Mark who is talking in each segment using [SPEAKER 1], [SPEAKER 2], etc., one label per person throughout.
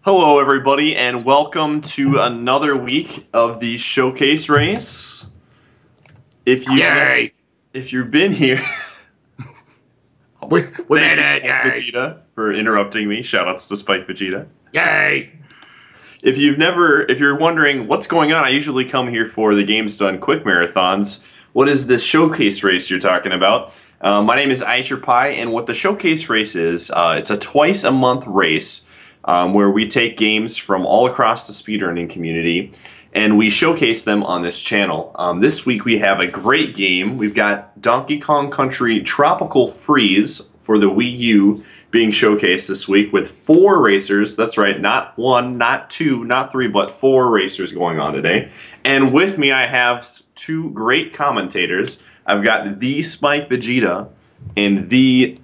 [SPEAKER 1] Hello everybody and welcome to another week of the showcase race. If you've been here
[SPEAKER 2] we made it,
[SPEAKER 1] Vegeta for interrupting me. Shoutouts to Spikevegeta.
[SPEAKER 2] Yay!
[SPEAKER 1] If you're wondering what's going on, I usually come here for the Games Done quick marathons. What is this showcase race you're talking about? My name is Iateyourpie, and what the showcase race is, it's a twice-a-month race where we take games from all across the speedrunning community and we showcase them on this channel. This week we have a great game. We've got Donkey Kong Country Tropical Freeze for the Wii U being showcased this week with 4 racers. That's right, not 1, not 2, not 3, but 4 racers going on today. And with me I have 2 great commentators. I've got the Spikevegeta and the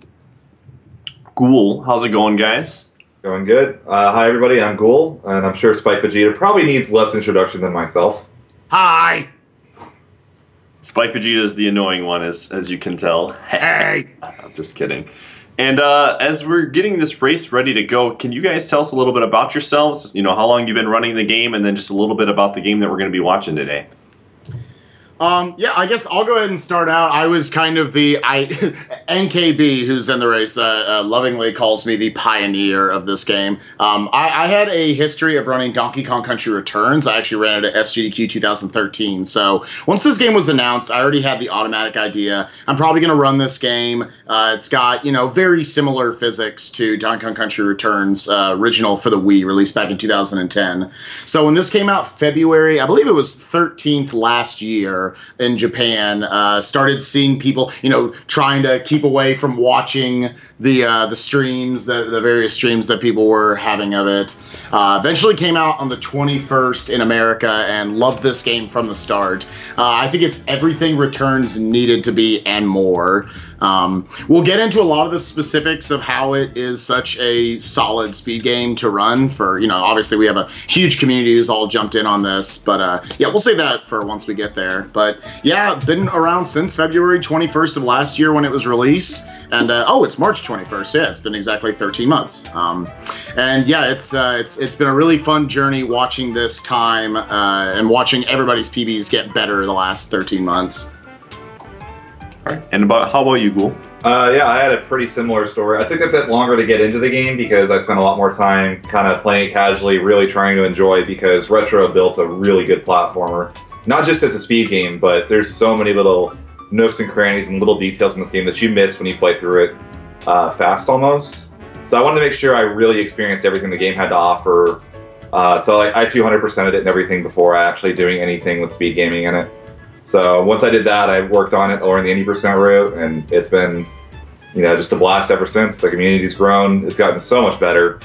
[SPEAKER 1] Ghoul. How's it going, guys?
[SPEAKER 3] Going good. Hi everybody, I'm Ghoul, and I'm sure Spikevegeta probably needs less introduction than myself.
[SPEAKER 2] Hi!
[SPEAKER 1] Spikevegeta is the annoying one, as you can tell.
[SPEAKER 2] Hey!
[SPEAKER 1] I'm just kidding. And as we're getting this race ready to go, can you guys tell us a little bit about yourselves? You know, how long you've been running the game, and then just a little bit about the game that we're going to be watching today.
[SPEAKER 2] Yeah, I guess I'll go ahead and start out. I was kind of the Enkaybee, who's in the race, lovingly calls me the pioneer of this game. I had a history of running Donkey Kong Country Returns. I actually ran it at SGDQ 2013. So once this game was announced, I already had the automatic idea. I'm probably going to run this game. It's got, you know, very similar physics to Donkey Kong Country Returns, original for the Wii, released back in 2010. So when this came out February, I believe it was 13th last year, in Japan, started seeing people, you know, trying to keep away from watching the streams, the various streams that people were having of it. Eventually came out on the 21st in America and loved this game from the start. I think it's everything Returns needed to be and more. We'll get into a lot of the specifics of how it is such a solid speed game to run for, you know, obviously we have a huge community who's all jumped in on this, but yeah, we'll save that for once we get there. But yeah, been around since February 21st of last year when it was released. And oh, it's March 21st. Yeah, it's been exactly 13 months. And yeah, it's been a really fun journey watching this time and watching everybody's PBs get better the last 13 months.
[SPEAKER 1] All right. And how about you, Ghoul?
[SPEAKER 3] Yeah, I had a pretty similar story. I took a bit longer to get into the game because I spent a lot more time kind of playing it casually, really trying to enjoy, because Retro built a really good platformer. Not just as a speed game, but there's so many little nooks and crannies and little details in this game that you miss when you play through it fast almost. So I wanted to make sure I really experienced everything the game had to offer. So I 200%ed it and everything before actually doing anything with speed gaming in it. So once I did that, I worked on it or in the 80% route, and it's been, you know, just a blast ever since. The community's grown. It's gotten so much better.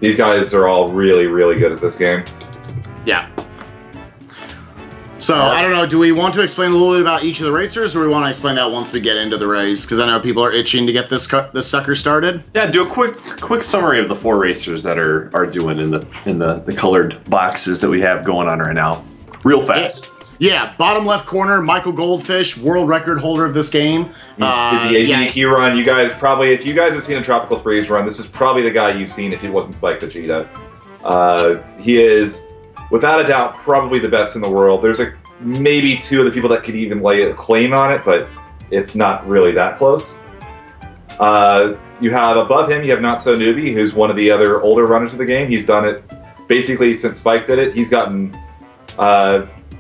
[SPEAKER 3] These guys are all really, really good at this game. Yeah.
[SPEAKER 2] So, I don't know, do we want to explain a little bit about each of the racers, or we want to explain that once we get into the race? Because I know people are itching to get this sucker started.
[SPEAKER 1] Yeah, do a quick summary of the 4 racers that are doing in the colored boxes that we have going on right now. Real fast.
[SPEAKER 2] Yeah, bottom left corner, Michael Goldfish, world record holder of this game.
[SPEAKER 3] The AGDQ run, you guys probably, if you guys have seen a Tropical Freeze run, this is probably the guy you've seen if he wasn't Spikevegeta. He is, without a doubt, probably the best in the world. There's maybe 2 of the people that could even lay a claim on it, but it's not really that close. You have above him, you have NotSoNewby, who's one of the other older runners of the game. He's done it basically since Spike did it. He's gotten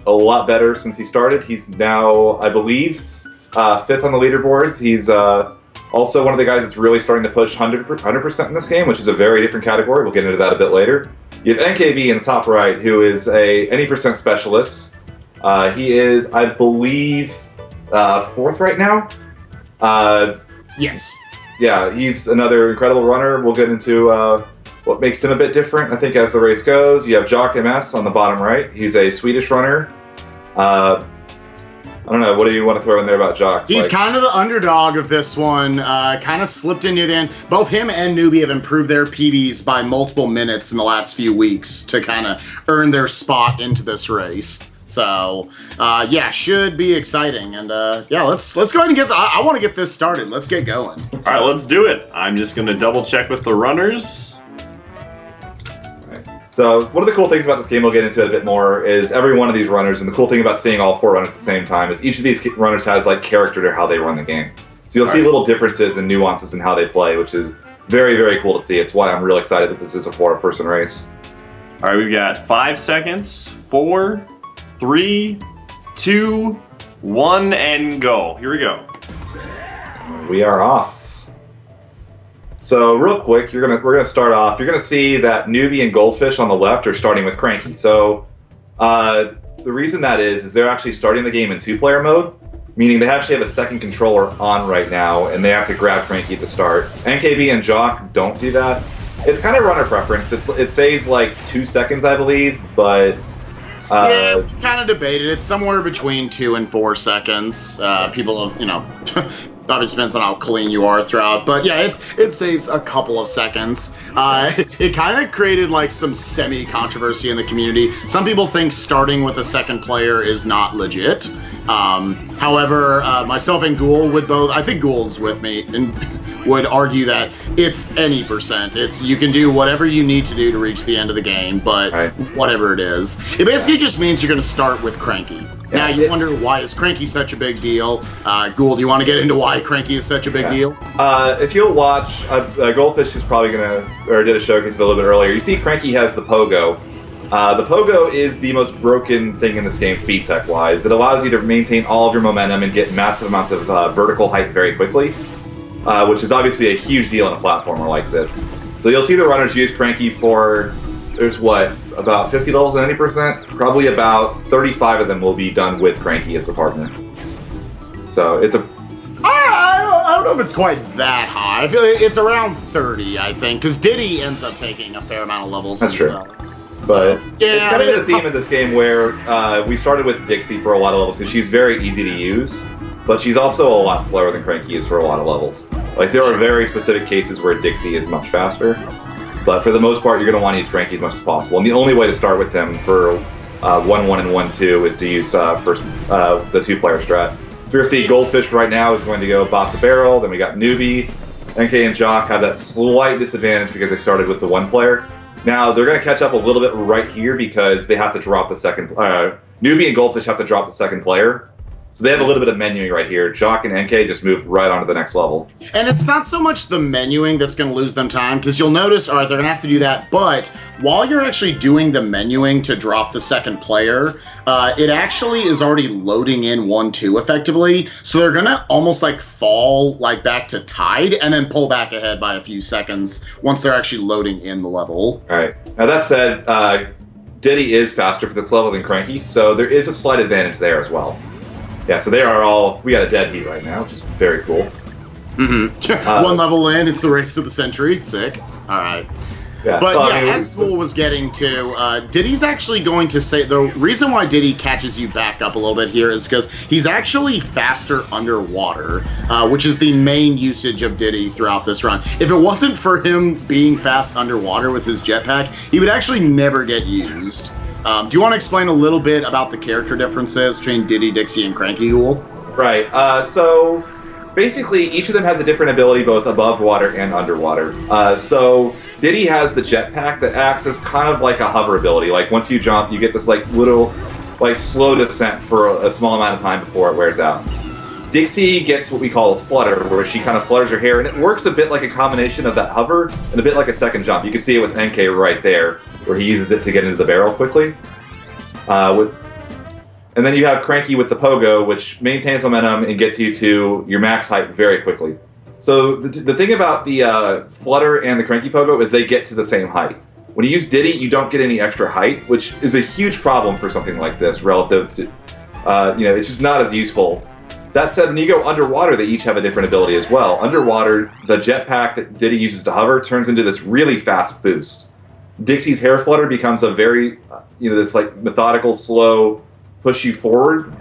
[SPEAKER 3] a lot better since he started. He's now, I believe, 5th on the leaderboards. He's also one of the guys that's really starting to push 100% in this game, which is a very different category. We'll get into that a bit later. You have Enkaybee in the top right, who is any percent specialist. He is, I believe, 4th right now.
[SPEAKER 2] Yes.
[SPEAKER 3] Yeah, he's another incredible runner. We'll get into what makes him a bit different, I think, as the race goes. You have Jock MS on the bottom right. He's a Swedish runner. I don't know, what do you want to throw in there about Jock?
[SPEAKER 2] He's kind of the underdog of this one, kind of slipped in near the end. Both him and Newbie have improved their PBs by multiple minutes in the last few weeks to kind of earn their spot into this race. So, yeah, should be exciting. And yeah, let's go ahead and get I want to get this started. Let's get going.
[SPEAKER 1] All right, let's do it. I'm just going to double check with the runners.
[SPEAKER 3] So one of the cool things about this game, we'll get into it a bit more, is every one of these runners, and the cool thing about seeing all 4 runners at the same time is each of these runners has like character to how they run the game. So you'll see little differences and nuances in how they play, which is very, very cool to see. It's why I'm real excited that this is a 4-person race.
[SPEAKER 1] All right, we've got 5 seconds. 4, 3, 2, 1, and go. Here we go.
[SPEAKER 3] We are off. So real quick, we're gonna start off. You're gonna see that Newbie and Goldfish on the left are starting with Cranky. So the reason that is they're actually starting the game in 2-player mode, meaning they actually have a second controller on right now, and they have to grab Cranky at the start. Enkaybee and Jock don't do that. It's kind of runner preference. It saves like 2 seconds, I believe, but
[SPEAKER 2] yeah, we kind of debated. It's somewhere between 2 and 4 seconds. People have, obviously depends on how clean you are throughout, but yeah, it saves a couple of seconds. It kind of created like some semi-controversy in the community. Some people think starting with a second player is not legit. However, myself and Ghoul would both, I think Ghoul's with me, and would argue that it's any percent. You can do whatever you need to do to reach the end of the game, but whatever it is. It basically just means you're going to start with Cranky. Now you wonder, why is Cranky such a big deal? Ghoul, do you want to get into why Cranky is such a big deal?
[SPEAKER 3] If you'll watch, Goldfish is probably did a showcase a little bit earlier. You see Cranky has the Pogo. The Pogo is the most broken thing in this game, speed tech wise. It allows you to maintain all of your momentum and get massive amounts of vertical height very quickly, which is obviously a huge deal in a platformer like this. So you'll see the runners use Cranky for, there's what, about 50 levels at any percent? Probably about 35 of them will be done with Cranky as the partner. So it's a...
[SPEAKER 2] I don't know if it's quite that high. I feel like it's around 30, I think, because Diddy ends up taking a fair amount of levels.
[SPEAKER 3] That's true. But it's kind of been a theme of this game where we started with Dixie for a lot of levels because she's very easy to use, but she's also a lot slower than Cranky is for a lot of levels. Like, there are very specific cases where Dixie is much faster, but for the most part, you're going to want to use Cranky as much as possible. And the only way to start with them for 1-1 and 1-2 is to use first the 2-player strat. So you're going to see Goldfish right now is going to go bop the barrel, then we got Newbie. NK and Jock have that slight disadvantage because they started with the 1-player. Now, they're going to catch up a little bit right here because they have to drop the second... Newbie and Goldfish have to drop the second player. So they have a little bit of menuing right here. Jock and NK just move right on to the next level.
[SPEAKER 2] And it's not so much the menuing that's going to lose them time, because you'll notice, all right, they're going to have to do that, but while you're actually doing the menuing to drop the second player, it actually is already loading in 1-2 effectively, so they're going to almost like fall like back to tied and then pull back ahead by a few seconds once they're actually loading in the level.
[SPEAKER 3] All right. Now that said, Diddy is faster for this level than Cranky, so there is a slight advantage there as well. Yeah, so they are all... We got a dead heat right now, which is very cool.
[SPEAKER 2] Mm-hmm. One level in, it's the race of the century. Sick. All right.
[SPEAKER 3] Yeah.
[SPEAKER 2] But yeah, as Ghoul was getting to, Diddy's actually going to say... The reason why Diddy catches you back up a little bit here is because he's actually faster underwater, which is the main usage of Diddy throughout this run. If it wasn't for him being fast underwater with his jetpack, he would actually never get used. Do you want to explain a little bit about the character differences between Diddy, Dixie, and Cranky, Ghoul?
[SPEAKER 3] Right. So basically, each of them has a different ability both above water and underwater. So Diddy has the jetpack that acts as kind of like a hover ability. Like, once you jump, you get this like little, like, slow descent for a small amount of time before it wears out. Dixie gets what we call a flutter, where she kind of flutters her hair, and it works a bit like a combination of that hover and a bit like a second jump. You can see it with NK right there, where he uses it to get into the barrel quickly. And then you have Cranky with the Pogo, which maintains momentum and gets you to your max height very quickly. So the thing about the Flutter and the Cranky Pogo is they get to the same height. When you use Diddy, you don't get any extra height, which is a huge problem for something like this relative to, it's just not as useful. That said, when you go underwater, they each have a different ability as well. Underwater, the jetpack that Diddy uses to hover turns into this really fast boost. Dixie's hair flutter becomes a very, this like methodical, slow push you forward.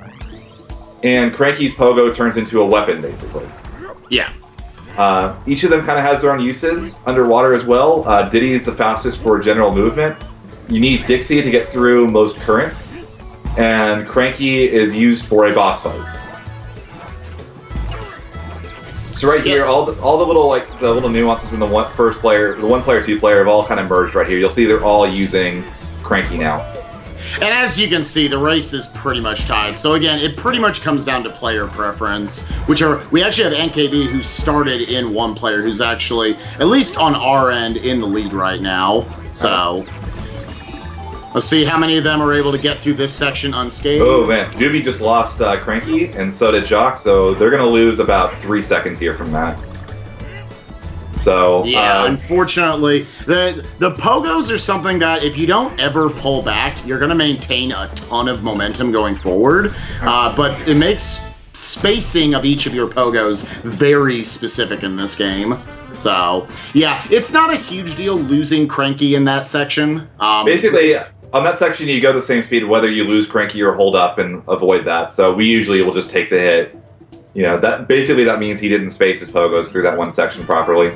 [SPEAKER 3] And Cranky's Pogo turns into a weapon, basically.
[SPEAKER 2] Yeah.
[SPEAKER 3] Each of them kind of has their own uses underwater as well. Diddy is the fastest for general movement. You need Dixie to get through most currents. And Cranky is used for a boss fight. So right here, all the little the little nuances in the one player, 2 player have all kind of merged right here. You'll see they're all using Cranky now.
[SPEAKER 2] And as you can see, the race is pretty much tied. So again, it pretty much comes down to player preference, we actually have Enkaybee, who started in 1 player, who's actually, at least on our end, in the lead right now. So let's see how many of them are able to get through this section unscathed.
[SPEAKER 3] Oh man, Newbie just lost Cranky, and so did Jock, so they're going to lose about 3 seconds here from that. So
[SPEAKER 2] yeah, unfortunately, the pogos are something that if you don't ever pull back, you're going to maintain a ton of momentum going forward. But it makes spacing of each of your pogos very specific in this game. So yeah, it's not a huge deal losing Cranky in that section.
[SPEAKER 3] Basically, on that section, you go the same speed whether you lose Cranky or hold up and avoid that. So we usually will just take the hit. You know, that means he didn't space his pogos through that one section properly.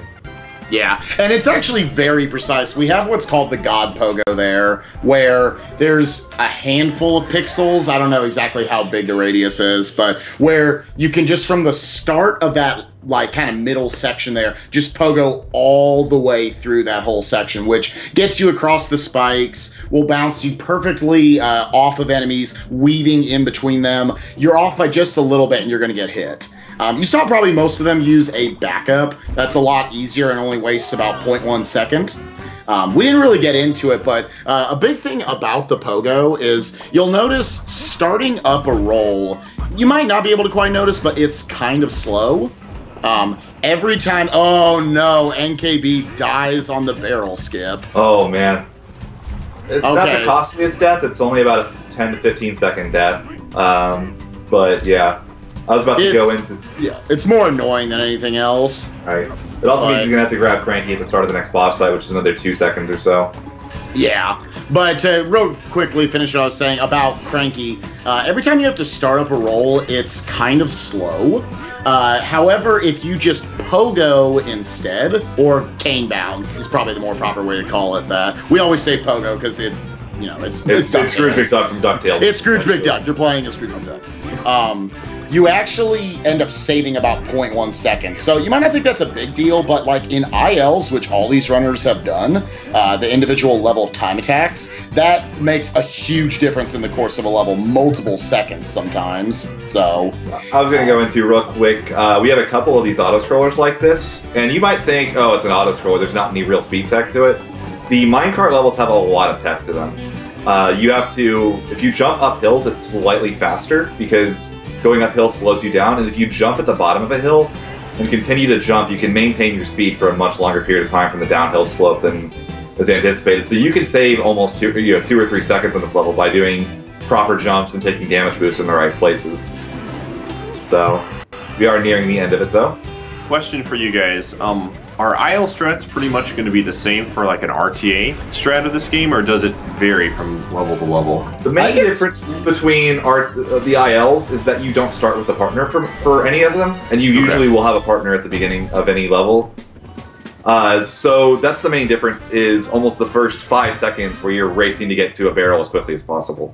[SPEAKER 2] Yeah, and it's actually very precise. We have what's called the God Pogo there, where there's a handful of pixels. I don't know exactly how big the radius is, but where you can just from the start of that kind of middle section there, just pogo all the way through that whole section, which gets you across the spikes, will bounce you perfectly off of enemies, weaving in between them. You're off by just a little bit and you're going to get hit. You saw probably most of them use a backup. That's a lot easier and only wastes about 0.1 second. We didn't really get into it, but a big thing about the pogo is you'll notice starting up a roll, you might not be able to quite notice, but it's kind of slow. Every time, oh no, Enkaybee dies on the barrel skip.
[SPEAKER 3] Oh man. It's not the costliest death, it's only about a 10 to 15 second death. But yeah. I was about to go into...
[SPEAKER 2] Yeah, it's more annoying than anything else.
[SPEAKER 3] Right. It also means he's going to have to grab Cranky at the start of the next boss fight, which is another 2 seconds or so.
[SPEAKER 2] Yeah, but real quickly finish what I was saying about Cranky. Every time you have to start up a roll, it's kind of slow. However, if you just pogo instead, or cane bounce is probably the more proper way to call it that. We always say pogo because it's, you know, it's
[SPEAKER 3] Scrooge McDuck from DuckTales.
[SPEAKER 2] It's Scrooge McDuck. You're playing a Scrooge McDuck. You actually end up saving about 0.1 seconds. So you might not think that's a big deal, but like in ILs, which all these runners have done, the individual level time attacks, that makes a huge difference in the course of a level, multiple seconds sometimes. So
[SPEAKER 3] I was going to go into real quick, we have a couple of these auto-scrollers like this, and you might think, oh, it's an auto-scroller, there's not any real speed tech to it. The minecart levels have a lot of tech to them. You have to, if you jump up hills, it's slightly faster because going uphill slows you down, and if you jump at the bottom of a hill and continue to jump, you can maintain your speed for a much longer period of time from the downhill slope than is anticipated. So you can save almost 2 or 3 seconds on this level by doing proper jumps and taking damage boosts in the right places. So we are nearing the end of it though.
[SPEAKER 1] Question for you guys. Are IL strats pretty much going to be the same for like an RTA strat of this game, or does it vary from level to level?
[SPEAKER 3] The main difference between the ILs is that you don't start with a partner for any of them, and you usually will have a partner at the beginning of any level. So that's the main difference, is almost the first 5 seconds where you're racing to get to a barrel as quickly as possible.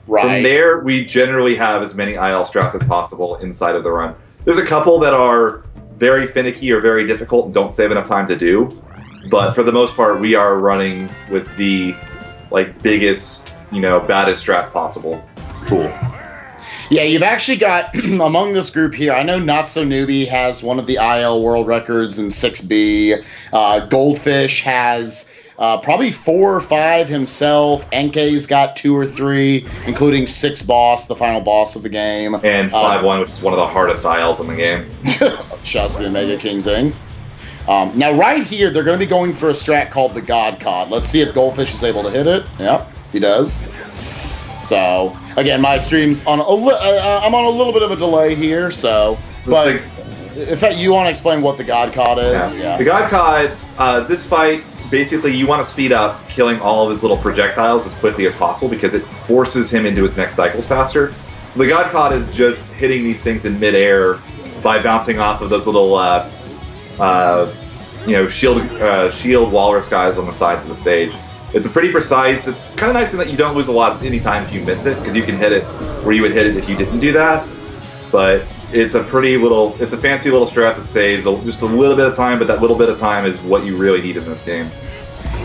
[SPEAKER 2] Right.
[SPEAKER 3] From there, we generally have as many IL strats as possible inside of the run. There's a couple that are very finicky or very difficult and don't save enough time to do, but for the most part, we are running with the biggest, baddest strats possible.
[SPEAKER 1] Cool.
[SPEAKER 2] Yeah, you've actually got, among this group here, I know NotSoNewby has one of the IL world records in 6B. Goldfish has probably 4 or 5 himself. Enkay's got 2 or 3, including 6 boss, the final boss of the game.
[SPEAKER 3] And 5-1, which is one of the hardest ILs in the game.
[SPEAKER 2] Shouts to the Mega King Zing. Now right here, they're going to be going for a strat called the God Cod. Let's see if Goldfish is able to hit it. Yep, he does. So, again, my stream's on I'm on a little bit of a delay here, so, but in fact, you want to explain what the God Cod is?
[SPEAKER 3] Yeah. The God Cod, this fight, basically you want to speed up killing all of his little projectiles as quickly as possible because it forces him into his next cycles faster. So the God Cod is just hitting these things in midair by bouncing off of those little, shield walrus guys on the sides of the stage. It's a pretty precise. It's kind of nice in that you don't lose any time if you miss it, because you can hit it where you would hit it if you didn't do that. But it's a fancy little strat that saves just a little bit of time, but that little bit of time is what you really need in this game.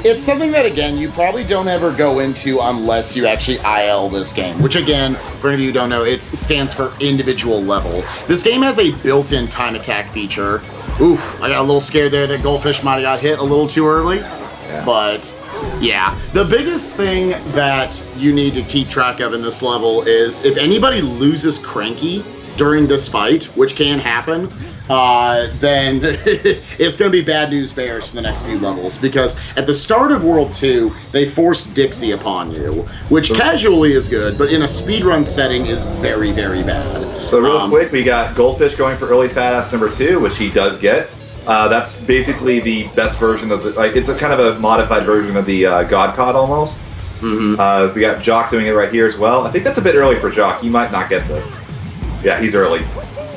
[SPEAKER 2] It's something that, again, you probably don't ever go into unless you actually IL this game, which, again, for any of you who don't know, it stands for individual level. This game has a built-in time attack feature. Oof, I got a little scared there that Goldfish might have got hit a little too early, but yeah. The biggest thing that you need to keep track of in this level is if anybody loses Cranky during this fight, which can happen, then it's going to be bad news bears for the next few levels, because at the start of World 2, they force Dixie upon you, which casually is good, but in a speedrun setting is very, very bad.
[SPEAKER 3] So real quick, we got Goldfish going for early fat ass number 2, which he does get. That's basically the best version of the, like, it's a kind of a modified version of the God Cod almost. We got Jock doing it right here as well. I think that's a bit early for Jock. He might not get this. Yeah, he's early.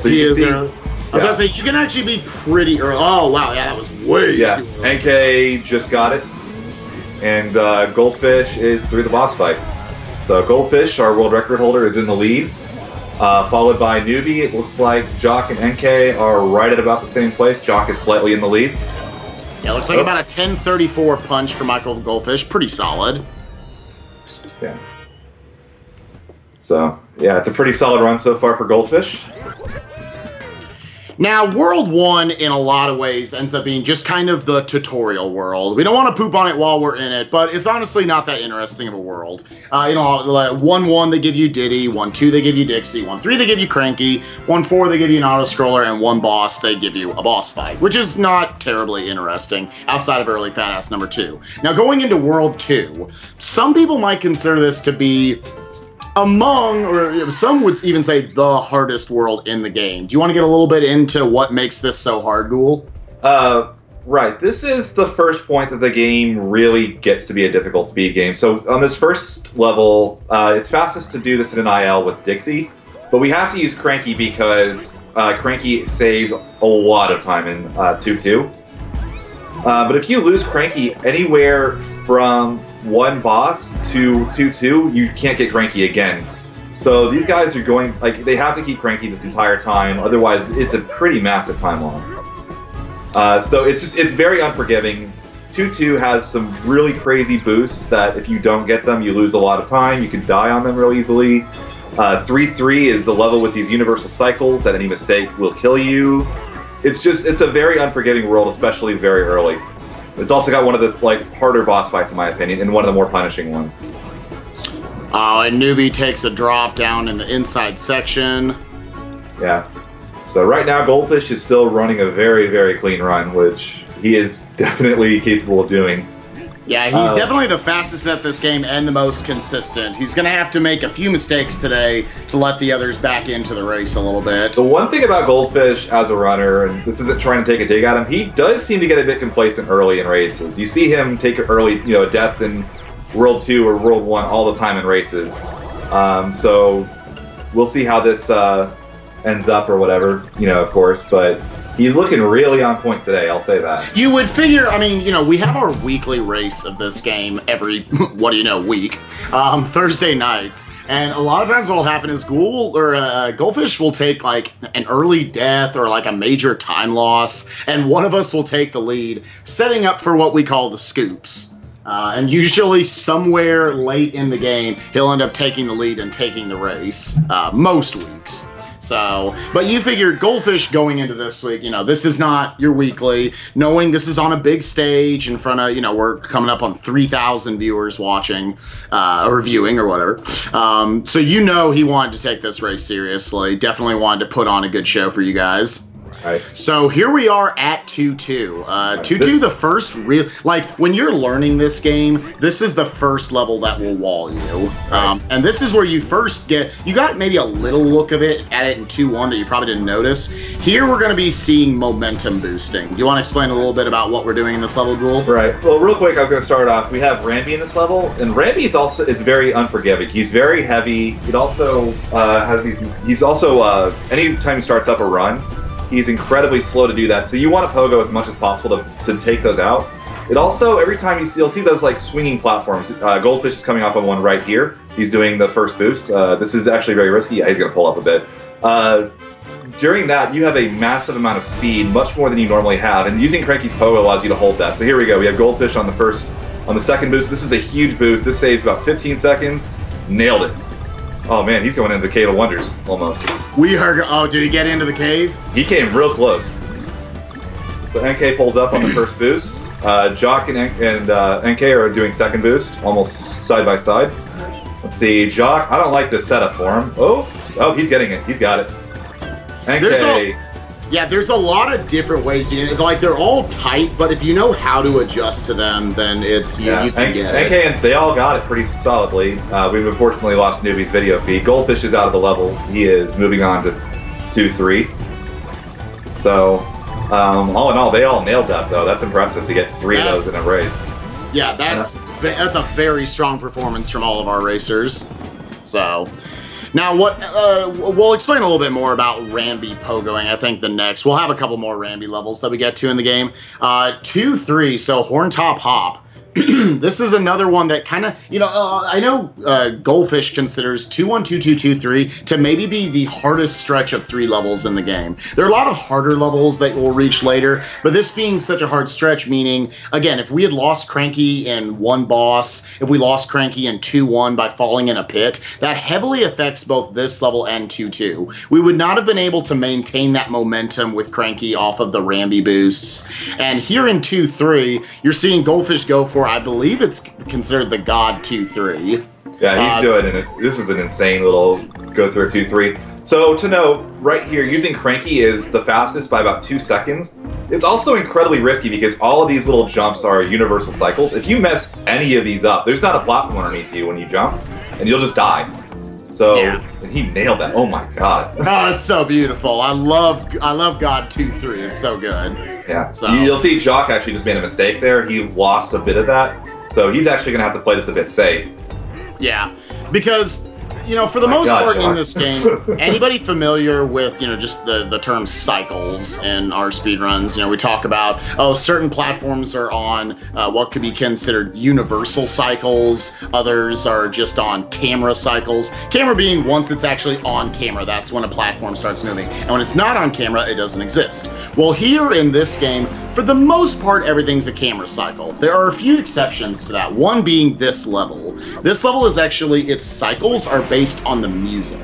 [SPEAKER 3] So
[SPEAKER 2] he is early. I was gonna say, you can actually be pretty early. Oh, wow, yeah, that was way too early.
[SPEAKER 3] NK just got it. And Goldfish is through the boss fight. So Goldfish, our world record holder, is in the lead. Followed by Newbie. It looks like Jock and NK are right at about the same place. Jock is slightly in the lead.
[SPEAKER 2] Yeah, looks like about a 10:34 punch for Michael Goldfish. Pretty solid.
[SPEAKER 3] Yeah. So, yeah, it's a pretty solid run so far for Goldfish.
[SPEAKER 2] Now, World 1, in a lot of ways, ends up being just kind of the tutorial world. We don't want to poop on it while we're in it, but it's honestly not that interesting of a world. You know, like 1-1, they give you Diddy, 1-2, they give you Dixie, 1-3, they give you Cranky, 1-4, they give you an auto-scroller, and 1 boss, they give you a boss fight, which is not terribly interesting, outside of early fat ass number 2. Now, going into World 2, some people might consider this to be among, or some would even say, the hardest world in the game. Do you want to get a little bit into what makes this so hard, Ghoul?
[SPEAKER 3] Right. This is the first point that the game really gets to be a difficult speed game. So on this first level, it's fastest to do this in an IL with Dixie, but we have to use Cranky because Cranky saves a lot of time in 2-2. But if you lose Cranky anywhere from 1 boss to 2-2, you can't get Cranky again. So these guys are going, like, they have to keep Cranky this entire time, otherwise it's a pretty massive time loss. So it's very unforgiving. 2-2 has some really crazy boosts that if you don't get them, you lose a lot of time, you can die on them real easily. 3-3 is a level with these universal cycles that any mistake will kill you. It's a very unforgiving world, especially very early. It's also got one of the harder boss fights, in my opinion, and one of the more punishing ones.
[SPEAKER 2] Oh, and Newbie takes a drop down in the inside section.
[SPEAKER 3] Yeah. So right now, Goldfish is still running a very, very clean run, which he is definitely capable of doing.
[SPEAKER 2] Yeah, he's definitely the fastest at this game and the most consistent. He's going to have to make a few mistakes today to let the others back into the race a little bit.
[SPEAKER 3] The one thing about Goldfish as a runner, and this isn't trying to take a dig at him, he does seem to get a bit complacent early in races. You see him take an early, a death in World 2 or World 1 all the time in races. So we'll see how this ends up or whatever, of course, but he's looking really on point today, I'll say that.
[SPEAKER 2] You would figure, I mean, we have our weekly race of this game every, week, Thursday nights. And a lot of times what'll happen is Goldfish will take an early death or a major time loss, and one of us will take the lead, setting up for what we call the scoops. And usually somewhere late in the game, he'll end up taking the lead and taking the race, most weeks. So, but you figure Goldfish going into this week, this is not your weekly, knowing this is on a big stage in front of, we're coming up on 3,000 viewers watching, or viewing or whatever. So he wanted to take this race seriously, definitely wanted to put on a good show for you guys.
[SPEAKER 3] Right.
[SPEAKER 2] So here we are at 2-2. 2-2, the first real, when you're learning this game, this is the first level that will wall you.
[SPEAKER 3] Right.
[SPEAKER 2] And this is where you first you got maybe a little look of it at it in 2-1 that you probably didn't notice. Here we're going to be seeing momentum boosting. Do you want to explain a little bit about what we're doing in this level, Ghoul? Right.
[SPEAKER 3] Well, real quick, I was going to start off. We have Rambi in this level, and Rambi is very unforgiving. He's very heavy. It also has these. He's also anytime he starts up a run, he's incredibly slow to do that, so you want to pogo as much as possible to take those out. It also, every time you'll see those swinging platforms. Goldfish is coming up on one right here. He's doing the first boost. This is actually very risky. Yeah, he's going to pull up a bit. during that, you have a massive amount of speed, much more than you normally have, and using Cranky's Pogo allows you to hold that. So here we go. We have Goldfish on the second boost. This is a huge boost. This saves about 15 seconds. Nailed it. Oh man, he's going into the Cave of Wonders, almost.
[SPEAKER 2] We heard, oh, did he get into the cave?
[SPEAKER 3] He came real close. So NK pulls up on the first boost. Jock and NK are doing second boost, almost side by side. Let's see, Jock, I don't like this setup for him. Oh, he's getting it. He's got it. NK.
[SPEAKER 2] There's a lot of different ways. Like, they're all tight, but if you know how to adjust to them, then it's you can get it.
[SPEAKER 3] NK, and they all got it pretty solidly. We've unfortunately lost Newbie's video feed. Goldfish is out of the level. He is moving on to 2-3. So, all in all, they all nailed that, though. That's impressive to get 3 of those in a race.
[SPEAKER 2] Yeah, that's a very strong performance from all of our racers. So, now we'll explain a little bit more about Rambi pogoing. I think the next we'll have a couple more Rambi levels that we get to in the game. 2-3, so Horntop Hop. This is another one that kind of, I know Goldfish considers 2-1, 2-2, 2-3 to maybe be the hardest stretch of 3 levels in the game. There are a lot of harder levels that we'll reach later, but this being such a hard stretch, meaning, again, if we had lost Cranky in one boss, if we lost Cranky in 2-1 by falling in a pit, that heavily affects both this level and 2-2. We would not have been able to maintain that momentum with Cranky off of the Rambi boosts. And here in 2-3, you're seeing Goldfish go for, I believe it's considered the God 2-3.
[SPEAKER 3] Yeah, he's doing it. This is an insane little go through a 2-3. So to note, right here, using Cranky is the fastest by about 2 seconds. It's also incredibly risky because all of these little jumps are universal cycles. If you mess any of these up, there's not a platform underneath you when you jump, and you'll just die. So and he nailed that. Oh my god.
[SPEAKER 2] Oh, it's so beautiful. I love God 2-3. It's so good.
[SPEAKER 3] Yeah. So you'll see Jock actually just made a mistake there. He lost a bit of that. So he's actually gonna have to play this a bit safe.
[SPEAKER 2] Yeah. Because for the most part in this game, anybody familiar with, just the term cycles in our speedruns, we talk about, certain platforms are on what could be considered universal cycles, others are just on camera cycles. Camera being once it's actually on camera, that's when a platform starts moving. And when it's not on camera, it doesn't exist. Well, here in this game, for the most part, everything's a camera cycle. There are a few exceptions to that, one being this level. This level is actually, its cycles are based on the music.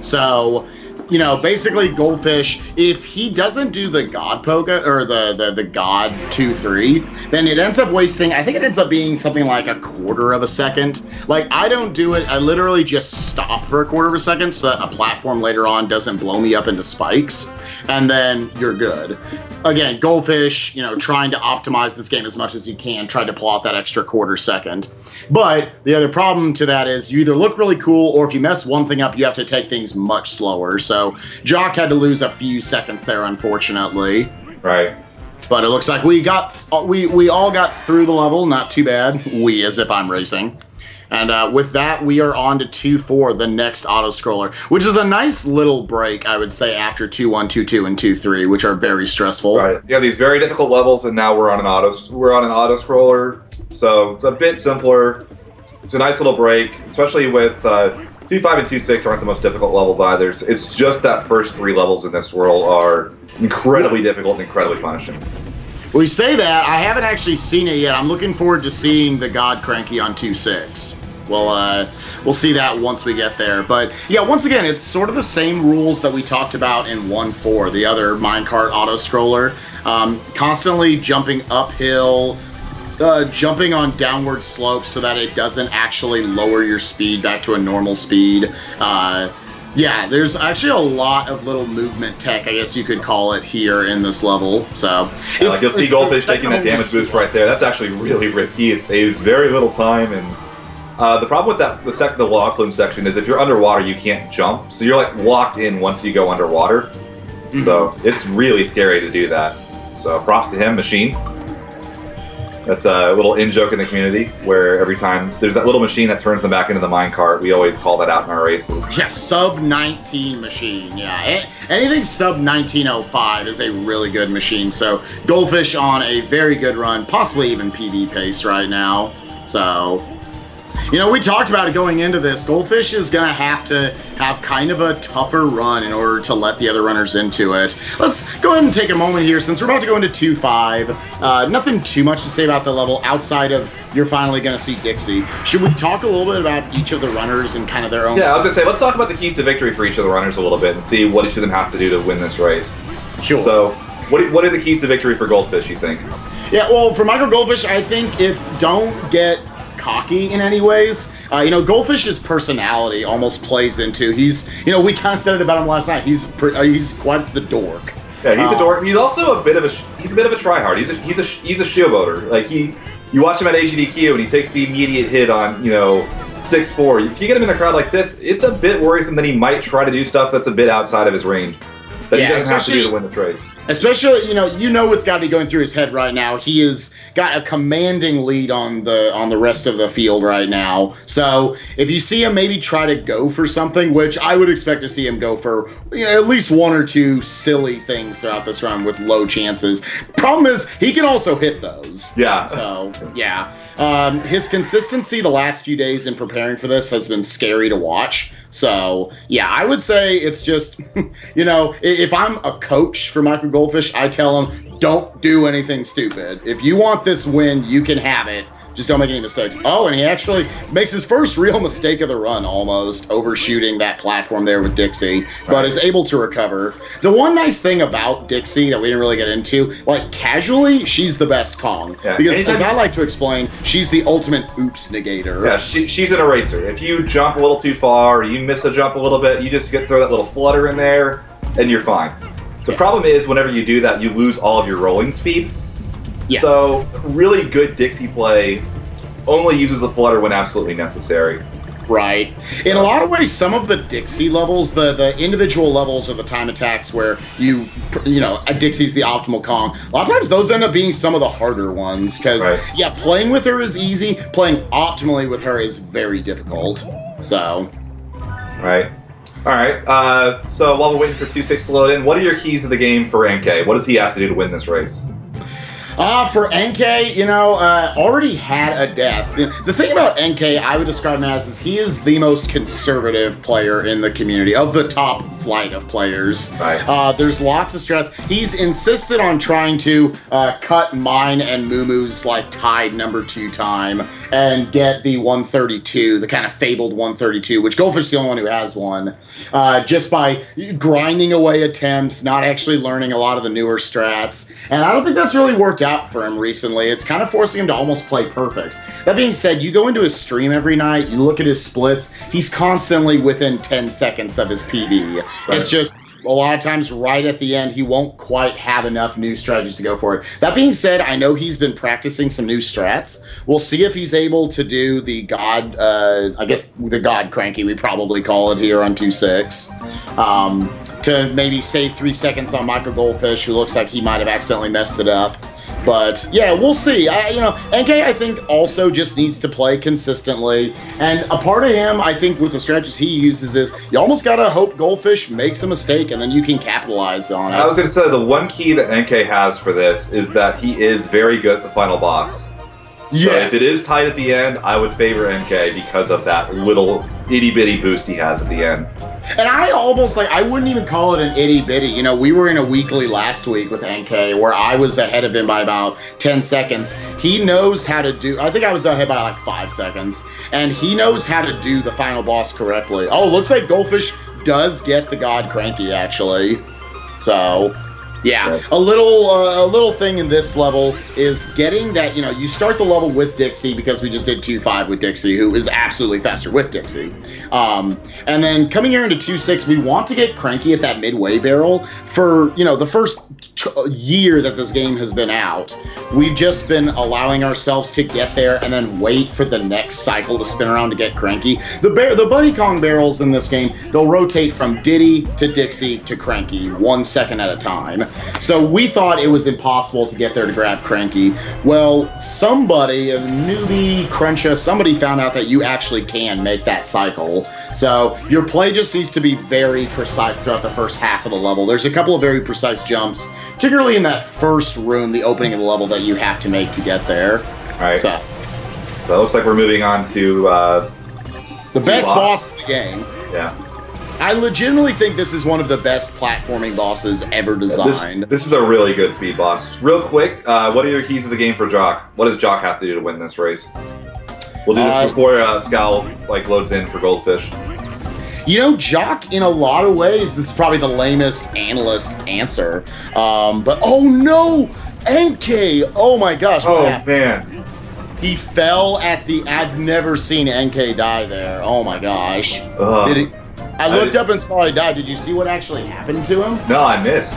[SPEAKER 2] So, basically Goldfish, if he doesn't do the God Pogo, or the God 2-3, then it ends up wasting, I think it ends up being something like 1/4 of a second. Like, I don't do it, I literally just stop for 1/4 of a second so that a platform later on doesn't blow me up into spikes, and then you're good. Again, Goldfish, trying to optimize this game as much as he can, try to pull out that extra 1/4 second. But the other problem to that is you either look really cool, or if you mess one thing up, you have to take things much slower. So Jock had to lose a few seconds there, unfortunately.
[SPEAKER 3] Right.
[SPEAKER 2] But it looks like we all got through the level, not too bad. We, as if I'm racing. And with that, we are on to 2-4, the next auto-scroller, which is a nice little break, I would say, after 2-1, 2-2, and 2-3, which are very stressful.
[SPEAKER 3] Right. Yeah, these very difficult levels, and now we're on an auto-scroller, so it's a bit simpler. It's a nice little break, especially with 2-5 and 2-6 aren't the most difficult levels either. It's just that first 3 levels in this world are incredibly difficult and incredibly punishing.
[SPEAKER 2] We say that, I haven't actually seen it yet. I'm looking forward to seeing the God Cranky on 2-6. We'll see that once we get there. But yeah, once again, it's sort of the same rules that we talked about in 1-4, the other minecart auto-scroller. Constantly jumping uphill, jumping on downward slopes so that it doesn't actually lower your speed back to a normal speed. Yeah, there's actually a lot of little movement tech, I guess you could call it, here in this level. So
[SPEAKER 3] yeah, like you'll see Goldfish taking that damage boost right there. That's actually really risky. It saves very little time, and the problem with the log flume section is if you're underwater, you can't jump. So you're like locked in once you go underwater. Mm-hmm. So it's really scary to do that. So props to him, Machine. That's a little in-joke in the community, where every time there's that little machine that turns them back into the minecart, we always call that out in our races.
[SPEAKER 2] Yeah, sub-19 machine, yeah. Anything sub-1905 is a really good machine, so Goldfish on a very good run, possibly even PB pace right now. So, You know, we talked about it going into this. Goldfish is going to have kind of a tougher run in order to let the other runners into it. Let's go ahead and take a moment here since we're about to go into 2-5. Nothing too much to say about the level outside of you're finally going to see Dixie. Should we talk a little bit about each of the runners and kind of their own?
[SPEAKER 3] Yeah, I was going to say, let's talk about the keys to victory for each of the runners a little bit and see what each of them has to do to win this race.
[SPEAKER 2] Sure.
[SPEAKER 3] So, what are the keys to victory for Goldfish, you think?
[SPEAKER 2] Yeah, well, for Micro Goldfish, I think it's don't get cocky in any ways. You know, Goldfish's personality almost plays into, we kind of said it about him last night, he's quite the dork.
[SPEAKER 3] Yeah, he's a dork. He's also a bit of a tryhard. He's a showboater. Like, you watch him at AGDQ and he takes the immediate hit on, 6'4". If you get him in a crowd like this, it's a bit worrisome that he might try to do stuff that's a bit outside of his range that he doesn't have to do to win this race.
[SPEAKER 2] Especially, you know what's got to be going through his head right now. He has got a commanding lead on the rest of the field right now. So if you see him maybe try to go for something, which I would expect to see him go for, at least one or two silly things throughout this run with low chances. Problem is, he can also hit those.
[SPEAKER 3] Yeah.
[SPEAKER 2] So, yeah. His consistency the last few days in preparing for this has been scary to watch. So, yeah, I would say it's just, if I'm a coach for Micro Goldfish, I tell him, don't do anything stupid. If you want this win, you can have it. Just don't make any mistakes. Oh, and he actually makes his first real mistake of the run, almost, overshooting that platform there with Dixie, but is able to recover. The one nice thing about Dixie that we didn't really get into, like, casually, she's the best Kong. Yeah. Because, as I like to explain, she's the ultimate oops negator.
[SPEAKER 3] Yeah, she's an eraser. If you jump a little too far, or you miss a jump a little bit, you just throw that little flutter in there, and you're fine. The problem is, whenever you do that, you lose all of your rolling speed. Yeah. So, really good Dixie play only uses the flutter when absolutely necessary.
[SPEAKER 2] Right. In a lot of ways, some of the Dixie levels, the individual levels of the time attacks where a Dixie's the optimal Kong, a lot of times those end up being some of the harder ones because, yeah, playing with her is easy. Playing optimally with her is very difficult. So.
[SPEAKER 3] Right. All right. So while we're waiting for 2-6 to load in, what are your keys to the game for NK? What does he have to do to win this race?
[SPEAKER 2] For NK, already had a death. The thing about NK, I would describe him as is he is the most conservative player in the community, of the top flight of players.
[SPEAKER 3] Right.
[SPEAKER 2] There's lots of strats. He's insisted on trying to cut mine and Moomoo's tied #2 time and get the 132, the kind of fabled 132, which Goldfish is the only one who has one, just by grinding away attempts, not actually learning a lot of the newer strats. And I don't think that's really worked out for him recently. It's kind of forcing him to almost play perfect. That being said, you go into his stream every night, you look at his splits, he's constantly within 10 seconds of his PB. Right. It's just a lot of times right at the end, he won't quite have enough new strategies to go for it. That being said, I know he's been practicing some new strats. We'll see if he's able to do the God, I guess the God Cranky, we probably call it here on 2-6. To maybe save 3 seconds on Micro Goldfish, who looks like he might have accidentally messed it up. But yeah, we'll see. NK I think also just needs to play consistently, and a part of him I think with the strategies he uses is you almost gotta hope Goldfish makes a mistake and then you can capitalize on it.
[SPEAKER 3] I was gonna say the one key that NK has for this is that he is very good at the final boss.
[SPEAKER 2] Yes.
[SPEAKER 3] So if it is tight at the end, I would favor NK because of that little itty-bitty boost he has at the end.
[SPEAKER 2] And I almost, I wouldn't even call it an itty-bitty. We were in a weekly last week with NK where I was ahead of him by about 10 seconds. He knows how to do, I think I was ahead by 5 seconds. And he knows how to do the final boss correctly. Oh, looks like Goldfish does get the God Cranky, actually. So, yeah, a little thing in this level is getting that, you start the level with Dixie because we just did 2-5 with Dixie, who is absolutely faster with Dixie. And then coming here into 2-6, we want to get Cranky at that midway barrel. For, the first year that this game has been out, we've just been allowing ourselves to get there and then wait for the next cycle to spin around to get Cranky. The Buddy Kong barrels in this game, they'll rotate from Diddy to Dixie to Cranky 1 second at a time. So we thought it was impossible to get there to grab Cranky. Well, somebody, a newbie, Cruncha, somebody found out that you actually can make that cycle. So your play just needs to be very precise throughout the first half of the level. There's a couple of very precise jumps, particularly in that first room, the opening of the level, that you have to make to get there.
[SPEAKER 3] Right.
[SPEAKER 2] So,
[SPEAKER 3] So it looks like we're moving on to
[SPEAKER 2] the best boss in the game.
[SPEAKER 3] Yeah.
[SPEAKER 2] I legitimately think this is one of the best platforming bosses ever designed.
[SPEAKER 3] This is a really good speed boss. Real quick, what are your keys to the game for Jock? What does Jock have to do to win this race? We'll do this before Scowl like loads in for Goldfish.
[SPEAKER 2] You know, Jock, in a lot of ways, this is probably the lamest analyst answer. But oh no, NK! Oh my gosh!
[SPEAKER 3] Oh man,
[SPEAKER 2] he fell at the. I've never seen NK die there. Oh my gosh! Did he? I looked up and saw he died. Did you see what actually happened to him?
[SPEAKER 3] No, I missed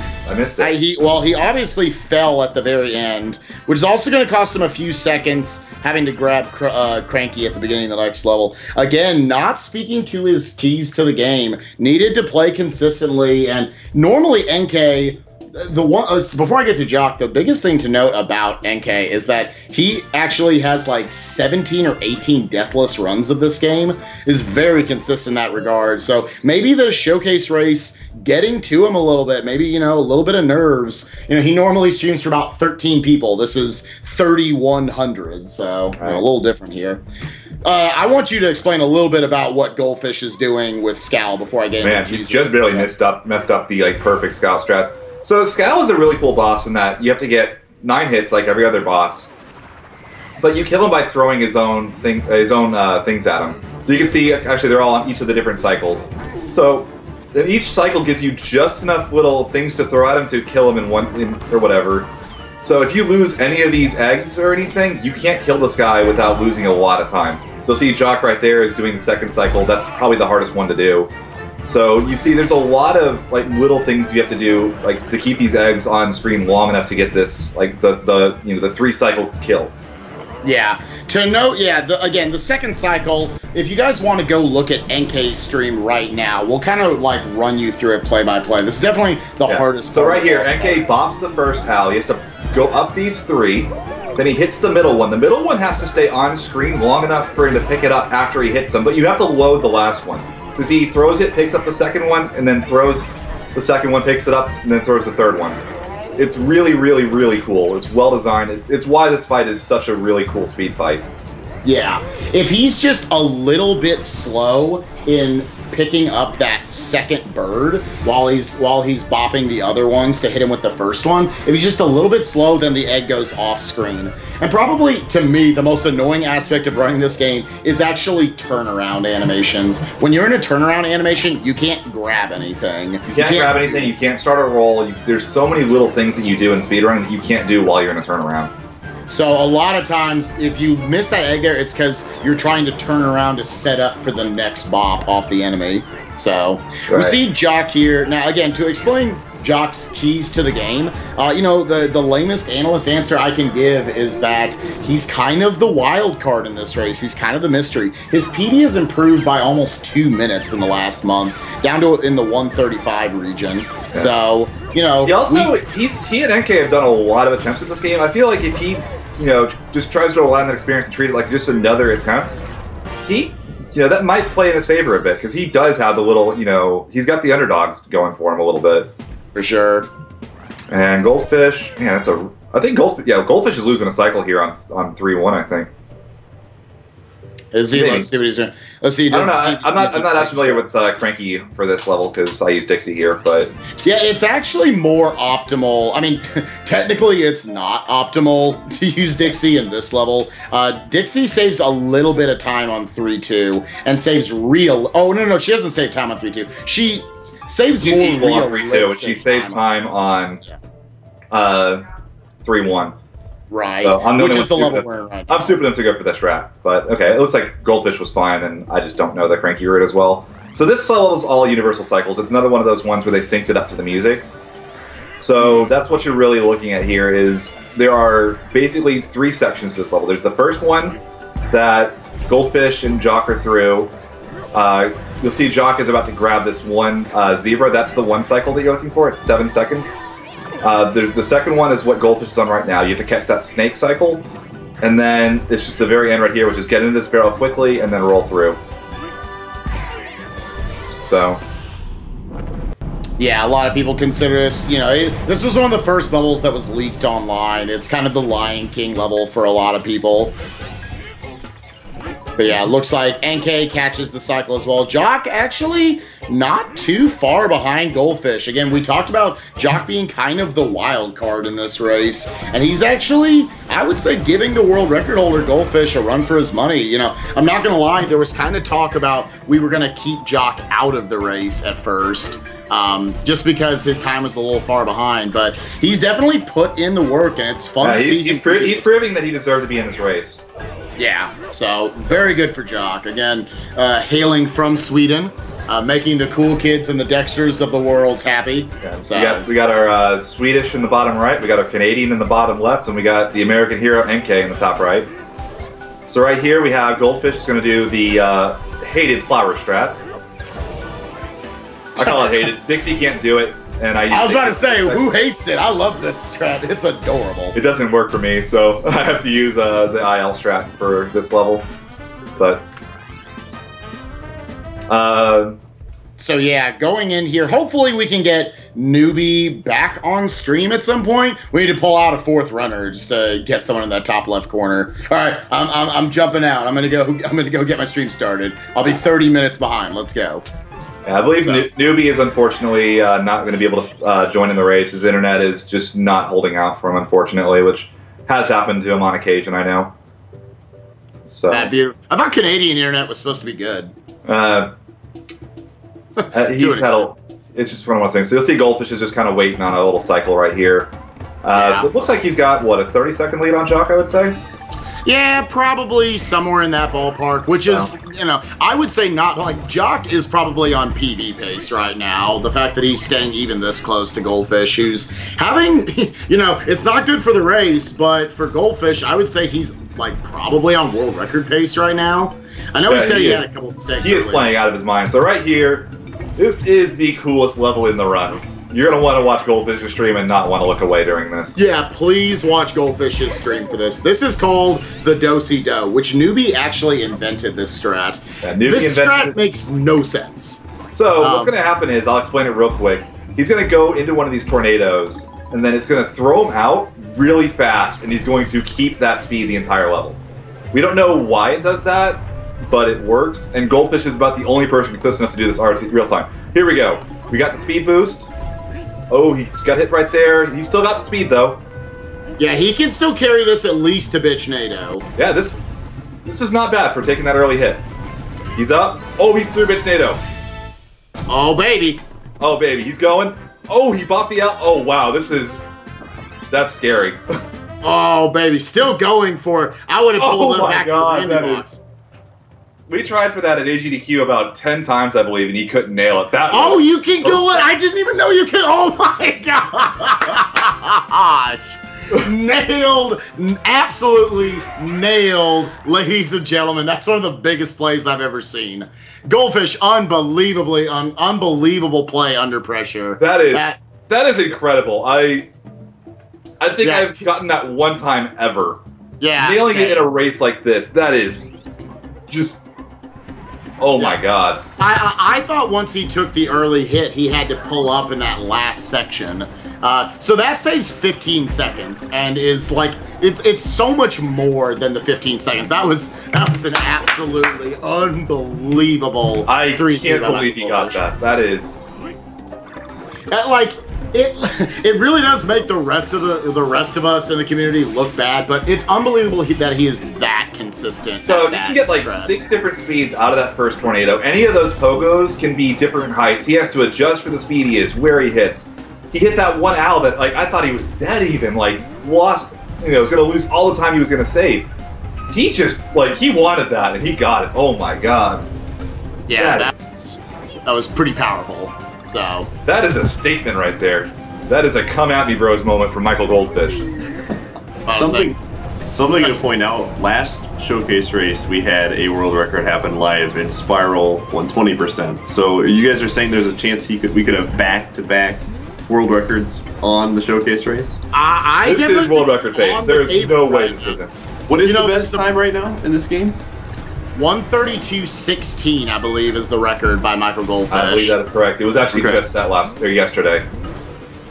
[SPEAKER 3] it.
[SPEAKER 2] He obviously fell at the very end, which is also going to cost him a few seconds having to grab Cranky at the beginning of the next level. Again, not speaking to his keys to the game. Needed to play consistently, and normally NK... before I get to Jock, the biggest thing to note about NK is that he actually has like 17 or 18 deathless runs of this game. Is very consistent in that regard. So maybe the showcase race getting to him a little bit, maybe, you know, a little bit of nerves. You know, he normally streams for about 13 people. This is 3,100, so you know, a little different here. I want you to explain a little bit about what Goldfish is doing with Scowl before I get into
[SPEAKER 3] he just barely messed up the like perfect Scowl strats. So Scowl is a really cool boss in that you have to get 9 hits like every other boss, but you kill him by throwing his own things at him. So you can see actually they're all on each of the different cycles. So each cycle gives you just enough little things to throw at him to kill him or whatever. So if you lose any of these eggs or anything, you can't kill this guy without losing a lot of time. So see, Jock right there is doing the second cycle. That's probably the hardest one to do. So you see, there's a lot of like little things you have to do, like to keep these eggs on screen long enough to get this, like the 3-cycle kill.
[SPEAKER 2] Yeah. To note, again, the second cycle, if you guys want to go look at NK's stream right now, we'll kind of like run you through it play by play. This is definitely the hardest part.
[SPEAKER 3] So right here, NK bops the first owl. He has to go up these 3, then he hits the middle one. The middle one has to stay on screen long enough for him to pick it up after he hits them, but you have to load the last one. So see, he throws it, picks up the second one, and then throws the second one, picks it up, and then throws the third one. It's really, really, really cool. It's well designed. It's why this fight is such a really cool speed fight.
[SPEAKER 2] Yeah. If he's just a little bit slow in picking up that second bird while he's bopping the other ones to hit him with the first one, if he's just a little bit slow, then the egg goes off screen. And probably, to me, the most annoying aspect of running this game is actually turnaround animations. When you're in a turnaround animation, you can't grab anything.
[SPEAKER 3] You can't grab anything, you can't start a roll. There's so many little things that you do in speedrunning that you can't do while you're in a turnaround.
[SPEAKER 2] So a lot of times, if you miss that egg there, it's because you're trying to turn around to set up for the next bop off the enemy. So we see Jock here. Now, again, to explain Jock's keys to the game, you know, the lamest analyst answer I can give is that he's kind of the wild card in this race. He's kind of the mystery. His PD has improved by almost 2 minutes in the last month, down to in the 135 region. Yeah. So, you know,
[SPEAKER 3] he and NK have done a lot of attempts at this game. I feel like if he, you know, just tries to rely on that experience and treat it like just another attempt, you know, that might play in his favor a bit, because he does have the little, you know, he's got the underdogs going for him a little bit.
[SPEAKER 2] For sure.
[SPEAKER 3] And Goldfish, man, I think Goldfish is losing a cycle here on 3-1, I think.
[SPEAKER 2] Is he? Maybe. Let's see what he's doing. Let's see.
[SPEAKER 3] I don't know. I'm not as familiar with Cranky for this level because I use Dixie here, but
[SPEAKER 2] yeah, it's actually more optimal. I mean, technically, it's not optimal to use Dixie in this level. Dixie saves a little bit of time on 3-2 and saves real. Oh no, she doesn't save time on 3-2. She saves more
[SPEAKER 3] evil on 3-2, and she saves time on 3-1.
[SPEAKER 2] Right,
[SPEAKER 3] so I'm
[SPEAKER 2] which is the level we're in.
[SPEAKER 3] I'm stupid enough to go for this strat, but okay, it looks like Goldfish was fine, and I just don't know the Cranky route as well. So this level is all universal cycles. It's another one of those ones where they synced it up to the music. So that's what you're really looking at here. Is there are basically 3 sections to this level. There's the first one that Goldfish and Jock are through. You'll see Jock is about to grab this one zebra. That's the one cycle that you're looking for. It's 7 seconds. There's the second one is what Goldfish is on right now. You have to catch that snake cycle, and then it's just the very end right here, which is get into this barrel quickly and then roll through. So,
[SPEAKER 2] yeah, a lot of people consider this, you know, this was one of the first levels that was leaked online. It's kind of the Lion King level for a lot of people. But yeah, it looks like NK catches the cycle as well. Jock actually not too far behind Goldfish. Again, we talked about Jock being kind of the wild card in this race. And he's actually, I would say, giving the world record holder Goldfish a run for his money. You know, I'm not going to lie, there was kind of talk about we were going to keep Jock out of the race at first. Just because his time was a little far behind. But he's definitely put in the work, and it's fun to see.
[SPEAKER 3] He's proving that he deserved to be in this race.
[SPEAKER 2] Yeah, so very good for Jock. Again, hailing from Sweden, making the cool kids and the Dexters of the world happy.
[SPEAKER 3] Yeah.
[SPEAKER 2] So
[SPEAKER 3] We got our Swedish in the bottom right, we got our Canadian in the bottom left, and we got the American hero NK in the top right. So right here we have Goldfish is going to do the hated flower strat. I call it hated. Dixie can't do it. And I
[SPEAKER 2] was about to say, who hates it? I love this strat. It's adorable.
[SPEAKER 3] It doesn't work for me, so I have to use the IL strat for this level. But
[SPEAKER 2] so yeah, going in here, hopefully we can get Newbie back on stream at some point. We need to pull out a fourth runner just to get someone in that top left corner. All right, I'm jumping out. I'm gonna go get my stream started. I'll be 30 minutes behind. Let's go.
[SPEAKER 3] Yeah, I believe Newbie is unfortunately not going to be able to join in the race. His internet is just not holding out for him, unfortunately, which has happened to him on occasion, I know. So
[SPEAKER 2] I thought Canadian internet was supposed to be good.
[SPEAKER 3] He's had it's just one of those things. So you'll see Goldfish is just kind of waiting on a little cycle right here. So it looks like he's got, what, a 30-second lead on Jock, I would say?
[SPEAKER 2] Yeah, probably somewhere in that ballpark, which is, you know, I would say not, like, Jock is probably on PB pace right now. The fact that he's staying even this close to Goldfish, who's having, you know, it's not good for the race, but for Goldfish, I would say he's, like, probably on world record pace right now. I know he said he had a couple mistakes.
[SPEAKER 3] He is playing out of his mind. So right here, this is the coolest level in the run. You're going to want to watch Goldfish's stream and not want to look away during this.
[SPEAKER 2] Yeah, please watch Goldfish's stream for this. This is called the Do-Si-Do, which Newbie actually invented this strat.
[SPEAKER 3] Yeah,
[SPEAKER 2] this strat makes no sense.
[SPEAKER 3] So what's going to happen is, I'll explain it real quick. He's going to go into one of these tornadoes, and then it's going to throw him out really fast, and he's going to keep that speed the entire level. We don't know why it does that, but it works, and Goldfish is about the only person consistent enough to do this real time. Here we go. We got the speed boost. Oh, he got hit right there. He's still got the speed, though.
[SPEAKER 2] Yeah, he can still carry this at least to bitch NATO.
[SPEAKER 3] Yeah, this is not bad for taking that early hit. He's up. Oh, he's through bitch NATO.
[SPEAKER 2] Oh, baby.
[SPEAKER 3] Oh, baby. He's going. Oh, he bought the out. Oh, wow. That's scary.
[SPEAKER 2] Oh, baby. Still going for it. I would have pulled him back to the landing box.
[SPEAKER 3] We tried for that at AGDQ about 10 times, I believe, and he couldn't nail it.
[SPEAKER 2] Oh, you can do it! I didn't even know you could. Oh my gosh! Nailed, absolutely nailed, ladies and gentlemen. That's one of the biggest plays I've ever seen. Goldfish, unbelievable play under pressure.
[SPEAKER 3] That is incredible. I think I've gotten that one time ever.
[SPEAKER 2] Yeah,
[SPEAKER 3] nailing it in a race like this. That is just. Oh my god.
[SPEAKER 2] I thought once he took the early hit, he had to pull up in that last section. So that saves 15 seconds and is like, it's so much more than the 15 seconds. That was an absolutely unbelievable
[SPEAKER 3] I can't believe he got that. That is...
[SPEAKER 2] Like, it really does make the rest of us in the community look bad, but it's unbelievable that he is that consistent.
[SPEAKER 3] So you can get like 6 different speeds out of that first tornado. Any of those pogos can be different heights. He has to adjust for the speed he is, where he hits. He hit that one owl that, like, I thought he was dead even, like, lost, you know, was going to lose all the time he was going to save. He just, like, he wanted that, and he got it. Oh my god.
[SPEAKER 2] Yeah, that was pretty powerful. So
[SPEAKER 3] that is a statement right there. That is a come at me bros moment from Michael Goldfish.
[SPEAKER 1] Something to point out, last showcase race we had a world record happen live in Spiral 120%. So you guys are saying there's a chance we could have back-to-back world records on the showcase race?
[SPEAKER 3] This is world record pace. There's no way this isn't.
[SPEAKER 1] What is the best time right now in this game?
[SPEAKER 2] 132.16, I believe, is the record by Michael Goldfish.
[SPEAKER 3] I believe that is correct. It was actually just set yesterday.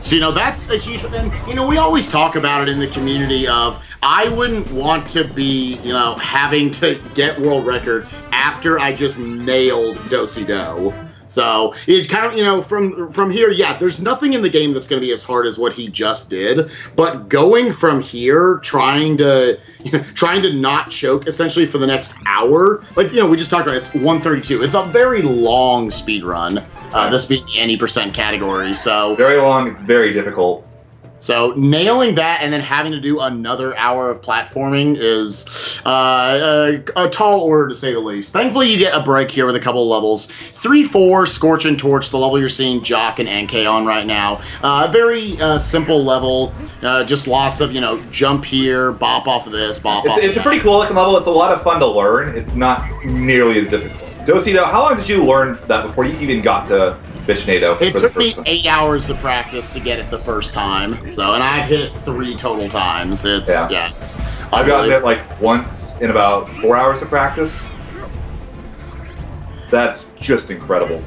[SPEAKER 2] So, that's a huge thing. We always talk about it in the community of, I wouldn't want to be, having to get world record after I just nailed Do-Si-Do. So it kind of, from here, yeah, there's nothing in the game that's going to be as hard as what he just did. But going from here, trying to not choke essentially for the next hour, like, we just talked about, it's 132. It's a very long speed run. This being the any % category, so
[SPEAKER 3] very long. It's very difficult.
[SPEAKER 2] So nailing that and then having to do another hour of platforming is a tall order to say the least. Thankfully, you get a break here with a couple of levels. 3-4, Scorching Torch, the level you're seeing Jock and NK on right now. Very simple level, just lots of, jump here, bop off of this, bop off of that.
[SPEAKER 3] It's a pretty cool looking level. It's a lot of fun to learn. It's not nearly as difficult. Do-Si-Do, how long did you learn that before you even got to Bitchnado?
[SPEAKER 2] It took me 8 hours of practice to get it the first time. So, and I've hit 3 total times. It's
[SPEAKER 3] I've gotten it like once in about 4 hours of practice. That's just incredible.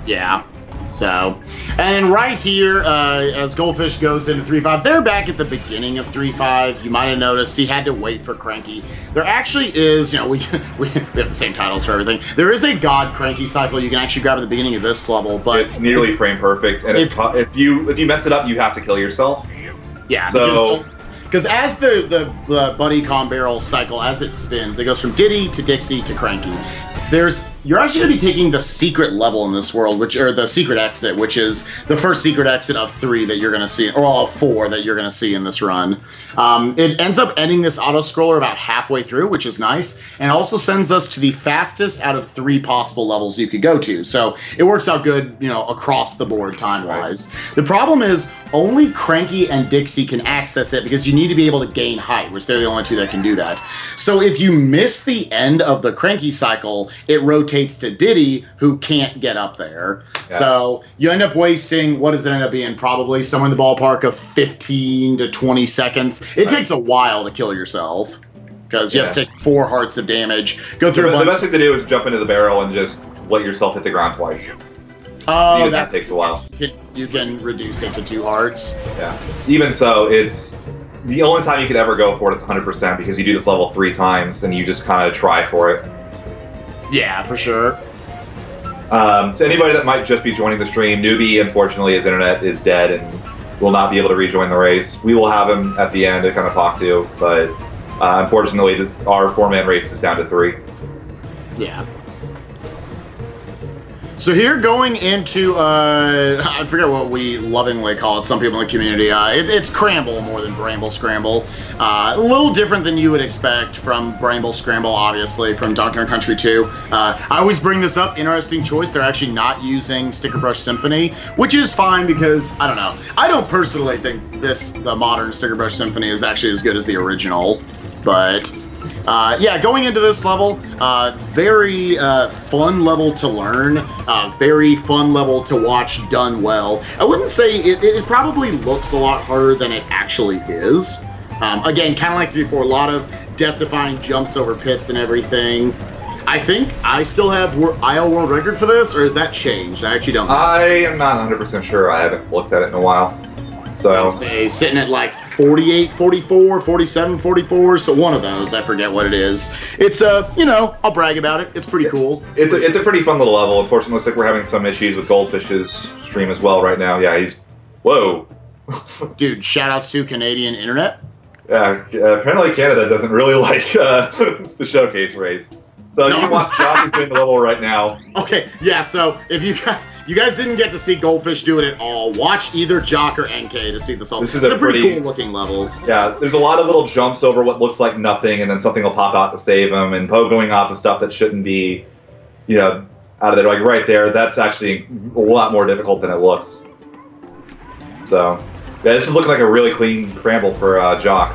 [SPEAKER 2] Yeah. So, and right here, as Goldfish goes into 3-5, they're back at the beginning of 3-5. You might have noticed he had to wait for Cranky. There actually is, we have the same titles for everything. There is a God Cranky cycle you can actually grab at the beginning of this level, but
[SPEAKER 3] it's nearly frame perfect. And if you mess it up, you have to kill yourself.
[SPEAKER 2] Yeah.
[SPEAKER 3] So.
[SPEAKER 2] Because as the Buddy Com Barrel cycle, as it spins, it goes from Diddy to Dixie to Cranky. You're actually going to be taking the secret level in this world, or the secret exit, which is the first secret exit of 3 that you're going to see, or of 4 that you're going to see in this run. It ends up ending this auto-scroller about halfway through, which is nice, and also sends us to the fastest out of 3 possible levels you could go to. So it works out good, across the board time-wise. Right. The problem is only Cranky and Dixie can access it because you need to be able to gain height, which they're the only 2 that can do that. So if you miss the end of the Cranky cycle, it rotates to Diddy, who can't get up there. Yeah. So you end up wasting, what does it end up being? Probably somewhere in the ballpark of 15 to 20 seconds. It takes a while to kill yourself, because you have to take 4 hearts of damage, go through a bunch.
[SPEAKER 3] The best thing to do is jump into the barrel and just let yourself hit the ground twice.
[SPEAKER 2] Oh,
[SPEAKER 3] even that takes a while.
[SPEAKER 2] You can reduce it to 2 hearts.
[SPEAKER 3] Yeah. Even so, it's the only time you could ever go for it is 100% because you do this level 3 times and you just kind of try for it.
[SPEAKER 2] Yeah, for sure.
[SPEAKER 3] So anybody that might just be joining the stream, Newbie, unfortunately, his internet is dead and will not be able to rejoin the race. We will have him at the end to kind of talk to, but unfortunately, our 4-man race is down to 3.
[SPEAKER 2] Yeah. So here going into, I forget what we lovingly call it, some people in the community, it's Cramble more than Bramble Scramble. A little different than you would expect from Bramble Scramble, obviously, from Donkey Kong Country 2. I always bring this up, interesting choice, they're actually not using Sticker Brush Symphony, which is fine because, I don't know, I don't personally think the modern Sticker Brush Symphony is actually as good as the original, but... yeah, going into this level, very fun level to learn, very fun level to watch done well. I wouldn't say it probably looks a lot harder than it actually is. Again, kind of like 3-4, a lot of death-defying jumps over pits and everything. I think I still have IL world record for this, or has that changed? I actually don't know.
[SPEAKER 3] I am not 100% sure. I haven't looked at it in a while. So
[SPEAKER 2] I would say sitting at like 48, 44, 47, 44, so one of those, I forget what it is. It's, I'll brag about it. It's pretty cool.
[SPEAKER 3] It's a pretty fun little level. Unfortunately, it looks like we're having some issues with Goldfish's stream as well right now. Yeah, he's... Whoa.
[SPEAKER 2] Dude, shoutouts to Canadian internet.
[SPEAKER 3] Yeah, apparently Canada doesn't really like the showcase race. So you can watch Jockey's doing the level right now.
[SPEAKER 2] Okay, yeah, so if you guys didn't get to see Goldfish do it at all, watch either Jock or NK to see this level.
[SPEAKER 3] This is a
[SPEAKER 2] pretty cool looking level.
[SPEAKER 3] Yeah, there's a lot of little jumps over what looks like nothing, and then something will pop out to save him, and Poe going off of stuff that shouldn't be, out of there. Like right there, that's actually a lot more difficult than it looks. So, yeah, this is looking like a really clean scramble for Jock.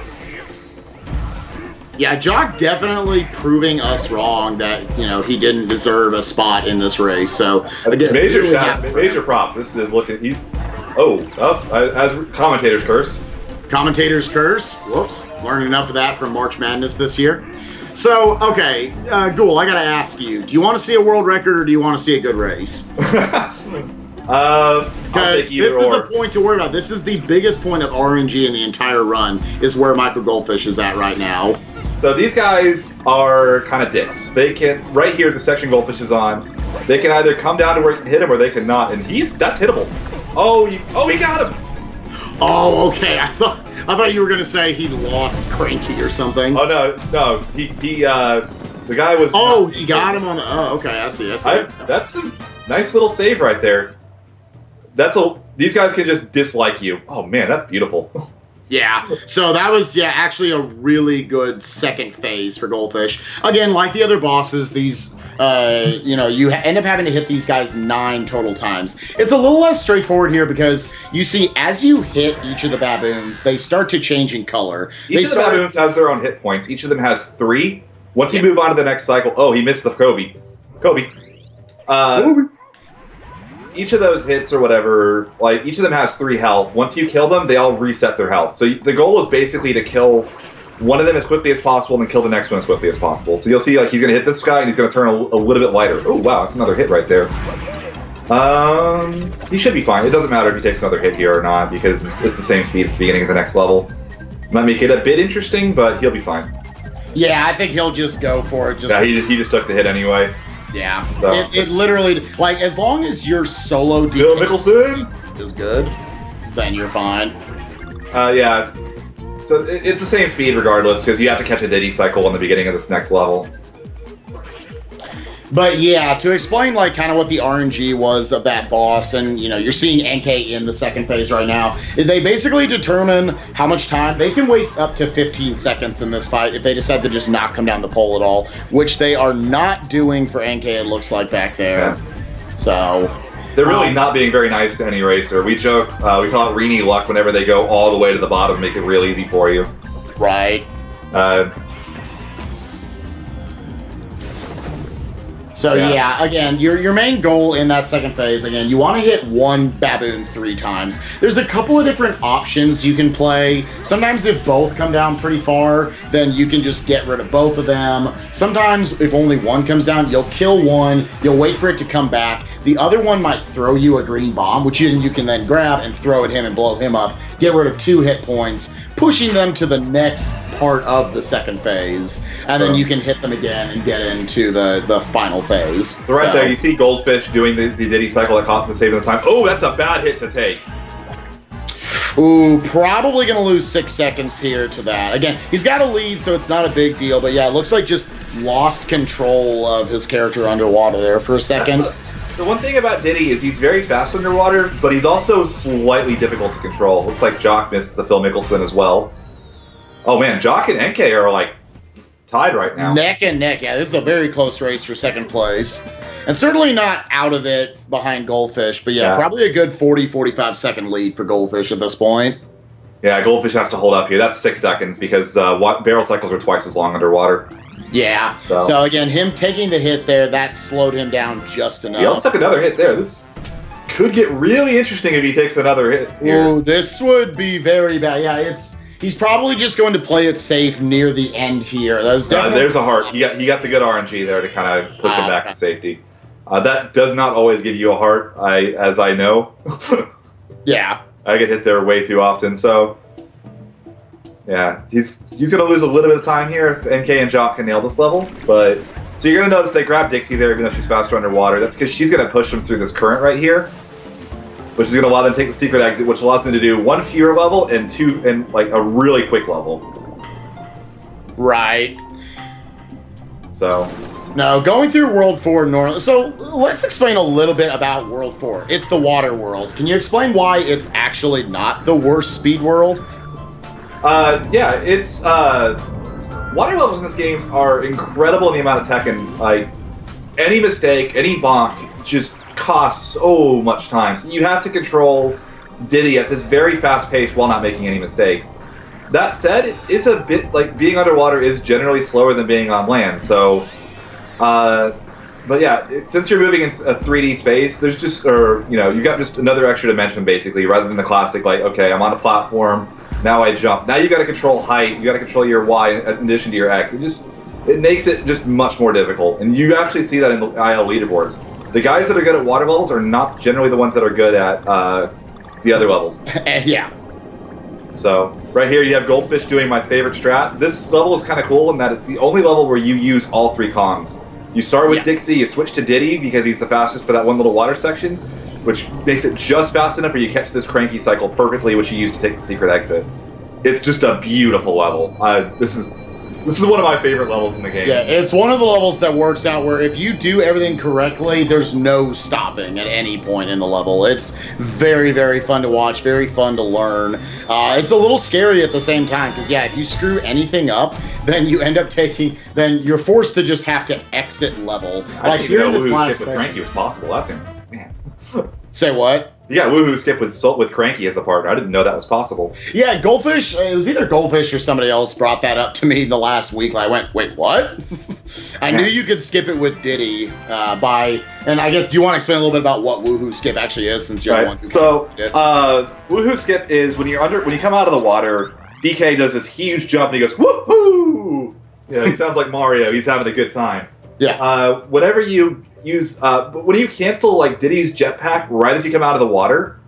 [SPEAKER 2] Yeah, Jock definitely proving us wrong that, he didn't deserve a spot in this race. So, again,
[SPEAKER 3] major props. This is looking, as commentators curse.
[SPEAKER 2] Commentators curse. Whoops. Learned enough of that from March Madness this year. So, okay, Ghoul, I gotta ask you, do you want to see a world record or do you want to see a good race? Because this is a point to worry about. This is the biggest point of RNG in the entire run, is where Micro Goldfish is at right now.
[SPEAKER 3] So these guys are kind of dicks. They can, right here, the section Goldfish is on, they can either come down to where you can hit him or they cannot, and that's hittable. Oh, he got him!
[SPEAKER 2] Oh, okay. I thought you were gonna say he lost Cranky or something.
[SPEAKER 3] Oh no, the guy was.
[SPEAKER 2] Oh, he got him on the. Oh, okay. I see.
[SPEAKER 3] That's a nice little save right there. These guys can just dislike you. Oh man, that's beautiful.
[SPEAKER 2] Yeah, so that was, actually a really good second phase for Goldfish. Again, like the other bosses, these, you end up having to hit these guys 9 total times. It's a little less straightforward here because you see, as you hit each of the baboons, they start to change in color.
[SPEAKER 3] Each of the baboons has their own hit points. Each of them has 3. Once you move on to the next cycle, oh, he missed the Kobe. Each of those hits or whatever, like, each of them has 3 health. Once you kill them, they all reset their health. So the goal is basically to kill one of them as quickly as possible and then kill the next one as quickly as possible. So you'll see, like, he's going to hit this guy and he's going to turn a little bit lighter. Oh, wow, that's another hit right there. He should be fine. It doesn't matter if he takes another hit here or not because it's the same speed at the beginning of the next level. Might make it a bit interesting, but he'll be fine.
[SPEAKER 2] Yeah, I think he'll just go for it.
[SPEAKER 3] Yeah, he just took the hit anyway.
[SPEAKER 2] Yeah, so. It literally, like, as long as your solo
[SPEAKER 3] Bill Mickelson
[SPEAKER 2] is good, then you're fine.
[SPEAKER 3] Yeah. So it's the same speed regardless, because you have to catch a Diddy cycle in the beginning of this next level.
[SPEAKER 2] But yeah, to explain like kind of what the RNG was of that boss, and you're seeing NK in the second phase right now, they basically determine how much time they can waste up to 15 seconds in this fight if they decide to just not come down the pole at all, which they are not doing for NK, it looks like back there. Yeah. So
[SPEAKER 3] they're really not being very nice to any racer. We joke, we call it Reenie luck whenever they go all the way to the bottom, make it real easy for you.
[SPEAKER 2] Right. So yeah, again, your main goal in that second phase, again, you want to hit one baboon 3 times. There's a couple of different options you can play. Sometimes if both come down pretty far, then you can just get rid of both of them. Sometimes if only one comes down, you'll kill one, you'll wait for it to come back. The other one might throw you a green bomb, which you can then grab and throw at him and blow him up, get rid of 2 hit points, pushing them to the next part of the second phase, and then you can hit them again and get into the final phase.
[SPEAKER 3] So right there, you see Goldfish doing the Diddy cycle that caught the save of the time. Oh, that's a bad hit to take.
[SPEAKER 2] Ooh, probably going to lose 6 seconds here to that. Again, he's got a lead, so it's not a big deal, but yeah, it looks like just lost control of his character underwater there for a second.
[SPEAKER 3] The one thing about Diddy is he's very fast underwater, but he's also slightly difficult to control. Looks like Jock missed the Phil Mickelson as well. Oh man, Jock and NK are like tied right now.
[SPEAKER 2] Neck and neck, yeah. This is a very close race for second place. And certainly not out of it behind Goldfish, but yeah, probably a good 40-45 second lead for Goldfish at this point.
[SPEAKER 3] Yeah, Goldfish has to hold up here. That's 6 seconds because barrel cycles are twice as long underwater.
[SPEAKER 2] Yeah. So again, him taking the hit there, that slowed him down just enough.
[SPEAKER 3] He also took another hit there. This could get really interesting if he takes another hit here.
[SPEAKER 2] Ooh, this would be very bad. Yeah, he's probably just going to play it safe near the end here. That's definitely
[SPEAKER 3] there's a heart. He got the good RNG there to kind of push him back to safety. That does not always give you a heart, as I know.
[SPEAKER 2] Yeah.
[SPEAKER 3] I get hit there way too often, so yeah, he's gonna lose a little bit of time here if NK and Jock can nail this level. But so you're gonna notice they grab Dixie there, even though she's faster underwater. That's because she's gonna push them through this current right here, which is gonna allow them to take the secret exit, which allows them to do 1 fewer level and 2 and like a really quick level.
[SPEAKER 2] Right.
[SPEAKER 3] So.
[SPEAKER 2] No, going through World 4 normally. So let's explain a little bit about World 4. It's the water world. Can you explain why it's actually not the worst speed world?
[SPEAKER 3] Yeah, it's water levels in this game are incredible in the amount of tech, and like any mistake, any bonk just costs so much time. So you have to control Diddy at this very fast pace while not making any mistakes. That said, it's a bit like being underwater is generally slower than being on land. So, but yeah, since you're moving in a 3D space, there's just, you got just another extra dimension basically, rather than the classic like, okay, I'm on a platform. Now I jump. Now you got to control height. You got to control your Y in addition to your X. It makes it just much more difficult, and you actually see that in the IL leaderboards. the guys that are good at water levels are not generally the ones that are good at the other levels.
[SPEAKER 2] Yeah.
[SPEAKER 3] So, right here you have Goldfish doing my favorite strat. This level is kind of cool in that it's the only level where you use all 3 Kongs. You start with Dixie, you switch to Diddy because he's the fastest for that one little water section, which makes it just fast enough where you catch this cranky cycle perfectly, which you use to take the secret exit. It's just a beautiful level. This is one of my favorite levels in the game.
[SPEAKER 2] Yeah, it's one of the levels that works out where if you do everything correctly, there's no stopping at any point in the level. It's very, very fun to watch, very fun to learn. It's a little scary at the same time, because yeah, if you screw anything up, then you end up then you're forced to just have to exit level.
[SPEAKER 3] I didn't even know Woohoo Skip with Cranky was possible. That's man.
[SPEAKER 2] Say what?
[SPEAKER 3] Yeah, Woohoo Skip with Cranky as a partner. I didn't know that was possible.
[SPEAKER 2] Yeah, Goldfish, it was either Goldfish or somebody else brought that up to me in the last week. I went, wait, what? I knew you could skip it with Diddy and I guess, do you want to explain a little bit about what Woohoo Skip actually is, since you're the one who
[SPEAKER 3] Woohoo Skip is when you come out of the water, DK does this huge jump and he goes, woohoo! You know, he sounds like Mario. He's having a good time.
[SPEAKER 2] Yeah.
[SPEAKER 3] Whenever you use, when you cancel like Diddy's jetpack right as you come out of the water,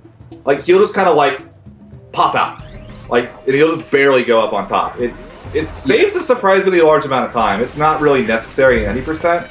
[SPEAKER 3] like he'll just kind of like pop out, like, and he'll just barely go up on top. It saves a surprisingly large amount of time. It's not really necessary in any percent,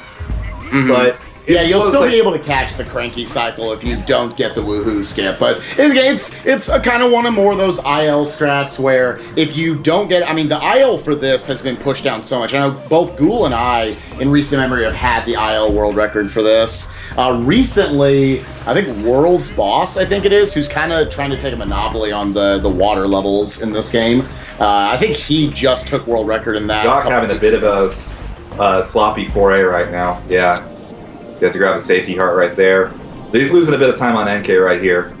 [SPEAKER 3] but
[SPEAKER 2] yeah, you'll still be able to catch the cranky cycle if you don't get the Woohoo Skip. But it's a kind of one of more of those IL strats where if you don't get, I mean, the IL for this has been pushed down so much. I know both Ghoul and I, in recent memory, have had the IL world record for this. Recently, I think World's Boss, I think it is, who's kind of trying to take a monopoly on the water levels in this game. I think he just took world record in that.
[SPEAKER 3] Doc having a bit of a sloppy foray right now. Yeah. You have to grab the safety heart right there. So he's losing a bit of time on NK right here.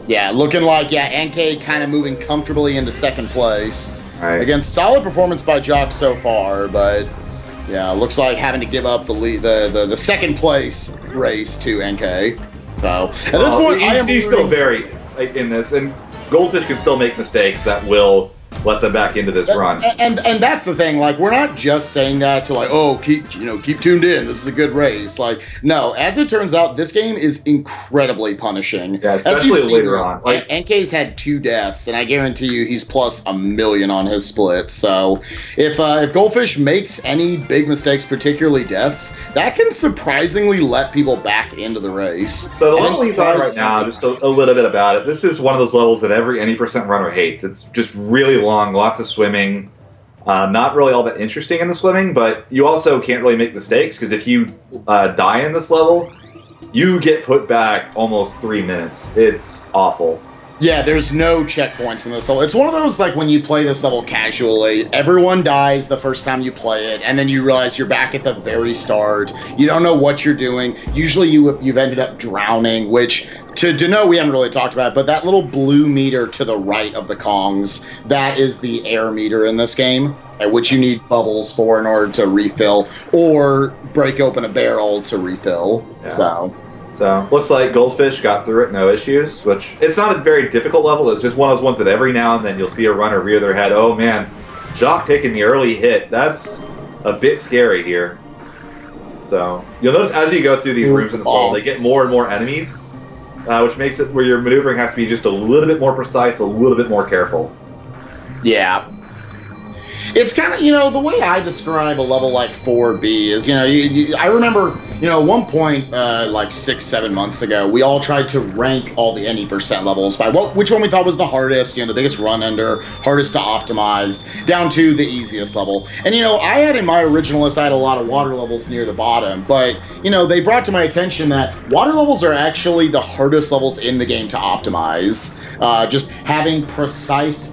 [SPEAKER 2] Yeah, looking like, NK kind of moving comfortably into second place.
[SPEAKER 3] Right.
[SPEAKER 2] Again, solid performance by Jock so far, but yeah, looks like having to give up the second place race to NK. So at this point,
[SPEAKER 3] he's still very in this, and Goldfish can still make mistakes that will let them back into this run.
[SPEAKER 2] And that's the thing, like, we're not just saying that to like, oh, keep tuned in, this is a good race. Like, no, as it turns out, this game is incredibly punishing.
[SPEAKER 3] Yeah, especially later on.
[SPEAKER 2] Like, NK's had 2 deaths, and I guarantee you he's plus 1,000,000 on his splits. So if Goldfish makes any big mistakes, particularly deaths, that can surprisingly let people back into the race.
[SPEAKER 3] So the level he's on right now, just a little bit about it. This is one of those levels that every any percent runner hates. It's just really long, lots of swimming, not really all that interesting in the swimming, but you also can't really make mistakes, because if you die in this level, you get put back almost 3 minutes. It's awful.
[SPEAKER 2] Yeah, there's no checkpoints in this level. It's one of those, like, when you play this level casually, everyone dies the first time you play it, and then you realize you're back at the very start. You don't know what you're doing. Usually you've ended up drowning, which, to know, we haven't really talked about it, but that little blue meter to the right of the Kongs, that is the air meter in this game, at which you need bubbles for in order to refill, or break open a barrel to refill.
[SPEAKER 3] Yeah. So, looks like Goldfish got through it, no issues, which, it's not a very difficult level, it's just one of those ones that every now and then you'll see a runner rear their head, oh man, Jock taking the early hit, that's a bit scary here. So, you'll notice as you go through these rooms in this level, they get more and more enemies, which makes it where your maneuvering has to be just a little bit more precise, a little bit more careful.
[SPEAKER 2] Yeah. It's kind of, the way I describe a level like 4B is, I remember, at one point, like 6-7 months ago, we all tried to rank all the any percent levels by which one we thought was the hardest, the biggest run ender, hardest to optimize, down to the easiest level. And, I had in my original list, I had a lot of water levels near the bottom, but, they brought to my attention that water levels are actually the hardest levels in the game to optimize. Just having precise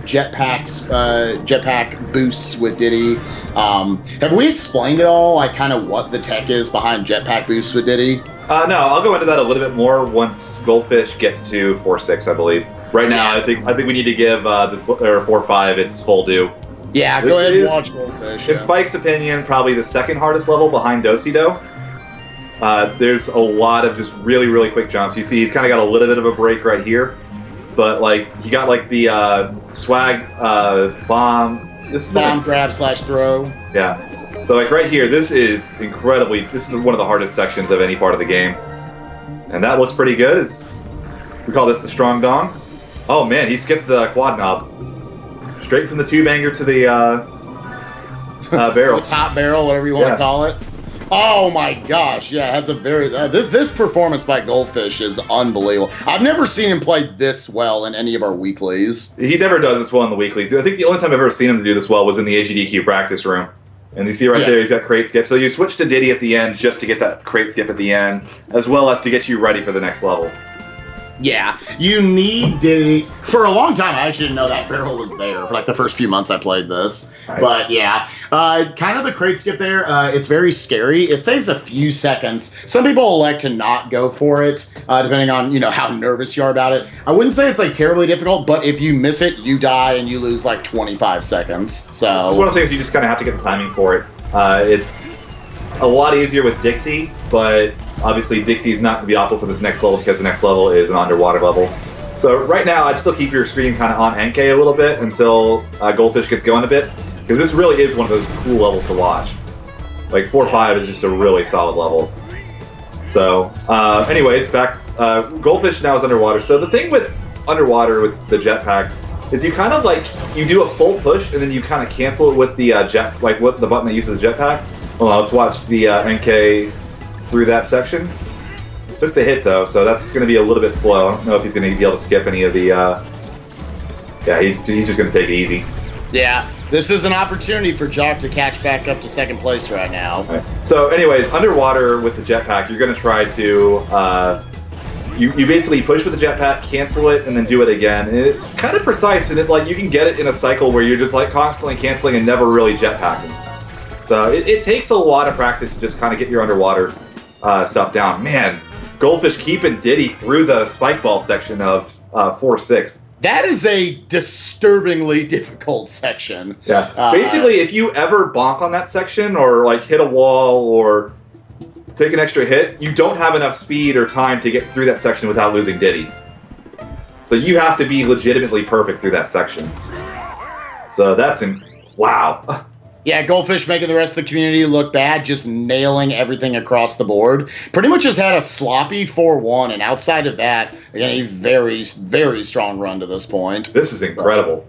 [SPEAKER 2] jetpack boosts with Diddy. Have we explained at all, like, kind of what the tech is behind jetpack boosts with Diddy?
[SPEAKER 3] No, I'll go into that a little bit more once Goldfish gets to 4-6, I believe. Right now, I think we need to give this, or 4-5 its full due.
[SPEAKER 2] Yeah, go ahead and watch Goldfish.
[SPEAKER 3] In Spike's opinion, probably the second hardest level behind Do-Si-Do. There's a lot of just really, really quick jumps. You see he's kind of got a little bit of a break right here. But, like, he got, like, the swag bomb.
[SPEAKER 2] Bomb grab / throw.
[SPEAKER 3] Yeah. So like right here, this is one of the hardest sections of any part of the game. And that looks pretty good. We call this the strong dong. Oh man, he skipped the quad knob. Straight from the tube hanger to the barrel.
[SPEAKER 2] The top barrel, whatever you want to call it. Oh my gosh, yeah, it has a very... this performance by Goldfish is unbelievable. I've never seen him play this well in any of our weeklies.
[SPEAKER 3] He never does this well in the weeklies. I think the only time I've ever seen him do this well was in the AGDQ practice room. And you see right there, he's got crate skip. So you switch to Diddy at the end just to get that crate skip at the end, as well as to get you ready for the next level.
[SPEAKER 2] Yeah, you need Diddy. For a long time, I actually didn't know that barrel was there for like the first few months I played this. Right. But yeah, kind of the crate skip there, it's very scary. It saves a few seconds. Some people elect to not go for it, depending on, you know, how nervous you are about it. I wouldn't say it's like terribly difficult, but if you miss it, you die and you lose like 25 seconds. So
[SPEAKER 3] this is one of the things you just kind of have to get the timing for it. It's a lot easier with Dixie, but obviously Dixie's not going to be optimal for this next level because the next level is an underwater level. So right now, I'd still keep your screen kind of on Enkaybee a little bit until Goldfish gets going a bit, because this really is one of those cool levels to watch. Like 4-5 is just a really solid level. So anyways, back, Goldfish now is underwater. So the thing with underwater with the jetpack is you kind of like, you do a full push and then you kind of cancel it with the the button that uses the jetpack. Well, let's watch the NK through that section. Took the hit though, so that's going to be a little bit slow. I don't know if he's going to be able to skip any of the... yeah, he's just going to take it easy.
[SPEAKER 2] Yeah, this is an opportunity for Jock to catch back up to second place right now.
[SPEAKER 3] Right. So anyways, underwater with the jetpack, you're going to try to... You basically push with the jetpack, cancel it, and then do it again. And it's kind of precise, and you can get it in a cycle where you're just like constantly canceling and never really jetpacking. So it takes a lot of practice to just kind of get your underwater stuff down. Man, Goldfish keeping Diddy through the spike ball section of 4-6.
[SPEAKER 2] That is a disturbingly difficult section.
[SPEAKER 3] Yeah. Basically, if you ever bonk on that section or like hit a wall or take an extra hit, you don't have enough speed or time to get through that section without losing Diddy. So you have to be legitimately perfect through that section. So that's wow.
[SPEAKER 2] Yeah, Goldfish making the rest of the community look bad, just nailing everything across the board. Pretty much just had a sloppy 4-1, and outside of that, again, a very, very strong run to this point.
[SPEAKER 3] This is incredible.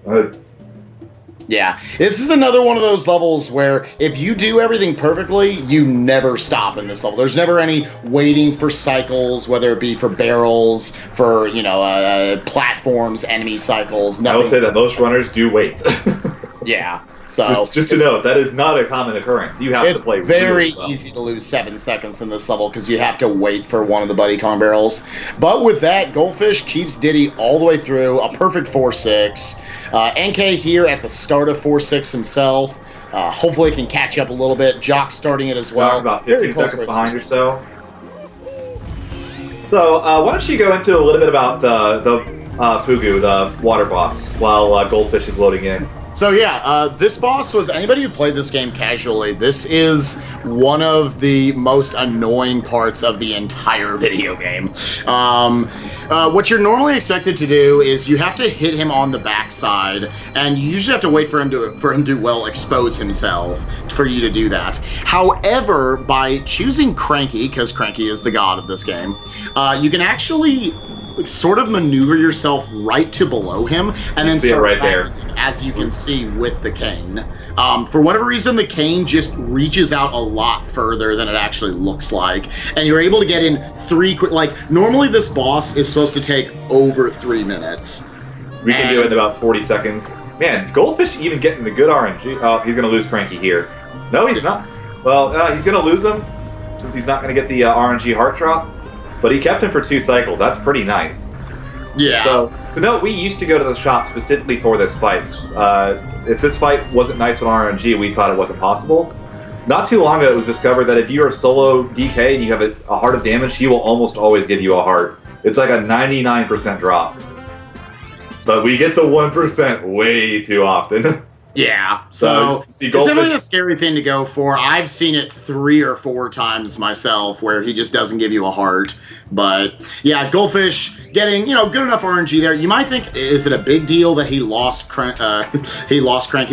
[SPEAKER 2] Yeah, this is another one of those levels where if you do everything perfectly, you never stop in this level. There's never any waiting for cycles, whether it be for barrels, for, you know, platforms, enemy cycles. Nothing.
[SPEAKER 3] I will say that most runners do wait.
[SPEAKER 2] Yeah. So
[SPEAKER 3] just to note, that is not a common occurrence. You have to play.
[SPEAKER 2] It's very easy to lose 7 seconds in this level because you have to wait for one of the buddy con barrels. But with that, Goldfish keeps Diddy all the way through a perfect 4-6. NK here at the start of 4-6 himself. Hopefully can catch up a little bit. Jock starting it as well.
[SPEAKER 3] About 15 seconds behind or so. So why don't you go into a little bit about the Fugu, the water boss, while Goldfish is loading in.
[SPEAKER 2] So yeah, this boss was, anybody who played this game casually, this is one of the most annoying parts of the entire video game. What you're normally expected to do is you have to hit him on the backside, and you usually have to wait for him to well expose himself for you to do that. However, by choosing Cranky, because Cranky is the god of this game, you can actually sort of maneuver yourself right to below him, and then start
[SPEAKER 3] right there,
[SPEAKER 2] as you can see with the cane. For whatever reason, the cane just reaches out a lot further than it actually looks like, and you're able to get in 3 quick. Like normally, this boss is supposed to take over 3 minutes.
[SPEAKER 3] We can do it in about 40 seconds. Man, Goldfish even getting the good RNG. Oh, he's gonna lose Cranky here. No, he's not. Well, he's gonna lose him since he's not gonna get the RNG heart drop. But he kept him for 2 cycles. That's pretty nice.
[SPEAKER 2] Yeah.
[SPEAKER 3] So, to note, we used to go to the shop specifically for this fight. If this fight wasn't nice on RNG, we thought it wasn't possible. Not too long ago, it was discovered that if you are solo DK and you have a heart of damage, he will almost always give you a heart. It's like a 99% drop. But we get the 1% way too often.
[SPEAKER 2] Yeah, so
[SPEAKER 3] see,
[SPEAKER 2] it's definitely a scary thing to go for. I've seen it 3 or 4 times myself where he just doesn't give you a heart. But yeah, Goldfish getting, you know, good enough RNG there. You might think, is it a big deal that he lost Cranky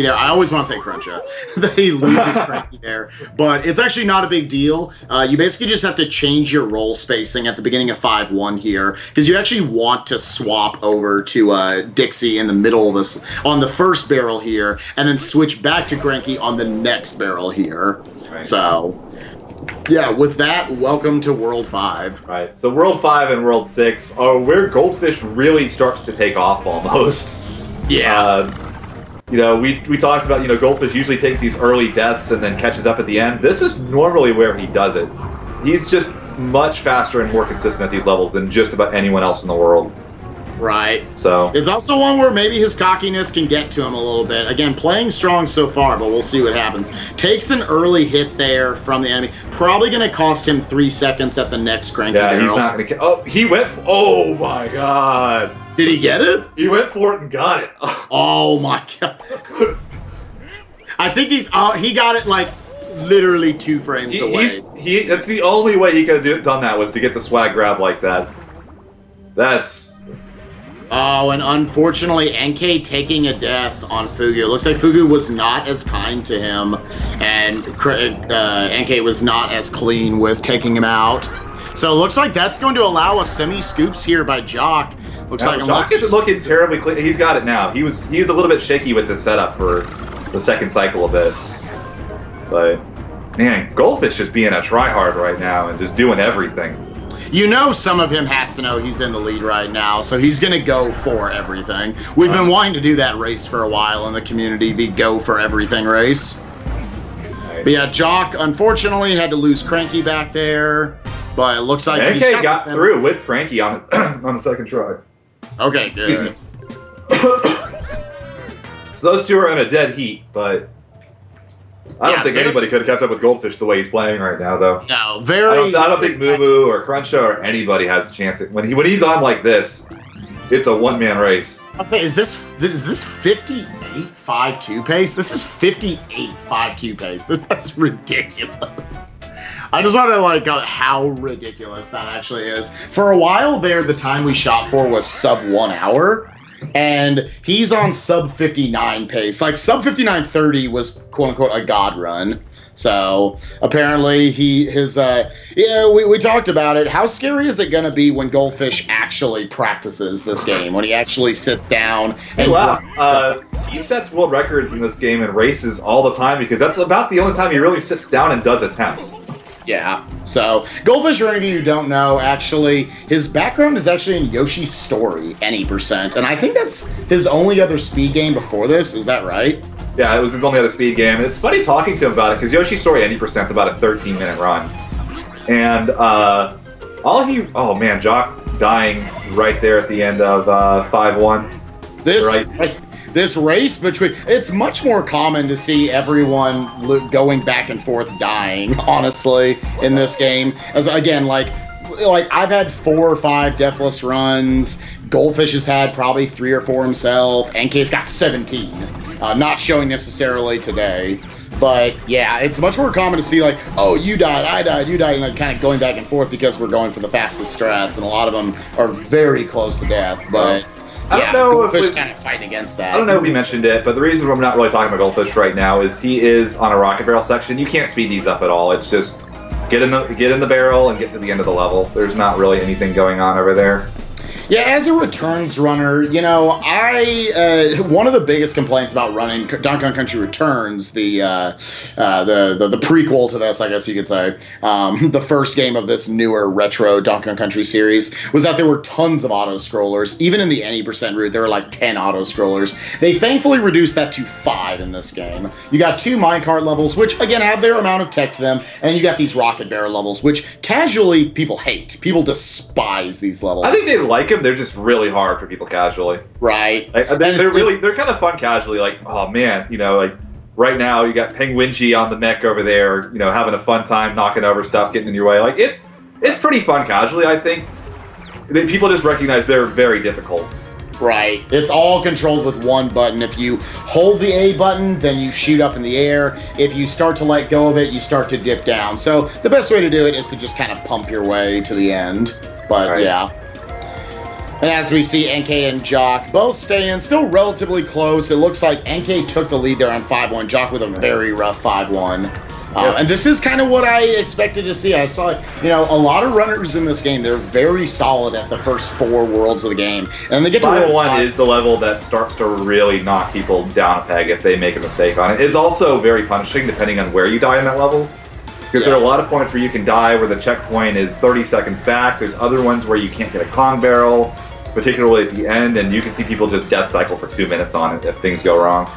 [SPEAKER 2] there? I always want to say Cruncha, that he loses Cranky there. But it's actually not a big deal. You basically just have to change your roll spacing at the beginning of 5-1 here, because you actually want to swap over to Dixie in the middle of this, on the first barrel here, and then switch back to Cranky on the next barrel here. Right. So, yeah, with that, welcome to World 5.
[SPEAKER 3] Right, so World 5 and World 6 are where Goldfish really starts to take off almost.
[SPEAKER 2] Yeah.
[SPEAKER 3] You know, we talked about, you know, Goldfish usually takes these early deaths and then catches up at the end. This is normally where he does it. He's just much faster and more consistent at these levels than just about anyone else in the world.
[SPEAKER 2] Right.
[SPEAKER 3] So
[SPEAKER 2] it's also one where maybe his cockiness can get to him a little bit. Again, playing strong so far, but we'll see what happens. Takes an early hit there from the enemy. Probably going to cost him 3 seconds at the next Cranky barrel.
[SPEAKER 3] He's not going to. Oh, he went. Oh my God.
[SPEAKER 2] Did he get it?
[SPEAKER 3] He went for it and got it.
[SPEAKER 2] Oh my God. I think he got it like literally 2 frames away.
[SPEAKER 3] That's the only way he could have done that, was to get the swag grab like that. That's.
[SPEAKER 2] Oh, and unfortunately, NK taking a death on Fugu. Looks like Fugu was not as kind to him, and NK was not as clean with taking him out. So it looks like that's going to allow a semi-scoops here by Jock. Looks like
[SPEAKER 3] Jock isn't looking terribly clean. He's got it now. He was a little bit shaky with this setup for the second cycle a bit. But, man, Goldfish just being a tryhard right now and just doing everything.
[SPEAKER 2] You know, some of him has to know he's in the lead right now, so he's going to go for everything. We've been wanting to do that race for a while in the community, the go for everything race. But yeah, Jock, unfortunately, had to lose Cranky back there, but it looks like
[SPEAKER 3] he's got through with Cranky on on the second try.
[SPEAKER 2] Okay, good.
[SPEAKER 3] So those two are in a dead heat, but I don't think anybody could have kept up with Goldfish the way he's playing right now, though.
[SPEAKER 2] No, very.
[SPEAKER 3] I don't think Moo Moo or Cruncha or anybody has a chance. When he's on like this, it's a one-man race.
[SPEAKER 2] I'll say, is this 58 5-2 pace? This is 58 5-2 pace. That's ridiculous. I just want to like how ridiculous that actually is. For a while there, the time we shot for was sub 1 hour. And he's on sub 59 pace. Like sub 59.30 was quote unquote a god run. So apparently we talked about it. How scary is it going to be when Goldfish actually practices this game? When he actually sits down and
[SPEAKER 3] he sets world records in this game and races all the time, because that's about the only time he really sits down and does attempts.
[SPEAKER 2] Yeah, so Goldfish, for any of you who don't know, actually, his background is actually in Yoshi's Story, any%, and I think that's his only other speed game before this, is that right?
[SPEAKER 3] Yeah, it was his only other speed game, and it's funny talking to him about it, because Yoshi's Story, any% is about a 13-minute run. And, oh man, Jock dying right there at the end of 5-1.
[SPEAKER 2] This race between, it's much more common to see everyone going back and forth dying, honestly, in this game. As again, like I've had 4 or 5 deathless runs. Goldfish has had probably 3 or 4 himself. NK's got 17. Not showing necessarily today. But yeah, it's much more common to see like, oh, you died, I died, you died, and like kind of going back and forth because we're going for the fastest strats, and a lot of them are very close to death. But
[SPEAKER 3] I don't know
[SPEAKER 2] Goldfish kind of fighting against that.
[SPEAKER 3] I don't know if we mentioned it, but the reason we're not really talking about Goldfish right now is he is on a rocket barrel section. You can't speed these up at all. It's just get in the barrel and get to the end of the level. There's not really anything going on over there.
[SPEAKER 2] Yeah, as a returns runner, you know, one of the biggest complaints about running Donkey Kong Country Returns, the prequel to this, I guess you could say, the first game of this newer retro Donkey Kong Country series, was that there were tons of auto-scrollers. Even in the any% route, there were like 10 auto-scrollers. They thankfully reduced that to 5 in this game. You got 2 minecart levels, which again have their amount of tech to them, and you got these rocket barrel levels, which casually people hate. People despise these levels.
[SPEAKER 3] I think they like them. They're just really hard for people casually.
[SPEAKER 2] Right.
[SPEAKER 3] They're kind of fun casually. Like, oh man, you know, like right now you got Penguinji on the mech over there, you know, having a fun time knocking over stuff, getting in your way. Like it's pretty fun casually. I think people just recognize they're very difficult.
[SPEAKER 2] Right. It's all controlled with one button. If you hold the A button, then you shoot up in the air. If you start to let go of it, you start to dip down. So the best way to do it is to just kind of pump your way to the end. But yeah. And as we see, NK and Jock both staying still relatively close. It looks like NK took the lead there on 5-1. Jock with a very rough 5-1. And this is kind of what I expected to see. I saw, you know, a lot of runners in this game. They're very solid at the first 4 worlds of the game. And they get to
[SPEAKER 3] 5-1 is the level that starts to really knock people down a peg if they make a mistake on it. It's also very punishing depending on where you die in that level. Because there are a lot of points where you can die where the checkpoint is 30 seconds back. There's other ones where you can't get a Kong barrel, particularly at the end, and you can see people just death cycle for 2 minutes on it if things go wrong.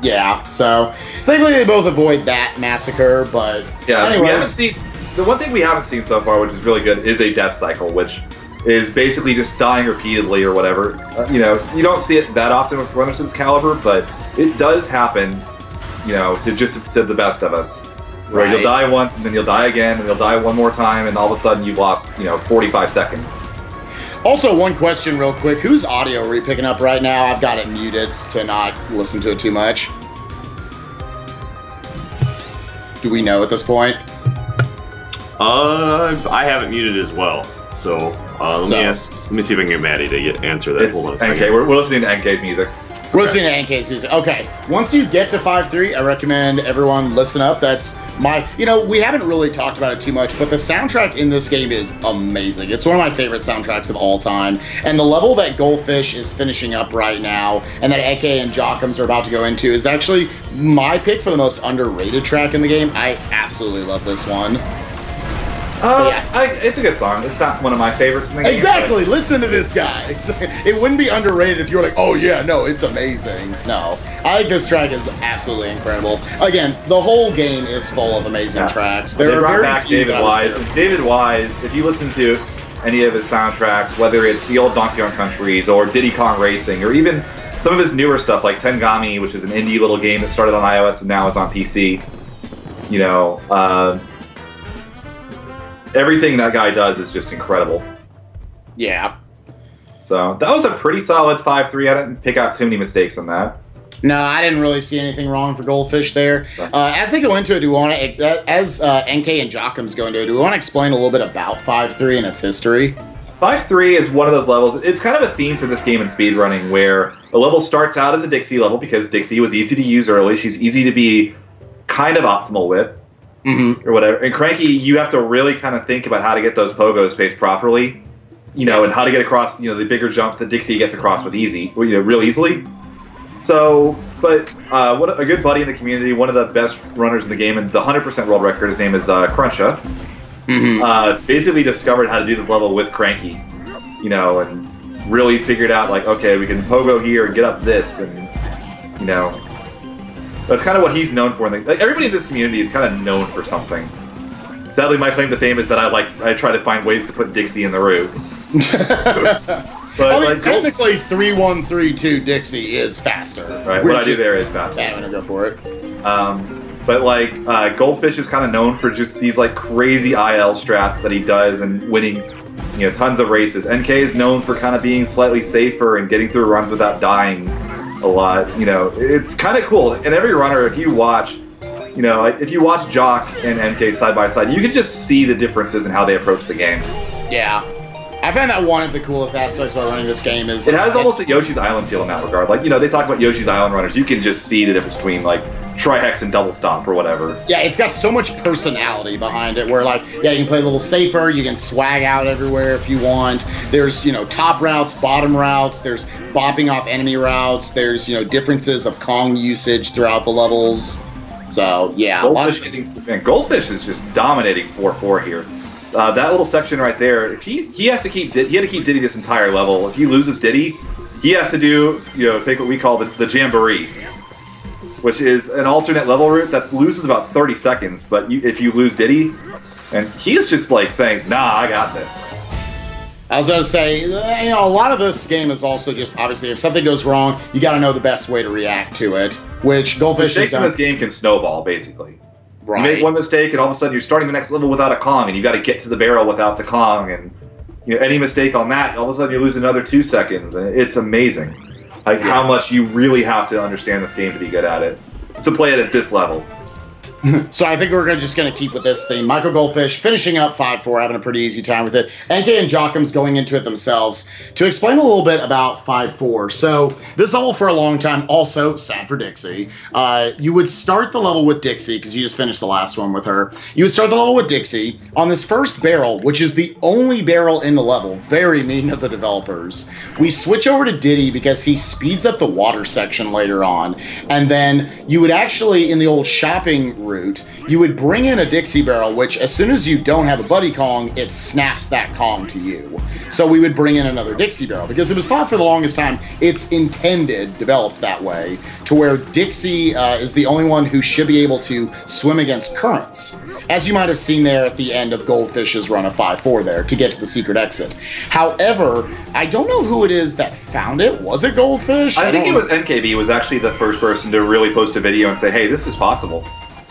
[SPEAKER 2] Yeah, so thankfully they both avoid that massacre, but
[SPEAKER 3] yeah,
[SPEAKER 2] anyways.
[SPEAKER 3] We haven't seen, the one thing we haven't seen so far, which is really good, is a death cycle, which is basically just dying repeatedly or whatever. You know, you don't see it that often with runners of this caliber, but it does happen, you know, to the best of us. Right. You'll die once, and then you'll die again, and you'll die one more time, and all of a sudden you've lost, you know, 45 seconds.
[SPEAKER 2] Also, one question real quick. Whose audio are we picking up right now? I've got it muted to not listen to it too much. Do we know at this point?
[SPEAKER 1] I have it muted as well. So, let me see if I can get Maddie to answer that.
[SPEAKER 3] Hold on a second. We're listening to NK's music.
[SPEAKER 2] We're listening to NK's music. Okay. Once you get to 5-3, I recommend everyone listen up. That's my, you know, we haven't really talked about it too much, but the soundtrack in this game is amazing. It's one of my favorite soundtracks of all time. And the level that Goldfish is finishing up right now, and that NK and Jockums are about to go into, is actually my pick for the most underrated track in the game. I absolutely love this one.
[SPEAKER 3] It's a good song. It's not one of my favorites in the game.
[SPEAKER 2] Exactly. Listen to this guy. It wouldn't be underrated if you were like, oh yeah, no, it's amazing. No. I think this track is absolutely incredible. Again, the whole game is full of amazing tracks.
[SPEAKER 3] They brought back David Wise. David Wise, if you listen to any of his soundtracks, whether it's the old Donkey Kong Countries or Diddy Kong Racing, or even some of his newer stuff like Tengami, which is an indie little game that started on iOS and now is on PC, you know, everything that guy does is just incredible.
[SPEAKER 2] Yeah.
[SPEAKER 3] So that was a pretty solid 5-3. I didn't pick out too many mistakes on that.
[SPEAKER 2] No, I didn't really see anything wrong for Goldfish there. As they go into it, do we want to, as NK and Jockums go into it, do we want to explain a little bit about 5-3 and its history?
[SPEAKER 3] 5-3 is one of those levels. It's kind of a theme for this game in speedrunning, where a level starts out as a Dixie level because Dixie was easy to use early. She's easy to be kind of optimal with. Or whatever. And Cranky, you have to really kind of think about how to get those pogos spaced properly, you know, and how to get across, you know, the bigger jumps that Dixie gets across with real easily. So, but what a good buddy in the community, one of the best runners in the game, and the 100% world record, his name is Cruncha, basically discovered how to do this level with Cranky, you know, and really figured out, like, okay, we can pogo here and get up this, and, you know, that's kind of what he's known for. Like, everybody in this community is kind of known for something. Sadly, my claim to fame is that I try to find ways to put Dixie in the root. But
[SPEAKER 2] I mean, technically, 3-1-3-2 Dixie is faster.
[SPEAKER 3] Right, what I do there is faster.
[SPEAKER 2] Yeah, I'm gonna go for it.
[SPEAKER 3] But like, Goldfish is kind of known for just these like crazy IL strats that he does and winning, you know, tons of races. NK is known for kind of being slightly safer and getting through runs without dying a lot. You know, it's kind of cool. And every runner, if you watch, you know, if you watch Jock and NK side by side, you can just see the differences in how they approach the game.
[SPEAKER 2] Yeah. I find that one of the coolest aspects about running this game is...
[SPEAKER 3] It has almost a Yoshi's Island feel in that regard. Like, you know, they talk about Yoshi's Island runners. You can just see the difference between, like, Trihex and Double Stomp or whatever.
[SPEAKER 2] Yeah, it's got so much personality behind it where, like, yeah, you can play a little safer, you can swag out everywhere if you want. There's, you know, top routes, bottom routes, there's bopping off enemy routes, there's, you know, differences of Kong usage throughout the levels. So, yeah.
[SPEAKER 3] Goldfish is just dominating 4-4 here. That little section right there, if he had to keep Diddy this entire level. If he loses Diddy, he has to do, you know, take what we call the Jamboree, which is an alternate level route that loses about 30 seconds. But if you lose Diddy, and he is just like saying, "Nah, I got this."
[SPEAKER 2] I was going to say, you know, a lot of this game is also just, obviously, if something goes wrong, you got to know the best way to react to it, which Goldfish
[SPEAKER 3] mistakes in this game can snowball, basically.
[SPEAKER 2] Right.
[SPEAKER 3] You make one mistake, and all of a sudden you're starting the next level without a Kong, and you got to get to the barrel without the Kong, and any mistake on that, all of a sudden you lose another 2 seconds, and it's amazing. Like how much you really have to understand this game to be good at it, to play it at this level.
[SPEAKER 2] So I think we're just going to keep with this theme. Michael Goldfish finishing up 5-4, having a pretty easy time with it. NK and Jockham's going into it themselves. To explain a little bit about 5-4. So this level for a long time, also sad for Dixie. You would start the level with Dixie, because you just finished the last one with her. You would start the level with Dixie on this first barrel, which is the only barrel in the level. Very mean of the developers. We switch over to Diddy because he speeds up the water section later on. And then you would actually, in the old shopping route, you would bring in a Dixie barrel, which as soon as you don't have a buddy Kong, it snaps that Kong to you. So we would bring in another Dixie barrel, because it was thought for the longest time, it's intended, developed that way, to where Dixie is the only one who should be able to swim against currents. As you might have seen there at the end of Goldfish's run of 5-4 there, to get to the secret exit. However, I don't know who it is that found it. Was it Goldfish?
[SPEAKER 3] I think it was Enkaybee was actually the first person to really post a video and say, hey, this is possible.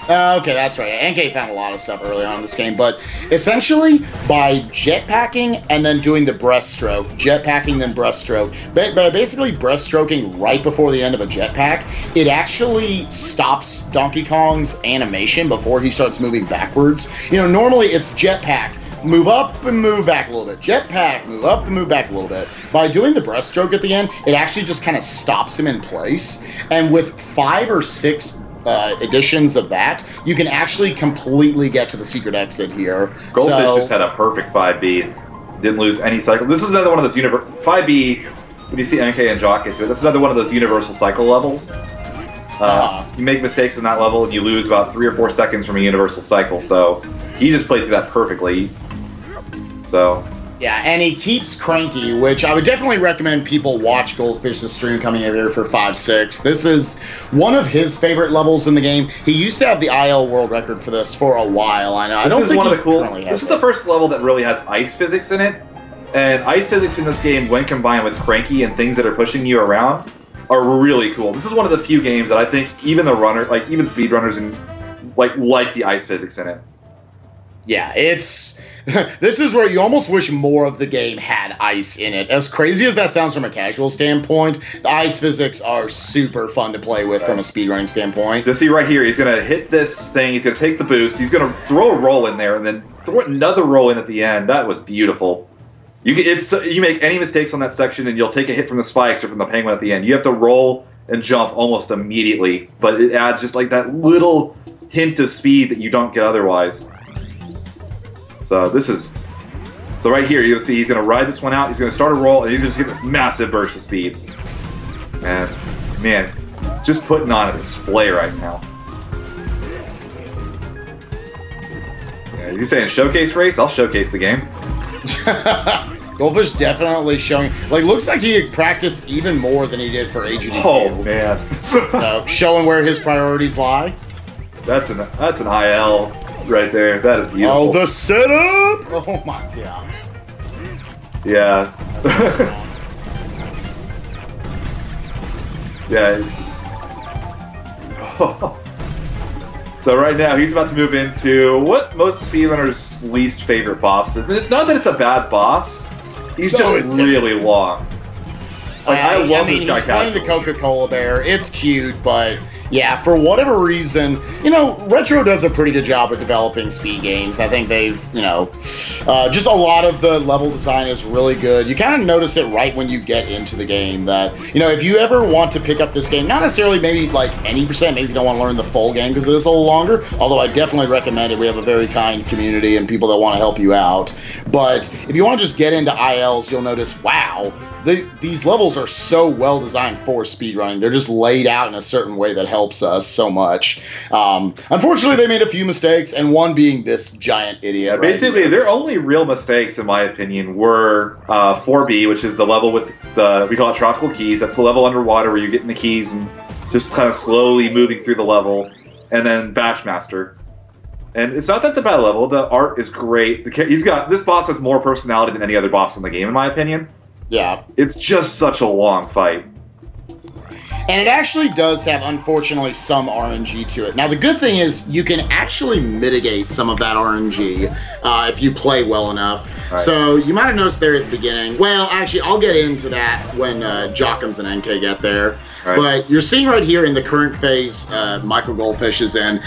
[SPEAKER 2] Okay, that's right. NK found a lot of stuff early on in this game, but essentially by jetpacking and then doing the breaststroke, jetpacking then breaststroke, but basically breaststroking right before the end of a jetpack, it actually stops Donkey Kong's animation before he starts moving backwards. You know, normally it's jetpack, move up and move back a little bit. Jetpack, move up and move back a little bit. By doing the breaststroke at the end, it actually just kind of stops him in place. And with 5 or 6 editions of that, you can actually completely get to the secret exit here.
[SPEAKER 3] Goldfish just had a perfect 5B. Didn't lose any cycle. This is another one of those 5B, when you see NK and Jock into it, that's another one of those universal cycle levels. You make mistakes in that level and you lose about 3 or 4 seconds from a universal cycle, so he just played through that perfectly. So
[SPEAKER 2] yeah, and he keeps cranky, which I would definitely recommend people watch Goldfish's stream coming over here for 5-6. This is one of his favorite levels in the game. He used to have the IL world record for this for a while. I know.
[SPEAKER 3] This is the first level that really has ice physics in it, and ice physics in this game, when combined with cranky and things that are pushing you around, are really cool. This is one of the few games that I think even the runner, like even speedrunners, and like the ice physics in it.
[SPEAKER 2] Yeah, it's... this is where you almost wish more of the game had ice in it. As crazy as that sounds from a casual standpoint, the ice physics are super fun to play with from a speedrunning standpoint.
[SPEAKER 3] So see right here, he's going to hit this thing, he's going to take the boost, he's going to throw a roll in there, and then throw another roll in at the end. That was beautiful. You make any mistakes on that section, and you'll take a hit from the spikes or from the penguin at the end. You have to roll and jump almost immediately, but it adds just like that little hint of speed that you don't get otherwise. So so right here, you'll see he's going to ride this one out, he's going to start a roll, and he's just getting this massive burst of speed. And, man, just putting on a display right now. Yeah, you saying showcase race? I'll showcase the game.
[SPEAKER 2] Goldfish definitely showing, looks like he practiced even more than he did for AGDQ.
[SPEAKER 3] Oh, man.
[SPEAKER 2] So, showing where his priorities lie.
[SPEAKER 3] That's an IL. Right there, that is beautiful.
[SPEAKER 2] Oh, the setup! Oh my god.
[SPEAKER 3] Yeah. Yeah. So right now, he's about to move into what most speedrunners' least favorite boss is. And it's not that it's a bad boss, he's just really long. I love this guy.
[SPEAKER 2] He's playing the Coca-Cola bear. It's cute, but yeah, for whatever reason, Retro does a pretty good job of developing speed games. I think they've, just a lot of the level design is really good. You kind of notice it right when you get into the game that, if you ever want to pick up this game, not necessarily maybe any percent, maybe you don't want to learn the full game because it is a little longer, although I definitely recommend it. We have a very kind community and people that want to help you out. But if you want to just get into ILs, you'll notice, wow, these levels are so well designed for speedrunning. They're just laid out in a certain way that helps us so much. Unfortunately, they made a few mistakes, and one being this giant idiot.
[SPEAKER 3] Yeah, basically, their only real mistakes, in my opinion, were 4B, which is the level with we call it Tropical Keys. That's the level underwater where you're getting the keys and just kind of slowly moving through the level, and then Bashmaster. And it's not that it's a bad level. The art is great. This boss has more personality than any other boss in the game, in my opinion.
[SPEAKER 2] Yeah.
[SPEAKER 3] It's just such a long fight.
[SPEAKER 2] And it actually does have, unfortunately, some RNG to it. Now, the good thing is you can actually mitigate some of that RNG if you play well enough. Right. So you might have noticed there at the beginning. Well, actually, I'll get into that when Jockums and NK get there. Right. But you're seeing right here in the current phase Michael Goldfish is in,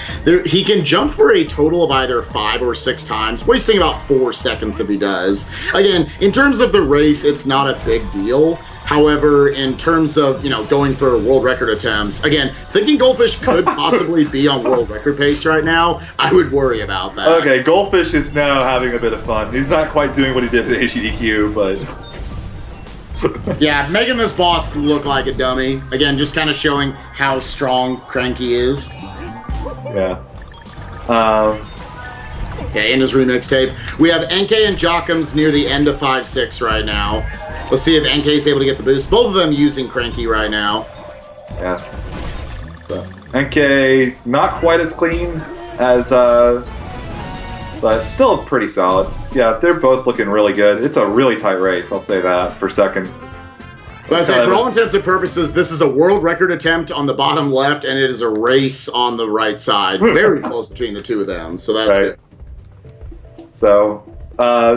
[SPEAKER 2] he can jump for a total of either 5 or 6 times, wasting about 4 seconds if he does. Again, in terms of the race, it's not a big deal. However, in terms of, you know, going for world record attempts, again, thinking Goldfish could possibly be on world record pace right now, I would worry about that.
[SPEAKER 3] Okay, Goldfish is now having a bit of fun. He's not quite doing what he did to HDQ, but...
[SPEAKER 2] Yeah, making this boss look like a dummy. Again, just kind of showing how strong Cranky is.
[SPEAKER 3] Yeah.
[SPEAKER 2] Okay, in his remix tape. We have NK and Jockums near the end of 5-6 right now. Let's see if NK is able to get the boost. Both of them using Cranky right now.
[SPEAKER 3] Yeah. So NK's not quite as clean as, but still pretty solid. Yeah, they're both looking really good. It's a really tight race, I'll say that, for second.
[SPEAKER 2] But I say, for all intents and purposes, this is a world record attempt on the bottom left, and it is a race on the right side. Very close between the two of them, so that's good.
[SPEAKER 3] So,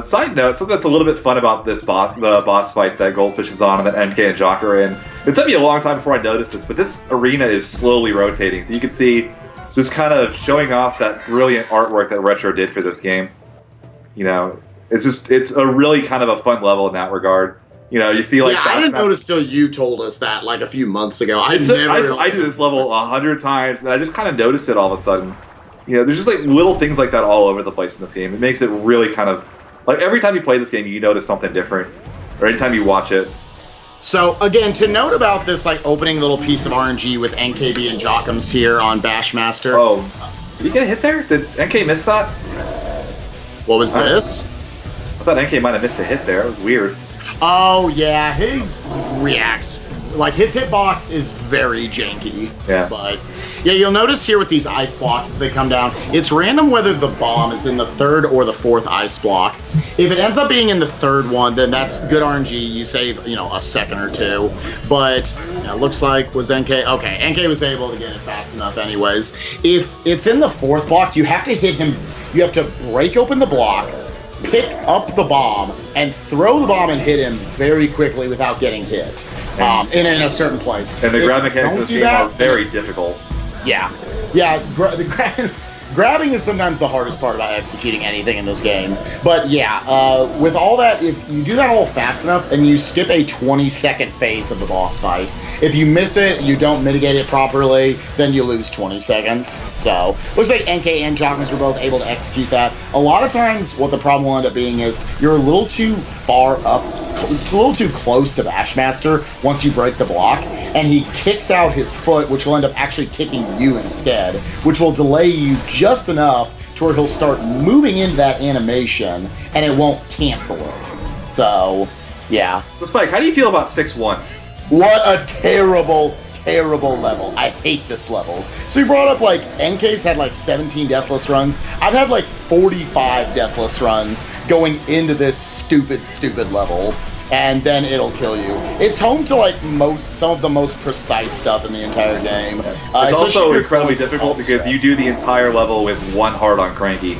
[SPEAKER 3] side note, something that's a little bit fun about this boss, the boss fight that Goldfish is on and that NK and Jock are in. It took me a long time before I noticed this, but this arena is slowly rotating, so you can see just kind of showing off that brilliant artwork that Retro did for this game. You know, it's a really kind of a fun level in that regard. You know, you see like...
[SPEAKER 2] Yeah, I didn't notice till you told us that like a few months ago. I did
[SPEAKER 3] this level 100 times, and I just kind of noticed it all of a sudden. You know, there's just like little things like that all over the place in this game. It makes it really kind of... Like every time you play this game, you notice something different. Or anytime you watch it.
[SPEAKER 2] So, again, to note about this like opening little piece of RNG with Enkaybee and Jockums here on Bashmaster.
[SPEAKER 3] Oh, did he get a hit there? Did NK miss that?
[SPEAKER 2] What was this?
[SPEAKER 3] I thought NK might have missed a hit there. It was weird.
[SPEAKER 2] Oh, yeah, he reacts. Like, his hitbox is very janky.
[SPEAKER 3] Yeah.
[SPEAKER 2] But, yeah, you'll notice here with these ice blocks as they come down, it's random whether the bomb is in the 3rd or the 4th ice block. If it ends up being in the 3rd one, then that's good RNG. You save, you know, a second or two. But, it looks like, was NK... Okay, NK was able to get it fast enough anyways. If it's in the 4th block, you have to hit him... You have to break open the block, pick up the bomb, and throw the bomb and hit him very quickly without getting hit in a certain place.
[SPEAKER 3] And the grab mechanics in this game are very difficult.
[SPEAKER 2] Yeah. Yeah, grabbing is sometimes the hardest part about executing anything in this game. But yeah, with all that, if you do that all fast enough and you skip a 20-second phase of the boss fight, if you miss it, you don't mitigate it properly, then you lose 20 seconds. So, looks like NK and Jockums were both able to execute that. A lot of times, what the problem will end up being is you're a little too far up, a little too close to Bashmaster once you break the block, and he kicks out his foot, which will end up actually kicking you instead, which will delay you just enough to where he'll start moving into that animation, and it won't cancel it. So, yeah.
[SPEAKER 3] So, Spike, how do you feel about 6-1?
[SPEAKER 2] What a terrible, terrible level. I hate this level. So we brought up, like, NK's had, like, 17 Deathless runs. I've had, like, 45 Deathless runs going into this stupid, stupid level. And then it'll kill you. It's home to, like, some of the most precise stuff in the entire game.
[SPEAKER 3] It's also incredibly difficult because you do the entire level with 1 heart on Cranky.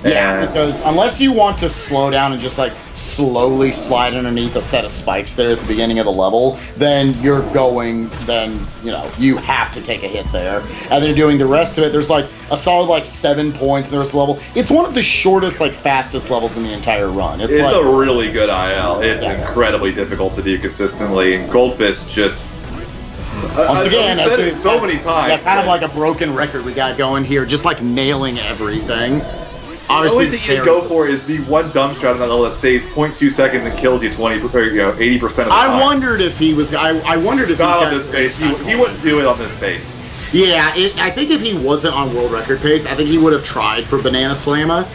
[SPEAKER 2] Yeah, because unless you want to slow down and just like slowly slide underneath a set of spikes there at the beginning of the level, then you know, you have to take a hit there. And they're doing the rest of it. There's like a solid like 7 points in the rest of the level. It's one of the shortest, like fastest levels in the entire run. It's like,
[SPEAKER 3] a really good IL. It's incredibly difficult to do consistently, and Goldfish just...
[SPEAKER 2] Once again,
[SPEAKER 3] I've said it so many times.
[SPEAKER 2] Yeah, kind of like a broken record we got going here, just like nailing everything.
[SPEAKER 3] Obviously, the only thing you go for is the one dump shot on that level that saves 0.2 seconds and kills you 80% of the time.
[SPEAKER 2] I wondered if he was. I wondered if
[SPEAKER 3] not on this pace. He wouldn't do it on this pace.
[SPEAKER 2] Yeah, I think if he wasn't on world record pace, I think he would have tried for Banana Slamma.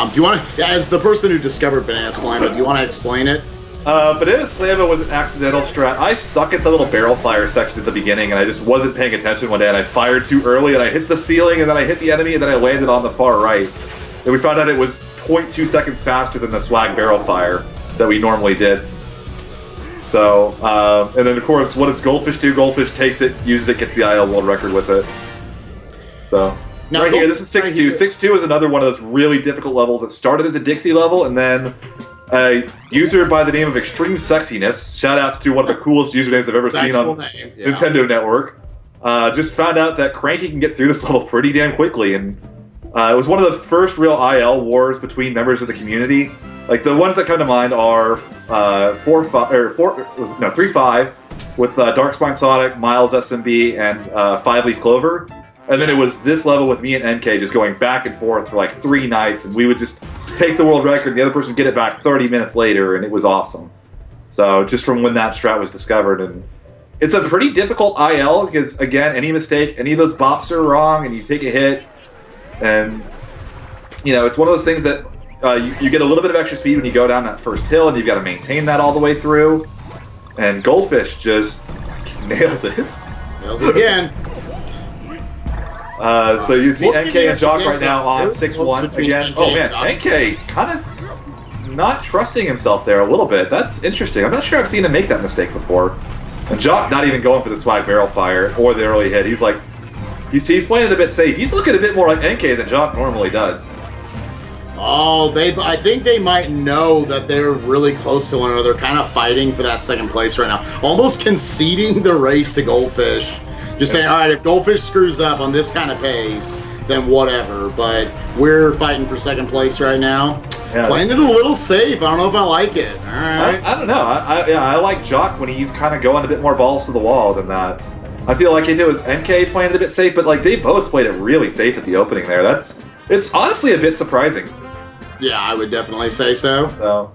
[SPEAKER 2] Do you want to, as the person who discovered Banana Slamma, do you want to explain it?
[SPEAKER 3] Banana Slamma was an accidental strat. I suck at the little barrel fire section at the beginning, and I just wasn't paying attention one day, and I fired too early, and I hit the ceiling, and then I hit the enemy, and then I landed on the far right. And we found out it was 0.2 seconds faster than the swag barrel fire that we normally did. So, and then of course, what does Goldfish do? Goldfish takes it, uses it, gets the IL world record with it. So,
[SPEAKER 2] now,
[SPEAKER 3] right here, this is 6-2. 6-2 is another one of those really difficult levels that started as a Dixie level, and then a user by the name of Extreme Sexiness, shoutouts to one of the coolest usernames I've ever seen on Nintendo Network, just found out that Cranky can get through this level pretty damn quickly, and it was one of the first real IL wars between members of the community. Like, the ones that come to mind are 3-5 with Darkspine Sonic, Miles SMB, and 5-Leaf Clover. And then it was this level with me and NK just going back and forth for like 3 nights, and we would just take the world record, the other person would get it back 30 minutes later, and it was awesome. So just from when that strat was discovered, and it's a pretty difficult IL because, again, any mistake, any of those bops are wrong, and you take a hit, and you know, it's one of those things that you get a little bit of extra speed when you go down that first hill, and you've got to maintain that all the way through. And Goldfish just nails it.
[SPEAKER 2] Nails it again.
[SPEAKER 3] So you see NK and Jock right now on 6-1 again. Oh man, NK kind of not trusting himself there a little bit. That's interesting. I'm not sure I've seen him make that mistake before. And Jock not even going for the swag barrel fire or the early hit. He's like, he's playing it a bit safe. He's looking a bit more like NK than Jock normally does.
[SPEAKER 2] Oh, I think they might know that they're really close to one another, kind of fighting for that second place right now. Almost conceding the race to Goldfish. Just saying, all right, if Goldfish screws up on this kind of pace, then whatever. But we're fighting for second place right now. Yeah. Playing it a little safe. I don't know if I like it. All right.
[SPEAKER 3] I don't know. I like Jock when he's kind of going a bit more balls to the wall than that. I feel like it was NK playing it a bit safe, but like they both played it really safe at the opening there. It's honestly a bit surprising.
[SPEAKER 2] Yeah, I would definitely say so.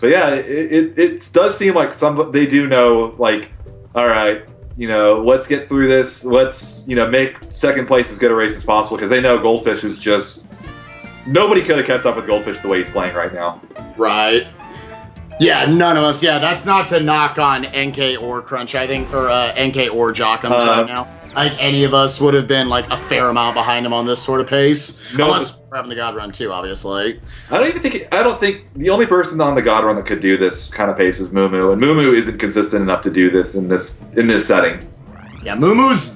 [SPEAKER 3] But yeah, it does seem like they do know, like, all right, you know, let's get through this. Let's, you know, make second place as good a race as possible, because they know Goldfish is just... Nobody could have kept up with Goldfish the way he's playing right now.
[SPEAKER 2] Right. Yeah, none of us. Yeah, that's not to knock on NK or Crunch, I think, or NK or Jockums right now. I think any of us would have been like a fair amount behind him on this sort of pace. No, unless we're having the God Run too, obviously.
[SPEAKER 3] I don't think the only person on the God Run that could do this kind of pace is Moo, and Moo isn't consistent enough to do this in this setting.
[SPEAKER 2] Yeah, Moomoo's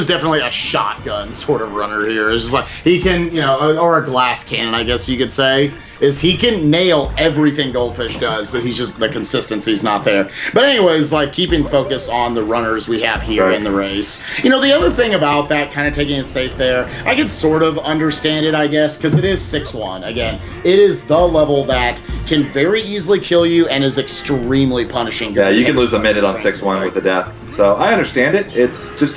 [SPEAKER 2] definitely a shotgun sort of runner here. It's just like he can, you know, or a glass cannon, I guess you could say, is he can nail everything Goldfish does, but he's just, the consistency's not there. But anyways, like keeping focus on the runners we have here in the race. You know, the other thing about that, kind of taking it safe there, I could sort of understand it, I guess, because it is 6-1. Again, it is the level that can very easily kill you and is extremely punishing.
[SPEAKER 3] Yeah, you can lose a minute on 6-1 with the death. So I understand it. It's just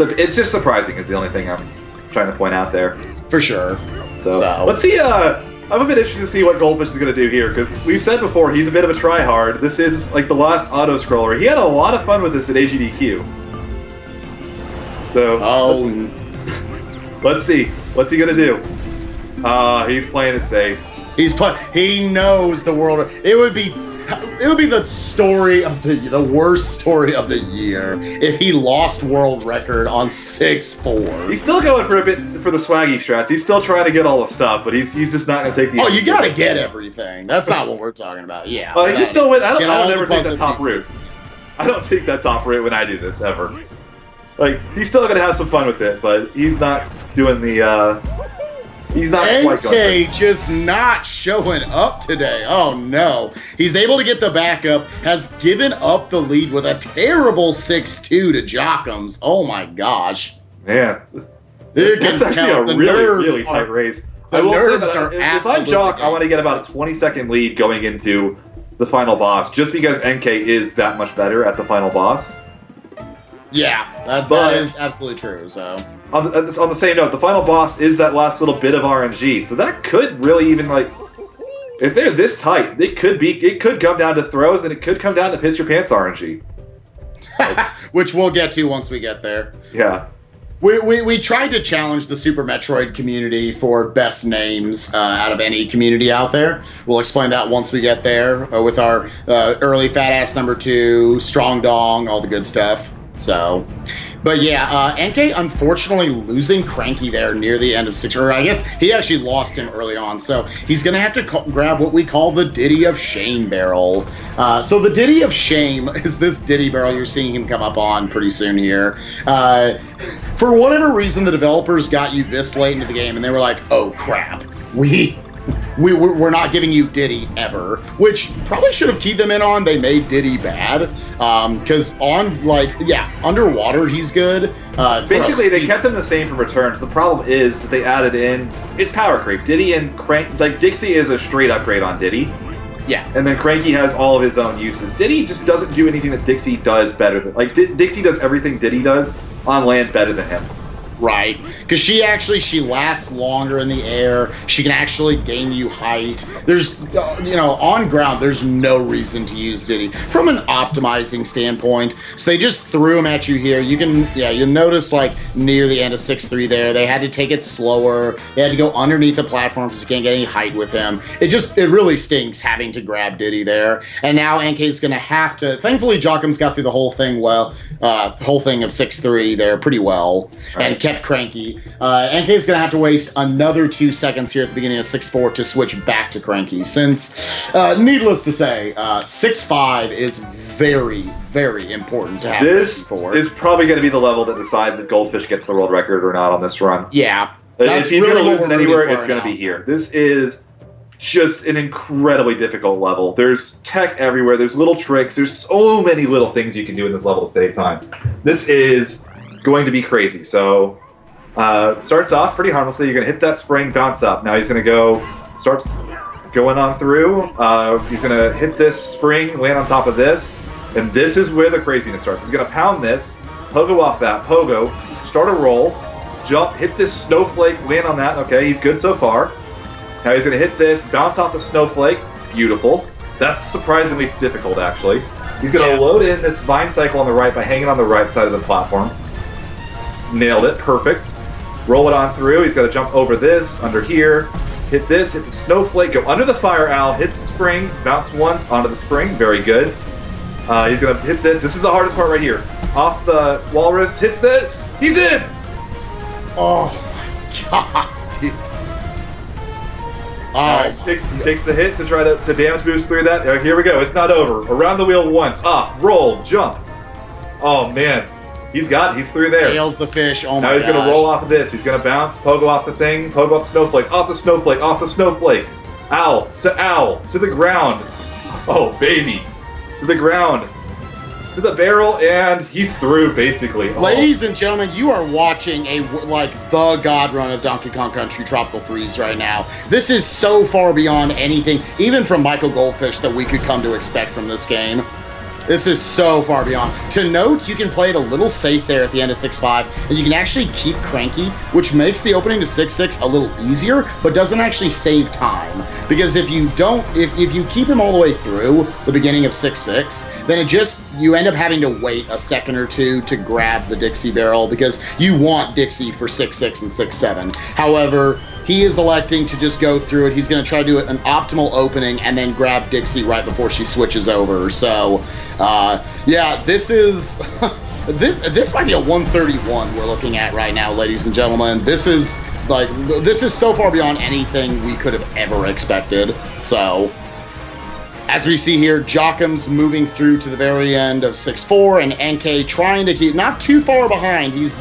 [SPEAKER 3] surprising is the only thing I'm trying to point out there.
[SPEAKER 2] For sure.
[SPEAKER 3] So let's see. I'm a bit interested to see what Goldfish is going to do here, because we've said before he's a bit of a tryhard. This is like the last auto scroller. He had a lot of fun with this at AGDQ. So let's see. What's he going to do? He's playing it safe.
[SPEAKER 2] He knows the world. It would be the story of the worst story of the year if he lost world record on 6-4.
[SPEAKER 3] He's still going for a bit for the swaggy strats. He's still trying to get all the stuff, but he's just not going to take the.
[SPEAKER 2] Oh, you got to get everything. That's not what we're talking about. Yeah.
[SPEAKER 3] He just still win. I don't ever take that top route. I don't take that top route when I do this ever. Like, he's still going to have some fun with it, but he's not doing the. He's not quite going.
[SPEAKER 2] NK just not showing up today. Oh no. He's able to get the backup, has given up the lead with a terrible 6-2 to Jockums. Oh my gosh.
[SPEAKER 3] Man. It's actually a really tight race. I will say that if I'm Jock, I want to get about a 20-second lead going into the final boss, just because NK is that much better at the final boss.
[SPEAKER 2] Yeah, that is absolutely true. So
[SPEAKER 3] on the same note, the final boss is that last little bit of RNG, so that could really even, like, if they're this tight, it could come down to throws, and it could come down to piss your pants RNG,
[SPEAKER 2] which we'll get to once we get there.
[SPEAKER 3] Yeah.
[SPEAKER 2] We tried to challenge the Super Metroid community for best names out of any community out there. We'll explain that once we get there with our early Fat Ass #2, Strong Dong, all the good stuff. So, But yeah, NK unfortunately losing Cranky there near the end of 6, or I guess he actually lost him early on, so he's gonna have to grab what we call the Diddy of Shame barrel. So the Diddy of Shame is this Diddy barrel you're seeing him come up on pretty soon here. For whatever reason, the developers got you this late into the game, and they were like, oh crap, we're not giving you Diddy ever, which probably should have keyed them in on. They made Diddy bad, because on, like, yeah, underwater he's good.
[SPEAKER 3] Basically, they kept him the same for returns. The problem is that they added in, it's power creep. Diddy and like Dixie is a straight upgrade on Diddy.
[SPEAKER 2] Yeah.
[SPEAKER 3] And then Cranky has all of his own uses. Diddy just doesn't do anything that Dixie does better than, like, Dixie does everything Diddy does on land better than him.
[SPEAKER 2] Right, because she lasts longer in the air. She can actually gain you height. There's, you know, on ground, there's no reason to use Diddy from an optimizing standpoint. So they just threw him at you here. You can, yeah, you'll notice like near the end of 6-3 there, they had to take it slower. They had to go underneath the platform because you can't get any height with him. It really stinks having to grab Diddy there. And now NK's gonna have to, thankfully Jockum's got through the whole thing well, the whole thing of 6-3 there pretty well. Right. And kept Cranky. NK's gonna have to waste another 2 seconds here at the beginning of 6-4 to switch back to Cranky, since, needless to say, 6-5 is very, very important to have.
[SPEAKER 3] This is probably going to be the level that decides if Goldfish gets the world record or not on this run.
[SPEAKER 2] Yeah.
[SPEAKER 3] If he's going to lose it anywhere, it's going to be here. This is just an incredibly difficult level. There's tech everywhere. There's little tricks. There's so many little things you can do in this level to save time. This is going to be crazy. So, starts off pretty harmlessly. You're going to hit that spring, bounce up. Now he's going to go, starts going on through. He's going to hit this spring, land on top of this. And this is where the craziness starts. He's going to pound this, pogo off that, pogo, start a roll, jump, hit this snowflake, land on that. Okay, he's good so far. Now he's going to hit this, bounce off the snowflake. Beautiful. That's surprisingly difficult, actually. He's going to load in this vine cycle on the right by hanging on the right side of the platform. Nailed it. Perfect. Roll it on through. He's got to jump over this, under here, hit this, hit the snowflake, go under the fire owl, hit the spring, bounce once onto the spring. Very good. He's going to hit this. This is the hardest part right here. Off the walrus, hits the... He's in!
[SPEAKER 2] Oh my god, dude.
[SPEAKER 3] Alright, takes the hit to try to damage boost through that. Here we go. It's not over. Around the wheel once. Off. Roll. Jump. Oh, man. He's through there.
[SPEAKER 2] Nails the fish. Oh my god.
[SPEAKER 3] Now he's going to roll off of this. He's going to bounce, pogo off the thing, pogo off the snowflake, off the snowflake, off the snowflake. Owl, to the ground. Oh, baby. To the ground. To the barrel, and he's through, basically. Oh.
[SPEAKER 2] Ladies and gentlemen, you are watching the god run of Donkey Kong Country Tropical Freeze right now. This is so far beyond anything, even from Michael Goldfish, that we could come to expect from this game. This is so far beyond. To note, you can play it a little safe there at the end of 6-5, and you can actually keep Cranky, which makes the opening to 6-6 a little easier, but doesn't actually save time. Because if you don't, if you keep him all the way through the beginning of 6-6, then you end up having to wait a second or two to grab the Dixie barrel, because you want Dixie for 6-6 and 6-7. However, he is electing to just go through it. He's going to try to do an optimal opening and then grab Dixie right before she switches over. So, yeah, this is this might be a 131 we're looking at right now, ladies and gentlemen. This is so far beyond anything we could have ever expected. So, as we see here, Jockum's moving through to the very end of 6-4, and NK trying to keep not too far behind. He's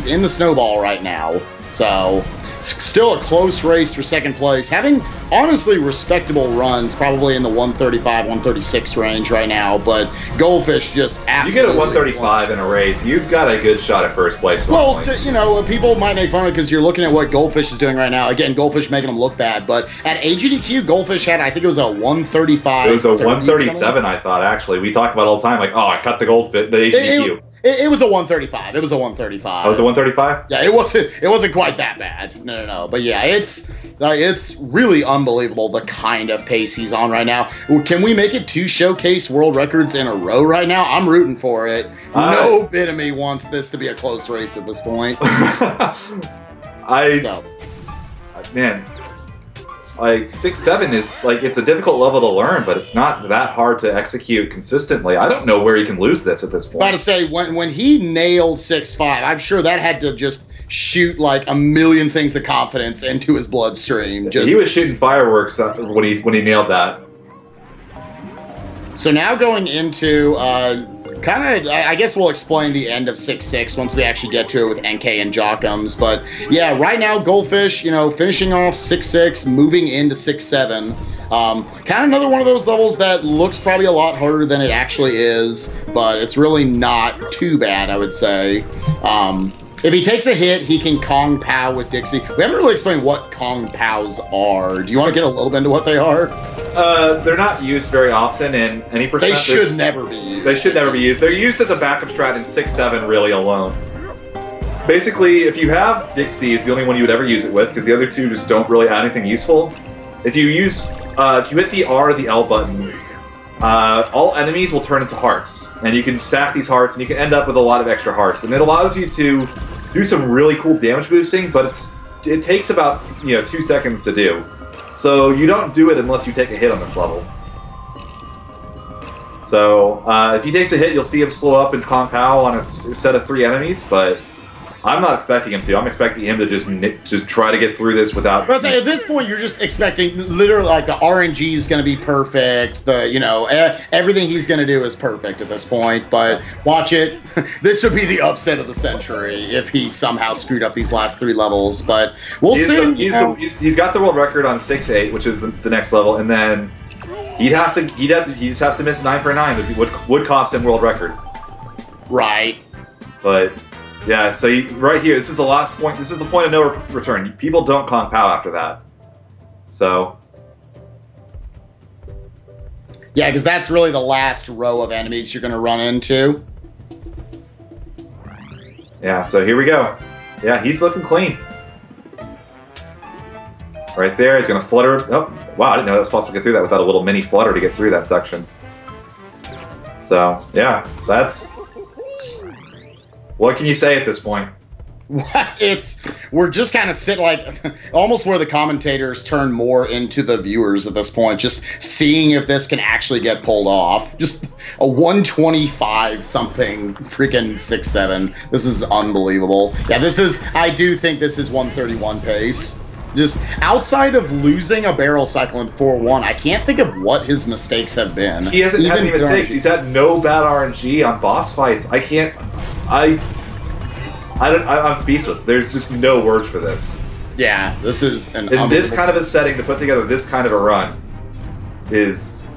[SPEAKER 2] in the snowball right now. So, still a close race for second place. Having, honestly, respectable runs, probably in the 135, 136 range right now, but Goldfish just absolutely...
[SPEAKER 3] You get a 135 in a race, you've got a good shot at first place.
[SPEAKER 2] Well, you know, people might make fun of it because you're looking at what Goldfish is doing right now. Again, Goldfish making him look bad, but at AGDQ, Goldfish had, I think it was a 135.
[SPEAKER 3] It was a 137, I thought, actually. We talk about it all the time, like, oh, I cut the AGDQ.
[SPEAKER 2] It was a 135. It was a 135.
[SPEAKER 3] Oh, it was a 135?
[SPEAKER 2] Yeah, it wasn't quite that bad. No. But yeah, it's really unbelievable the kind of pace he's on right now. Can we make it 2 showcase world records in a row right now? I'm rooting for it. No bit of me wants this to be a close race at this point.
[SPEAKER 3] Man, like 6-7 is like it's a difficult level to learn, but it's not that hard to execute consistently. I don't know where he can lose this at this point.
[SPEAKER 2] About to say when he nailed 6-5, I'm sure that had to just shoot like a million things of confidence into his bloodstream.
[SPEAKER 3] He was shooting fireworks when he nailed that.
[SPEAKER 2] So now going into kind of, I guess we'll explain the end of 6-6 once we actually get to it with NK and Jockums. But yeah, right now Goldfish, you know, finishing off 6-6, moving into 6-7. Kind of another one of those levels that looks probably a lot harder than it actually is, but it's really not too bad, I would say. If he takes a hit, he can Kong Pow with Dixie. We haven't really explained what Kong Pows are. Do you want to get a little bit into what they are?
[SPEAKER 3] They're not used very often in any percent.
[SPEAKER 2] They should never be used.
[SPEAKER 3] They should never be used. They're used as a backup strat in 6-7 really alone. Basically, if you have Dixie, it's the only one you would ever use it with, because the other two just don't really add anything useful. If you use, if you hit the R or the L button, all enemies will turn into hearts, and you can stack these hearts, and you can end up with a lot of extra hearts, and it allows you to do some really cool damage boosting, but it takes about 2 seconds to do. So you don't do it unless you take a hit on this level. So if he takes a hit, you'll see him slow up and Kong Pow on a set of 3 enemies, but I'm not expecting him to. I'm expecting him to just try to get through this without...
[SPEAKER 2] But at this point, you're just expecting literally like the RNG is going to be perfect. Everything he's going to do is perfect at this point. But watch it. This would be the upset of the century if he somehow screwed up these last 3 levels. But we'll see.
[SPEAKER 3] He's got the world record on 6-8, which is the next level, and then he just has to miss 9 for 9, which would cost him world record.
[SPEAKER 2] Right.
[SPEAKER 3] But... yeah, so right here, this is the last point. This is the point of no return. People don't Kong Pow after that. So.
[SPEAKER 2] Yeah, because that's really the last row of enemies you're going to run into.
[SPEAKER 3] Yeah, so here we go. Yeah, he's looking clean. Right there, he's going to flutter. Oh, wow, I didn't know that was possible to get through that without a little mini flutter to get through that section. So, yeah, that's... what can you say at this point?
[SPEAKER 2] We're just kind of sitting like almost where the commentators turn more into the viewers at this point, just seeing if this can actually get pulled off. Just a 125 something freaking 6-7. This is unbelievable. Yeah, I do think this is 131 pace. Just outside of losing a barrel cycle in 4-1, I can't think of what his mistakes have been.
[SPEAKER 3] He hasn't had any mistakes. He's had no bad RNG on boss fights. I'm speechless. There's just no words for this.
[SPEAKER 2] Yeah, this is an
[SPEAKER 3] in this kind of a setting to put together this kind of a run is,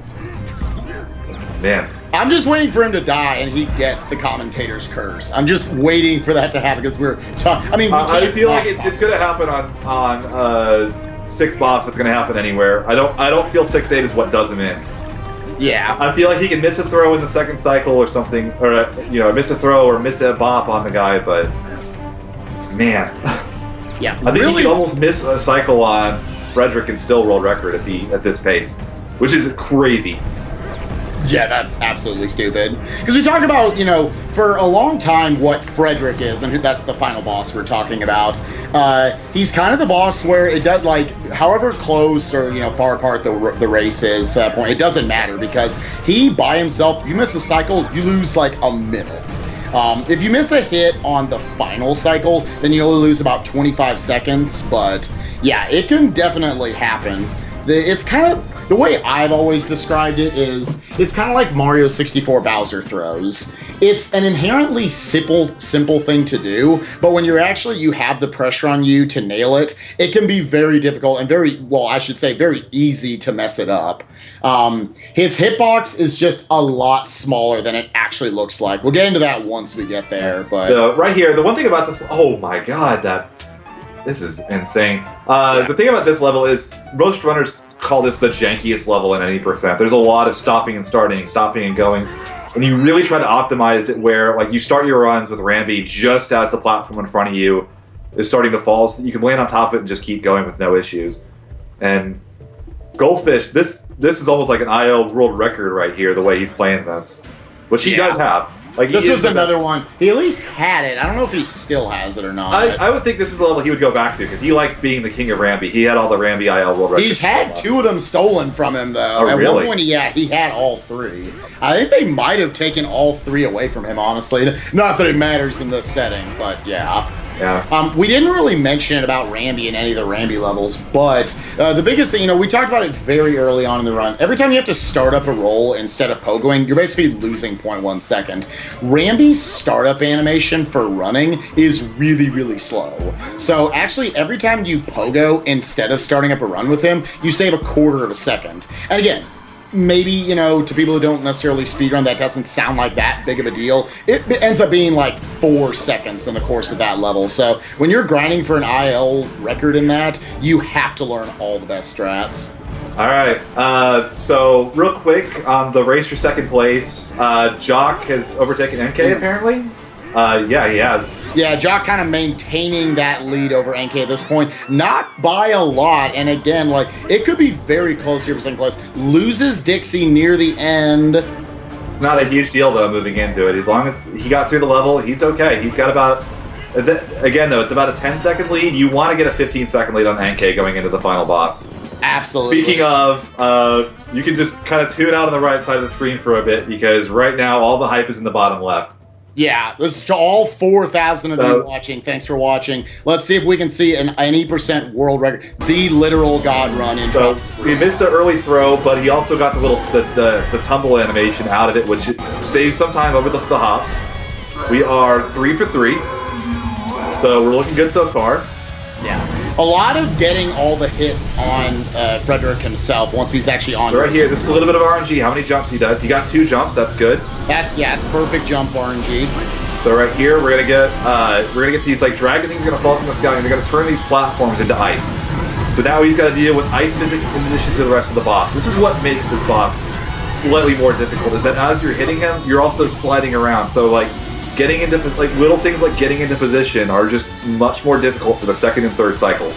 [SPEAKER 3] man.
[SPEAKER 2] I'm just waiting for him to die and he gets the commentator's curse. I'm just waiting for that to happen because we're talking. I mean,
[SPEAKER 3] I feel like it's going to happen on 6 boss. It's going to happen anywhere. I don't feel 6-8 is what does him in.
[SPEAKER 2] Yeah.
[SPEAKER 3] I feel like he can miss a throw in the second cycle or something, or miss a throw or miss a bop on the guy, but man.
[SPEAKER 2] Yeah.
[SPEAKER 3] I think he can almost miss a cycle on Frederick and still world record at this pace, which is crazy.
[SPEAKER 2] Yeah, that's absolutely stupid. Because we talked about, for a long time what Frederick is, and that's the final boss we're talking about. He's kind of the boss where it does, like, however close or, far apart the race is to that point, it doesn't matter because he, by himself, you miss a cycle, you lose, like, a minute. If you miss a hit on the final cycle, then you only lose about 25 seconds, but yeah, it can definitely happen. It's kind of, the way I've always described it is, it's kind of like Mario 64 Bowser throws. It's an inherently simple thing to do, but when you have the pressure on you to nail it, it can be very difficult and very easy to mess it up. His hitbox is just a lot smaller than it actually looks like. We'll get into that once we get there, but...
[SPEAKER 3] So, right here, the one thing about this... oh my god, this is insane. The thing about this level is most runners call this the jankiest level in any percent. There's a lot of stopping and starting, stopping and going. And you really try to optimize it where like you start your runs with Rambi just as the platform in front of you is starting to fall, so that you can land on top of it and just keep going with no issues. And Goldfish, this is almost like an IO world record right here, the way he's playing this. Which he does have. Like
[SPEAKER 2] this was another one. He at least had it. I don't know if he still has it or not.
[SPEAKER 3] I would think this is the level he would go back to because he likes being the king of Rambi. He had all the Rambi IL world records.
[SPEAKER 2] He's had 2 of them stolen from him though.
[SPEAKER 3] Oh,
[SPEAKER 2] At
[SPEAKER 3] really?
[SPEAKER 2] one point, he had all 3. I think they might have taken all 3 away from him. Honestly, not that it matters in this setting, but yeah.
[SPEAKER 3] Yeah.
[SPEAKER 2] We didn't really mention about Rambi in any of the Rambi levels, but the biggest thing, we talked about it very early on in the run. Every time you have to start up a roll instead of pogoing, you're basically losing 0.1 second. Rambi's startup animation for running is really, really slow. So actually, every time you pogo instead of starting up a run with him, you save 1/4 of a second. And again, maybe, to people who don't necessarily speedrun, that doesn't sound like that big of a deal. It ends up being like 4 seconds in the course of that level. So when you're grinding for an IL record in that, you have to learn all the best strats.
[SPEAKER 3] All right. So real quick on the race for second place, Jock has overtaken NK apparently. Yeah, he has.
[SPEAKER 2] Yeah, Jock kind of maintaining that lead over NK at this point, not by a lot. And again, it could be very close here for second place. Loses Dixie near the end.
[SPEAKER 3] It's not a huge deal though moving into it. As long as he got through the level, he's okay. He's got about, again though, it's about a 10-second lead. You want to get a 15-second lead on NK going into the final boss.
[SPEAKER 2] Absolutely.
[SPEAKER 3] Speaking of, you can just kind of tune out on the right side of the screen for a bit because right now all the hype is in the bottom left.
[SPEAKER 2] Yeah, this is to all 4,000 of you watching. Thanks for watching. Let's see if we can see an any % world record. The literal God run in.
[SPEAKER 3] So he missed an early throw, but he also got the tumble animation out of it, which saves some time over the hops. We are 3 for 3, so we're looking good so far.
[SPEAKER 2] Yeah. A lot of getting all the hits on Frederick himself once he's actually on.
[SPEAKER 3] So right here, this is a little bit of RNG. How many jumps he does? He got 2 jumps. That's good.
[SPEAKER 2] It's perfect jump RNG.
[SPEAKER 3] So right here, we're gonna get these dragon things gonna fall from the sky, and they're gonna turn these platforms into ice. So now he's got to deal with ice physics in addition to the rest of the boss. This is what makes this boss slightly more difficult. Is that as you're hitting him, you're also sliding around. So getting into little things like getting into position are just much more difficult for the second and third cycles,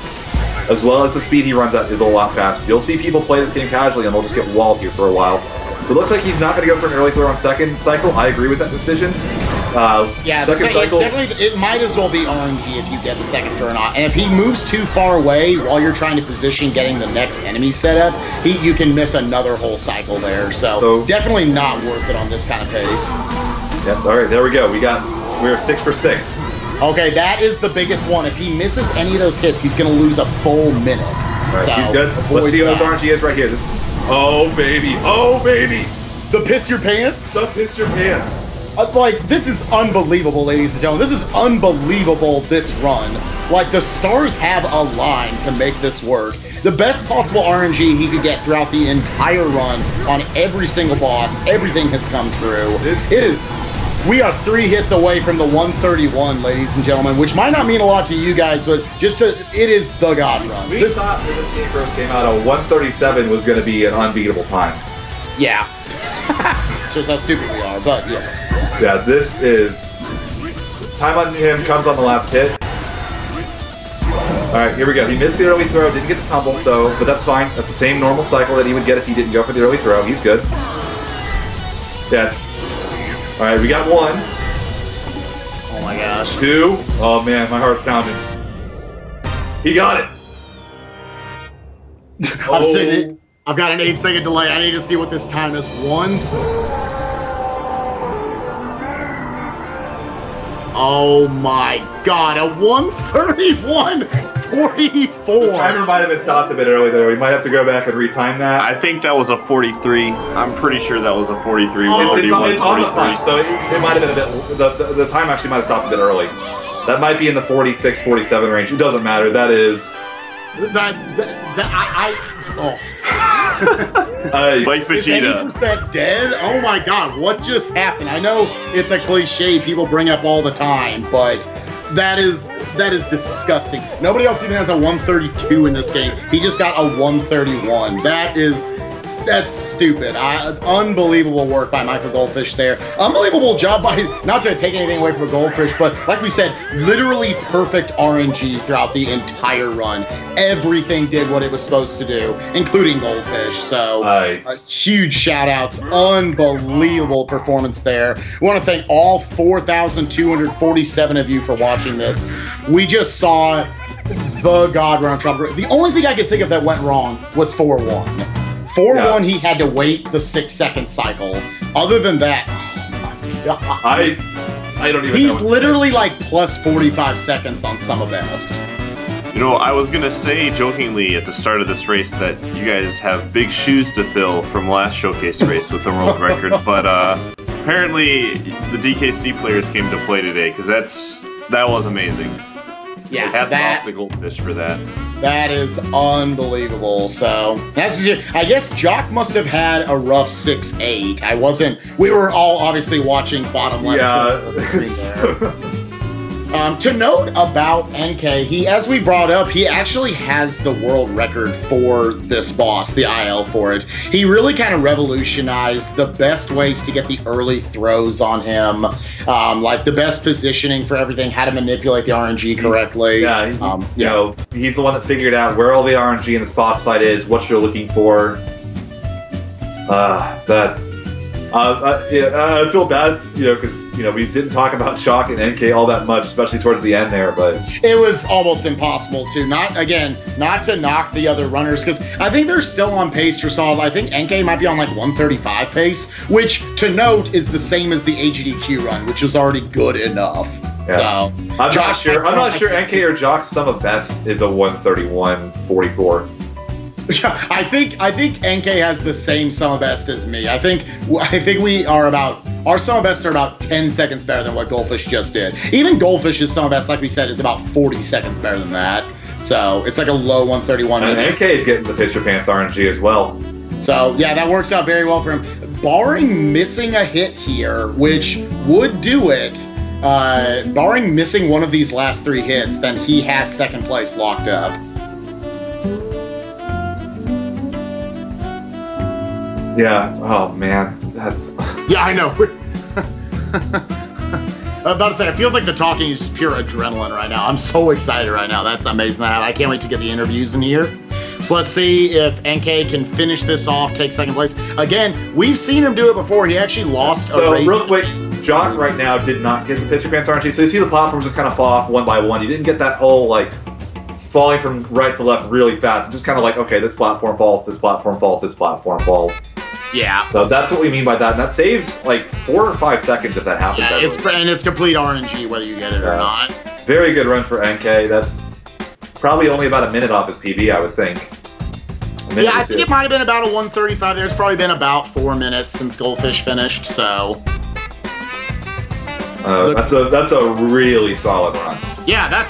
[SPEAKER 3] as well as the speed he runs at is a lot faster. You'll see people play this game casually and they'll just get walled here for a while. So it looks like he's not going to go for an early throw on second cycle. I agree with that decision. Second cycle,
[SPEAKER 2] it might as well be RNG if you get the second throw or not. And if he moves too far away while you're trying to position getting the next enemy set up, you can miss another whole cycle there. So definitely not worth it on this kind of pace.
[SPEAKER 3] Yep. All right, there we go. We're 6 for 6.
[SPEAKER 2] Okay, that is the biggest one. If he misses any of those hits, he's going to lose a full minute.
[SPEAKER 3] All right, he's good. Let's see what his RNG is right here. Oh baby! Oh baby!
[SPEAKER 2] The piss your pants?
[SPEAKER 3] The piss your pants.
[SPEAKER 2] This is unbelievable, ladies and gentlemen. This is unbelievable, this run. The stars have aligned to make this work. The best possible RNG he could get throughout the entire run on every single boss. Everything has come true. We are 3 hits away from the 131, ladies and gentlemen, which might not mean a lot to you guys, but it is the God run.
[SPEAKER 3] We thought when this game first came out, a 137 was going to be an unbeatable time.
[SPEAKER 2] Yeah. Shows how stupid we are, but yes.
[SPEAKER 3] Yeah, this is... Time on him comes on the last hit. Alright, here we go. He missed the early throw, didn't get the tumble, but that's fine. That's the same normal cycle that he would get if he didn't go for the early throw. He's good. Yeah. Alright, we got 1.
[SPEAKER 2] Oh my gosh.
[SPEAKER 3] 2. Oh man, my heart's pounding. He got it.
[SPEAKER 2] I've got an 8-second delay. I need to see what this time is. 1. Oh my god, a 131.44.
[SPEAKER 3] The timer might have been stopped a bit early there. We might have to go back and retime that.
[SPEAKER 1] I think that was a 43. I'm pretty sure that was a 43.
[SPEAKER 3] It's on the punch, so it might have been a bit. The time actually might have stopped a bit early. That might be in the 46, 47 range. It doesn't matter. That is.
[SPEAKER 1] Spikevegeta.
[SPEAKER 2] Is 80% dead? Oh my god, what just happened? I know it's a cliche people bring up all the time, but that is disgusting. Nobody else even has a 132 in this game. He just got a 131. That is That's stupid. Unbelievable work by Michael Goldfish there. Unbelievable job by, not to take anything away from Goldfish, but like we said, literally perfect RNG throughout the entire run. Everything did what it was supposed to do, including Goldfish. So, huge shout outs. Unbelievable performance there. We want to thank all 4,247 of you for watching this. We just saw the God run Tropical. The only thing I could think of that went wrong was 4-1. 4-1, he had to wait the 6-second cycle. Other than that, oh my God.
[SPEAKER 3] I don't even know.
[SPEAKER 2] He's literally like plus 45 seconds on Summer Best.
[SPEAKER 1] You know, I was gonna say jokingly at the start of this race that you guys have big shoes to fill from last showcase race with the world record, but apparently the DKC players came to play today, because that was amazing.
[SPEAKER 2] Yeah,
[SPEAKER 1] hats off to Goldfish for that.
[SPEAKER 2] That is unbelievable. So that's just, I guess Jock must have had a rough 6-8. We were all obviously watching bottom left of the screen there. To note about NK, as we brought up, he actually has the world record for this boss, the IL for it. He really kind of revolutionized the best ways to get the early throws on him, like the best positioning for everything, how to manipulate the RNG correctly.
[SPEAKER 3] Yeah, you know, he's the one that figured out where all the RNG in this boss fight is, what you're looking for. I feel bad, you know, because we didn't talk about Shock and NK all that much, especially towards the end there, but
[SPEAKER 2] it was almost impossible to not to knock the other runners, because I think they're still on pace for solid. I think NK might be on like 135 pace, which to note is the same as the AGDQ run, which was already good enough. Yeah. So
[SPEAKER 3] I'm not sure NK or Jock's sum of best is a 131.44.
[SPEAKER 2] I think NK has the same sum of best as me. I think we are our sum of best are about 10 seconds better than what Goldfish just did. Even Goldfish's sum of best, like we said, is about 40 seconds better than that. So it's like a low 131.
[SPEAKER 3] And NK is getting the Pitcher Pants RNG as well.
[SPEAKER 2] So yeah, that works out very well for him. Barring missing a hit here, which would do it, barring missing one of these last 3 hits, then he has second place locked up.
[SPEAKER 3] Yeah. Oh man, that's.
[SPEAKER 2] Yeah, I know. I'm about to say, it feels like the talking is just pure adrenaline right now. I'm so excited right now. That's amazing. I can't wait to get the interviews in here. So let's see if NK can finish this off, take second place. Again, we've seen him do it before. He actually lost a race.
[SPEAKER 3] So real quick, Jock right now did not get the Pitcher Pants RNG. So you see the platforms just kind of fall off one by one. You didn't get that whole like falling from right to left really fast. It's just kind of like, okay, this platform falls, this platform falls, this platform falls.
[SPEAKER 2] Yeah.
[SPEAKER 3] So that's what we mean by that. And that saves like 4 or 5 seconds if that happens.
[SPEAKER 2] Yeah, it's complete RNG whether you get it or not.
[SPEAKER 3] Very good run for NK. That's probably only about a minute off his PB, I would think.
[SPEAKER 2] Yeah, I think it might have been about a 135 there. It's probably been about 4 minutes since Goldfish finished, so.
[SPEAKER 3] That's a really solid run.
[SPEAKER 2] Yeah,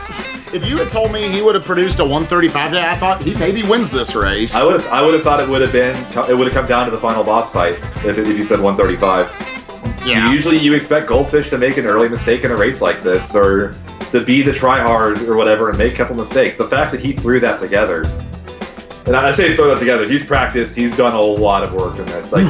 [SPEAKER 2] if you had told me he would have produced a 135 today, I thought he maybe wins this race.
[SPEAKER 3] I would have thought it would have come down to the final boss fight if you said 135.
[SPEAKER 2] Yeah.
[SPEAKER 3] Usually you expect Goldfish to make an early mistake in a race like this, or to be the tryhard or whatever and make a couple mistakes. The fact that he threw that together, and I say throw that together, he's practiced, he's done a lot of work in this. Like,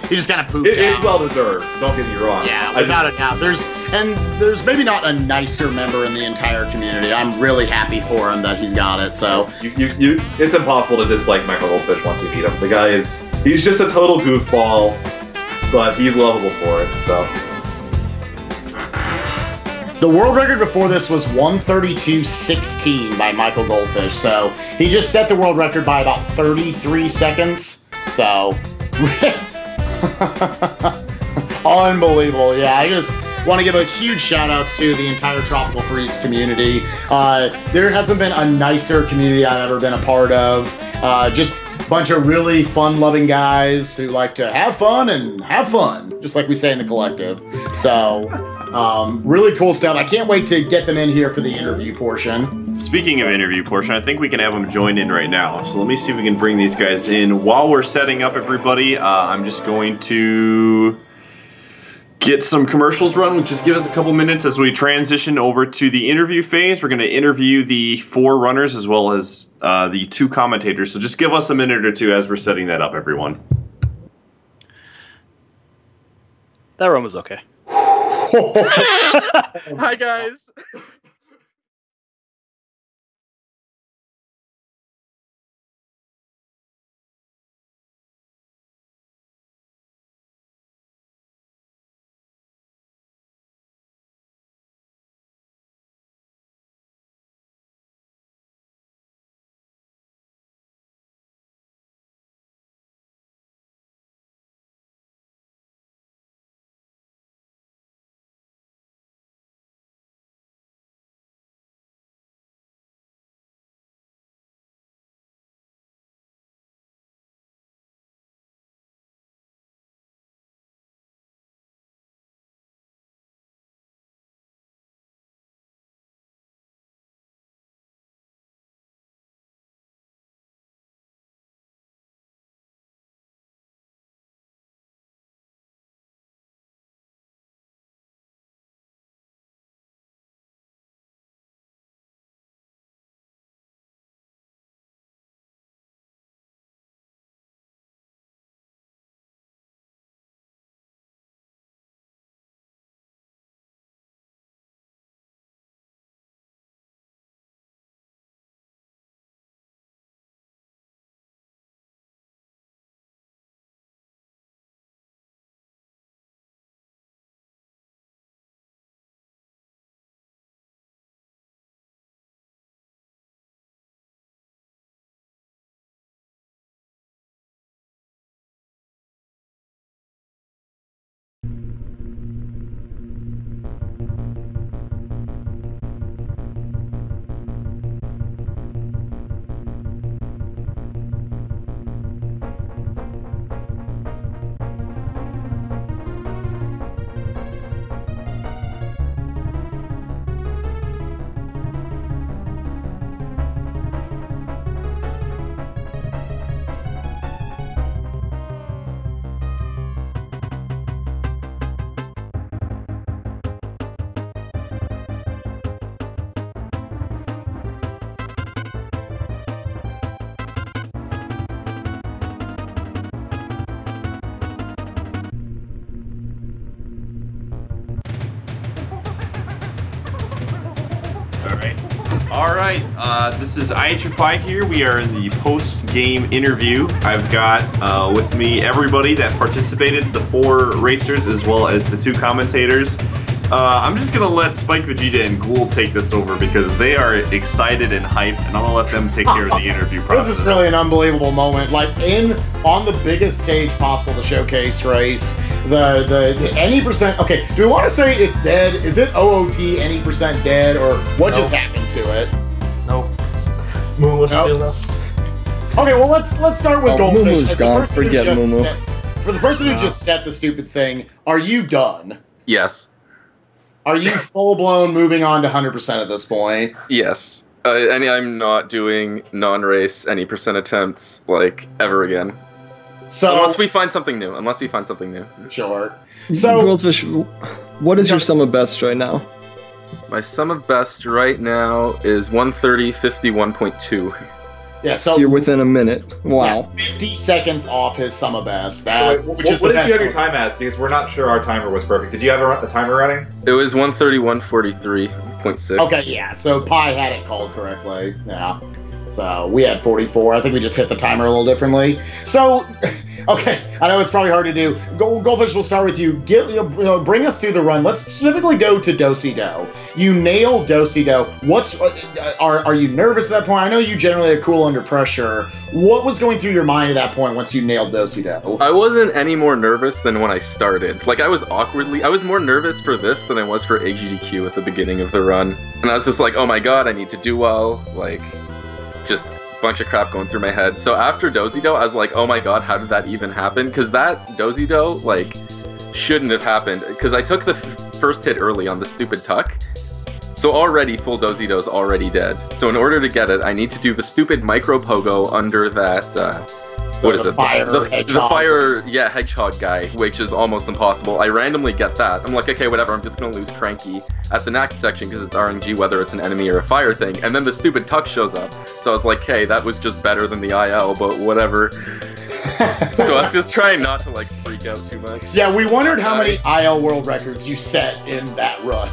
[SPEAKER 2] he just kind of pooped
[SPEAKER 3] It's well deserved. Don't get me wrong.
[SPEAKER 2] Yeah, without a doubt. There's maybe not a nicer member in the entire community. I'm really happy for him that he's got it. So
[SPEAKER 3] it's impossible to dislike Michael Goldfish once you meet him. The guy he's just a total goofball, but he's lovable for it. So.
[SPEAKER 2] The world record before this was 132.16 by Michael Goldfish, so he just set the world record by about 33 seconds, so unbelievable. Yeah, I just want to give a huge shout outs to the entire Tropical Freeze community. There hasn't been a nicer community I've ever been a part of. Just a bunch of really fun-loving guys who like to have fun and have fun, just like we say in the collective. So. Really cool stuff. I can't wait to get them in here for the interview portion.
[SPEAKER 1] Speaking of interview portion, I think we can have them join in right now. So let me see if we can bring these guys in. While we're setting up everybody, I'm just going to get some commercials run. Just give us a couple minutes as we transition over to the interview phase. We're going to interview the 4 runners as well as the 2 commentators. So just give us a minute or 2 as we're setting that up, everyone.
[SPEAKER 4] That run was okay.
[SPEAKER 5] Hi, guys.
[SPEAKER 1] Alright, this is Iateyourpie here. We are in the post-game interview. I've got with me everybody that participated, the 4 racers as well as the 2 commentators. I'm just going to let Spikevegeta and Ghoul take this over because they are excited and hyped, and I'm going to let them take care of the interview process.
[SPEAKER 2] This is really an unbelievable moment. Like, on the biggest stage possible, the showcase race, the any percent... Okay, do we want to say it's dead? Is it OOT any percent dead, or what just happened to it?
[SPEAKER 5] Nope. Moo was still up.
[SPEAKER 2] Okay, well, let's start with Goldfish.
[SPEAKER 6] Moomoo's gone. Forget Moo.
[SPEAKER 2] For the person who just set the stupid thing, are you done?
[SPEAKER 6] Yes.
[SPEAKER 2] Are you full-blown moving on to 100% at this point?
[SPEAKER 6] Yes. I'm not doing non-race any percent attempts, like, ever again.
[SPEAKER 2] So,
[SPEAKER 6] unless we find something new.
[SPEAKER 2] Sure. So,
[SPEAKER 7] Goldfish, what is your sum of best right now?
[SPEAKER 6] My sum of best right now is 130.51.2.
[SPEAKER 2] Yeah, so
[SPEAKER 7] you're within a minute. Wow.
[SPEAKER 2] Yeah, 50 seconds off his sum of best.
[SPEAKER 3] What did you have your time as? Because we're not sure our timer was perfect. Did you have a timer running?
[SPEAKER 6] It was 131.43.6.
[SPEAKER 2] Okay, yeah. So Pi had it called correctly. Yeah. So we had 44. I think we just hit the timer a little differently. So, okay, I know it's probably hard to do. Goldfish, we'll start with you. Bring us through the run. Let's specifically go to Do-Si-Do. You nailed Do-Si-Do. Are you nervous at that point? I know you generally are cool under pressure. What was going through your mind at that point once you nailed Do-Si-Do?
[SPEAKER 6] I wasn't any more nervous than when I started. Like, I was more nervous for this than I was for AGDQ at the beginning of the run. And I was just like, oh my god, I need to do well. Like, just a bunch of crap going through my head. So after Do-Si-Do, I was like, oh my god, how did that even happen? Because that Do-Si-Do, like, shouldn't have happened. Because I took the first hit early on the stupid tuck. So already, full Do-Si-Do is already dead. So in order to get it, I need to do the stupid micro pogo under that What is it?
[SPEAKER 2] Fire
[SPEAKER 6] The
[SPEAKER 2] hedgehog.
[SPEAKER 6] fire, yeah, hedgehog guy, which is almost impossible. I randomly get that. I'm like, okay, whatever, I'm just gonna lose Cranky at the next section because it's RNG whether it's an enemy or a fire thing. And then the stupid Tuck shows up. So I was like, hey, that was just better than the IL, but whatever. So I was just trying not to like freak out too much.
[SPEAKER 2] Yeah, we wondered how many IL world records you set in that run.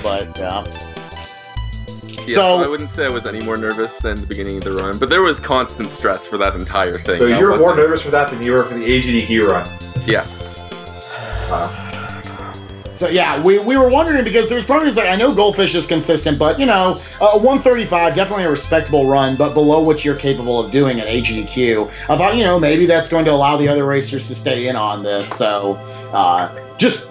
[SPEAKER 2] But yeah.
[SPEAKER 6] Yeah,
[SPEAKER 2] So
[SPEAKER 6] I wouldn't say I was any more nervous than the beginning of the run, but there was constant stress for that entire thing.
[SPEAKER 3] So you're more nervous for that than you were for the AGDQ run.
[SPEAKER 6] Yeah.
[SPEAKER 2] So yeah, we were wondering because there's probably like I know Goldfish is consistent, but you know, 135 definitely a respectable run, but below what you're capable of doing at AGDQ. I thought maybe that's going to allow the other racers to stay in on this. So just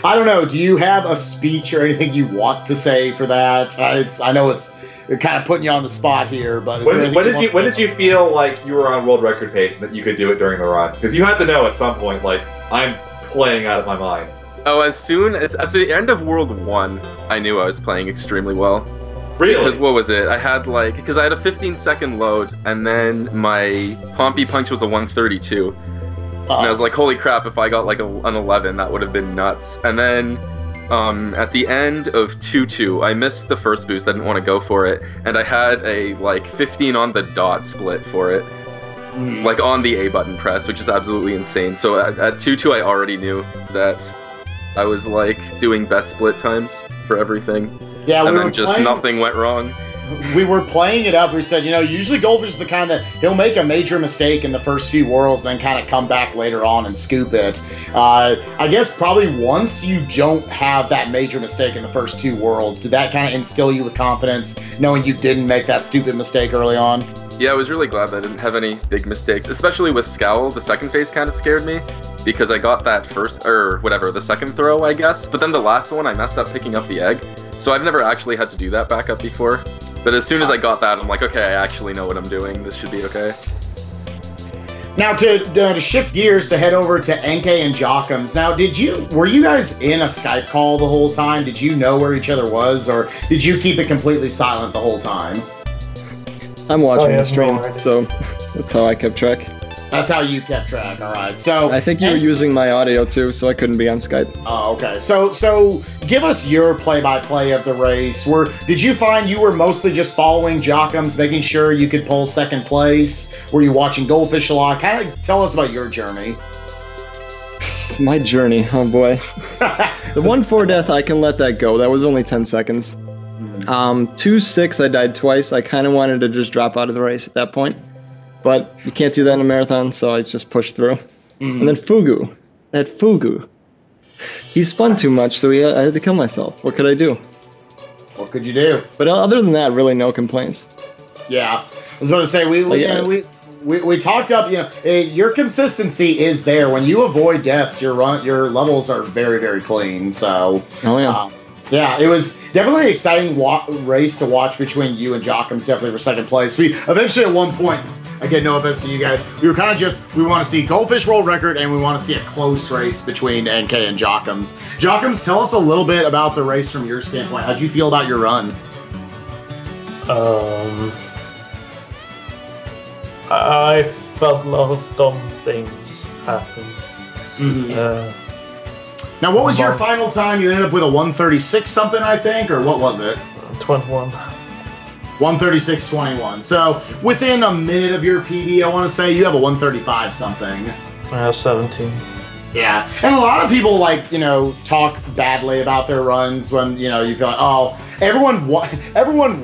[SPEAKER 2] I don't know. Do you have a speech or anything you want to say for that? I know it's kind of putting you on the spot here, but
[SPEAKER 3] when did you feel like you were on world record pace and that you could do it during the run? Because you had to know at some point, like I'm playing out of my mind.
[SPEAKER 6] Oh, as soon as at the end of World 1, I knew I was playing extremely well.
[SPEAKER 3] Really?
[SPEAKER 6] Because what was it? I had because I had a 15-second load, and then my Pompey Punch was a 132. And I was like, holy crap, if I got like an 11, that would have been nuts. And then at the end of 2-2, I missed the first boost, I didn't want to go for it, and I had a 15 on the dot split for it. Like on the A button press, which is absolutely insane. So at 2-2, I already knew that I was doing best split times for everything.
[SPEAKER 2] Yeah,
[SPEAKER 6] and then just nothing went wrong.
[SPEAKER 2] We were playing it up. We said, usually Goldfish is the kind that he'll make a major mistake in the first few worlds, then kind of come back later on and scoop it. I guess probably once you don't have that major mistake in the first 2 worlds, did that kind of instill you with confidence, knowing you didn't make that stupid mistake early on?
[SPEAKER 6] Yeah, I was really glad that I didn't have any big mistakes, especially with Scowl. The second phase kind of scared me because I got that the second throw, I guess. But then the last one, I messed up picking up the egg. So I've never actually had to do that backup before. But as soon as I got that, I'm like, okay, I actually know what I'm doing. This should be okay.
[SPEAKER 2] Now to shift gears to head over to Enkay and Jockums. Now, were you guys in a Skype call the whole time? Did you know where each other was, or did you keep it completely silent the whole time?
[SPEAKER 7] I'm watching the stream, so that's how I kept track.
[SPEAKER 2] That's how you kept track, all right. So
[SPEAKER 7] I think you were using my audio too, so I couldn't be on Skype.
[SPEAKER 2] Oh, okay. So give us your play-by-play of the race. Did you find you were mostly just following Jockums, making sure you could pull second place? Were you watching Goldfish a lot? Kind of tell us about your journey.
[SPEAKER 7] My journey, oh boy. The 1-4 death, I can let that go. That was only 10 seconds. 2-6, I died twice. I kind of wanted to just drop out of the race at that point. But you can't do that in a marathon, so I just pushed through. And then Fugu. That Fugu. He spun too much, so I had to kill myself. What could I do?
[SPEAKER 2] What could you do?
[SPEAKER 7] But other than that, really no complaints.
[SPEAKER 2] Yeah. I was about to say, we talked up, your consistency is there. When you avoid deaths, your levels are very, very clean. So,
[SPEAKER 7] oh yeah.
[SPEAKER 2] Yeah, it was definitely an exciting race to watch between you and Jockums, definitely for second place. We eventually, at one point, again, no offense to you guys, we were kind of we want to see Goldfish world record, and we want to see a close race between Enkay and Jockums. Jockums, tell us a little bit about the race from your standpoint. How'd you feel about your run?
[SPEAKER 5] I felt a lot of dumb things happen.
[SPEAKER 2] Now, what was your final time? You ended up with a 136 something, I think, or what was it?
[SPEAKER 5] 21.
[SPEAKER 2] 136.21. So within a minute of your PB, I want to say you have a 135 something.
[SPEAKER 5] 17.
[SPEAKER 2] Yeah, and a lot of people talk badly about their runs when you feel like, oh, everyone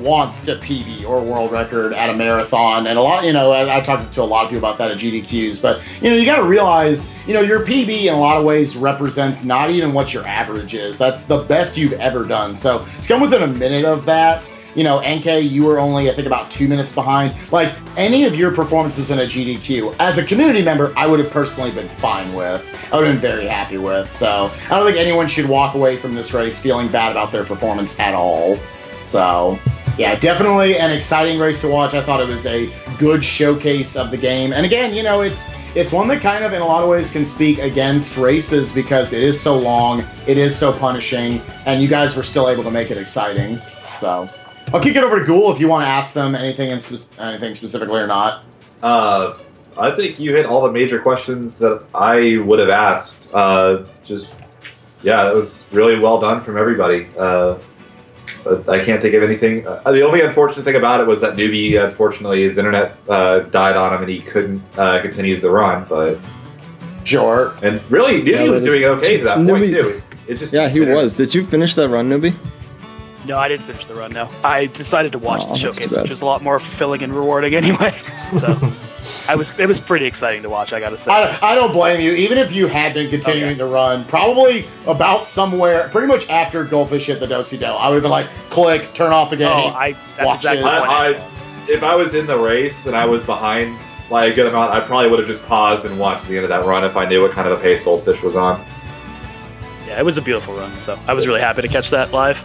[SPEAKER 2] wants to PB or world record at a marathon, and a lot I talked to a lot of people about that at GDQs, but you got to realize your PB in a lot of ways represents not even what your average is. That's the best you've ever done. So to come within a minute of that. Enkay, you were only, I think, about 2 minutes behind. Like, any of your performances in a GDQ, as a community member, I would have personally been fine with. I would have been very happy with. So, I don't think anyone should walk away from this race feeling bad about their performance at all. So, yeah, definitely an exciting race to watch. I thought it was a good showcase of the game. And again, it's one that kind of, in a lot of ways, can speak against races because it is so long, it is so punishing, and you guys were still able to make it exciting. So... I'll kick it over to Ghoul if you want to ask them anything specifically or not.
[SPEAKER 3] I think you hit all the major questions that I would have asked. Yeah, it was really well done from everybody. But I can't think of anything. The only unfortunate thing about it was that Newbie, unfortunately, his internet died on him and he couldn't continue the run. But
[SPEAKER 2] sure.
[SPEAKER 3] And really, Newbie was doing okay to that point too. It just
[SPEAKER 7] yeah, he was. Did you finish that run, Newbie?
[SPEAKER 4] No, I didn't finish the run. No, I decided to watch the showcase, which was a lot more fulfilling and rewarding anyway. So it was pretty exciting to watch. I gotta say.
[SPEAKER 2] I don't blame you. Even if you had been continuing the run, probably about somewhere, pretty much after Goldfish hit the Do-Si-Do, I would have been like, click, turn off the game.
[SPEAKER 4] That's exactly what
[SPEAKER 3] if I was in the race and I was behind by a good amount, I probably would have just paused and watched the end of that run if I knew what kind of a pace Goldfish was on.
[SPEAKER 4] Yeah, it was a beautiful run. So I was really happy to catch that live.